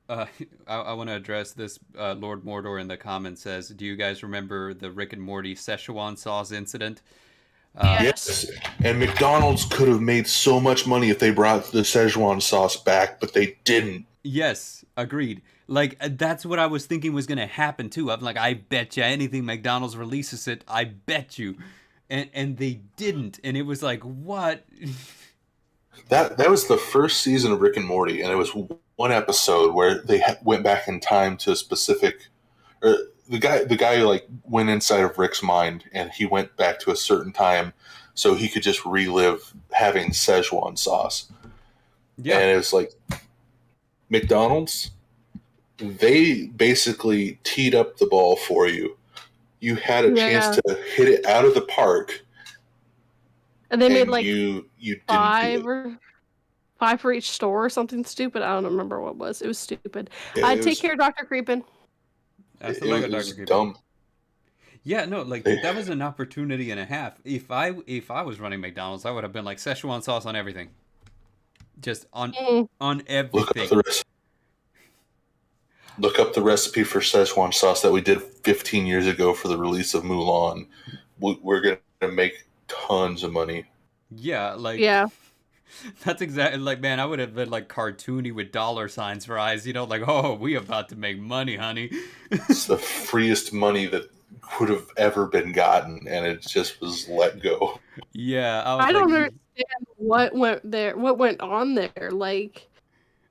I want to address this. Lord Mordor in the comments says, do you guys remember the Rick and Morty Szechuan sauce incident? Yes. And McDonald's could have made so much money if they brought the Szechuan sauce back, but they didn't. Yes, agreed. Like, that's what I was thinking was going to happen, too. I'm like, I bet you anything McDonald's releases it, I bet you. And they didn't. And it was like, what? That was the first season of Rick and Morty, and it was one episode where they went back in time to a specific... The guy like went inside of Rick's mind, and he went back to a certain time so he could just relive having Szechuan sauce. Yeah. And it was like, McDonald's, they basically teed up the ball for you. You had a chance to hit it out of the park. And they made like you five for each store or something stupid. I don't remember what it was. It was stupid. Yeah, Take care, Dr. Creepin. That's the Lego Dr. Creepin. Dumb. Yeah, no, like that was an opportunity and a half. If I was running McDonald's, I would have been like Szechuan sauce on everything. Just on everything. Look up the recipe for Szechuan sauce that we did 15 years ago for the release of Mulan. We're going to make tons of money. Yeah, like... Yeah. That's exactly... Like, man, I would have been, like, cartoony with dollar signs for eyes. You know, like, oh, we about to make money, honey. It's the freest money that would have ever been gotten, and it just was let go. Yeah. I don't understand what went on there. Like...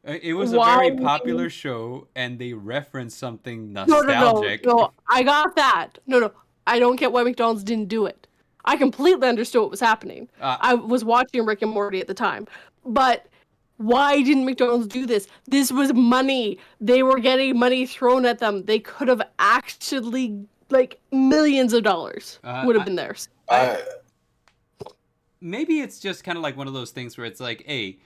It was a very popular show, and they referenced something nostalgic. No, I got that. No, I don't get why McDonald's didn't do it. I completely understood what was happening. I was watching Rick and Morty at the time. But why didn't McDonald's do this? This was money. They were getting money thrown at them. They could have actually, like, millions of dollars would have been theirs. Maybe it's just kind of like one of those things where it's like, hey,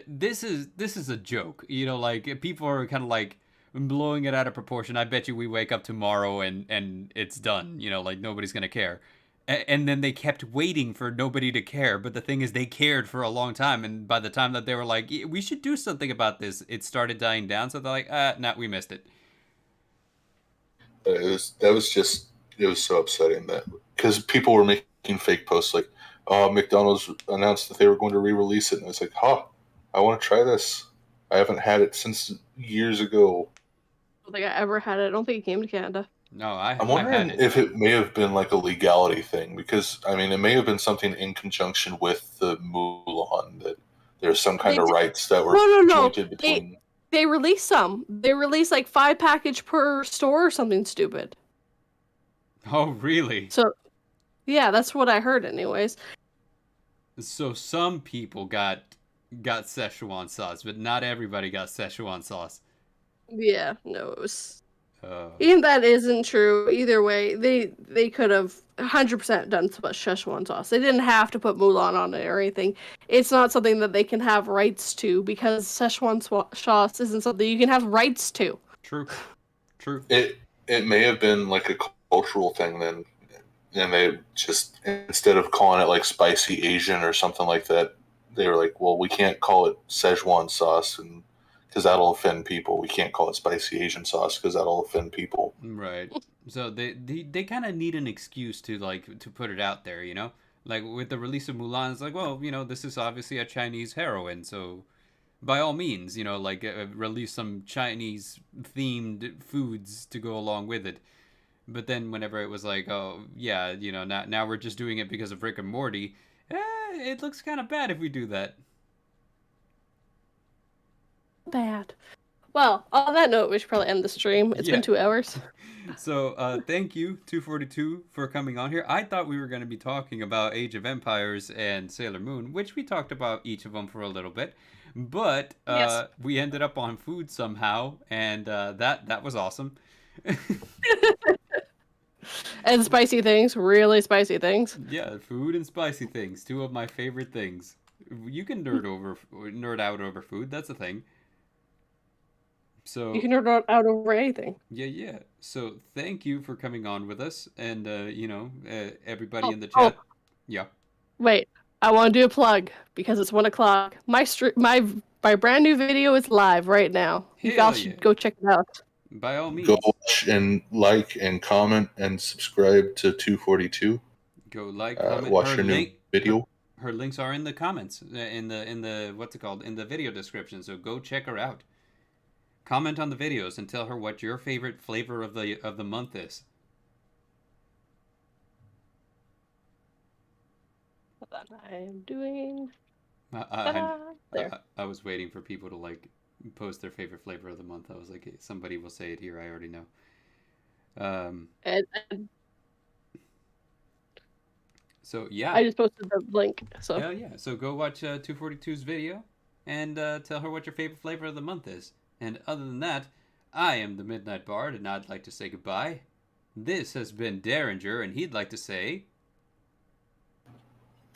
this is a joke, you know, like people are kind of like blowing it out of proportion. I bet you we wake up tomorrow and it's done, you know, like nobody's gonna care. And then they kept waiting for nobody to care. But the thing is, they cared for a long time. And by the time that they were like, we should do something about this, it started dying down. So they're like, nah, we missed it. It was so upsetting that because people were making fake posts like, "Oh, McDonald's announced that they were going to re-release it," and it's like, "Huh, I want to try this. I haven't had it since years ago." I don't think I ever had it. I don't think it came to Canada. No, I'm I wondering had it. if it may have been like a legality thing because I mean, it may have been something in conjunction with the Mulan that there's some kind of rights that were No. jointed between. They released some. They released like 5 package per store or something stupid. Oh, really? So, yeah, that's what I heard, anyways. So some people got Szechuan sauce, but not everybody got Szechuan sauce. Yeah, no, it was. Even that isn't true. Either way, they could have 100% done Szechuan sauce. They didn't have to put Mulan on it or anything. It's not something that they can have rights to because Szechuan sauce isn't something you can have rights to. True. It may have been like a cultural thing then, and they just instead of calling it like spicy Asian or something like that, they were like, well, we can't call it Szechuan sauce and because that'll offend people. We can't call it spicy Asian sauce because that'll offend people. Right. So they kind of need an excuse to put it out there, you know? Like with the release of Mulan, it's like, well, you know, this is obviously a Chinese heroine, so by all means, you know, like release some Chinese themed foods to go along with it. But then whenever it was like, oh yeah, you know, now we're just doing it because of Rick and Morty, it looks kind of bad if we do that. Bad. Well, on that note, we should probably end the stream. It's been 2 hours. So, thank you, 242, for coming on here. I thought we were going to be talking about Age of Empires and Sailor Moon, which we talked about each of them for a little bit. But Yes. we ended up on food somehow, and that was awesome. And spicy things, really spicy things. Yeah, food and spicy things, 2 of my favorite things. You can nerd out over food. That's a thing. So You can nerd out over anything. yeah. So thank you for coming on with us, and you know, everybody in the chat. Yeah. Wait, I want to do a plug because it's 1 o'clock. My brand new video is live right now. You guys should go check it out. By all means. Go watch and like and comment and subscribe to 242. Go like, comment, watch her new video. Her links are in the comments, in the what's it called, in the video description. So go check her out. Comment on the videos and tell her what your favorite flavor of the month is. Hold on, I am doing. There. I was waiting for people to like post their favorite flavor of the month. I was like, hey, somebody will say it here. I already know. So yeah, I just posted the link. So yeah. So go watch 242's video and tell her what your favorite flavor of the month is. And other than that, I am the Midnight Bard, and I'd like to say goodbye. This has been Derringer, and he'd like to say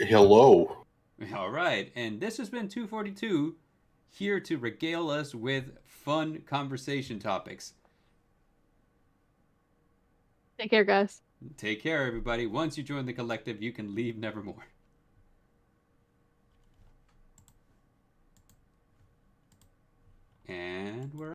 hello. All right, and this has been 242, here to regale us with fun conversation topics. take care, guys. Take care, everybody. Once you join the collective, you can leave Nevermore. And we're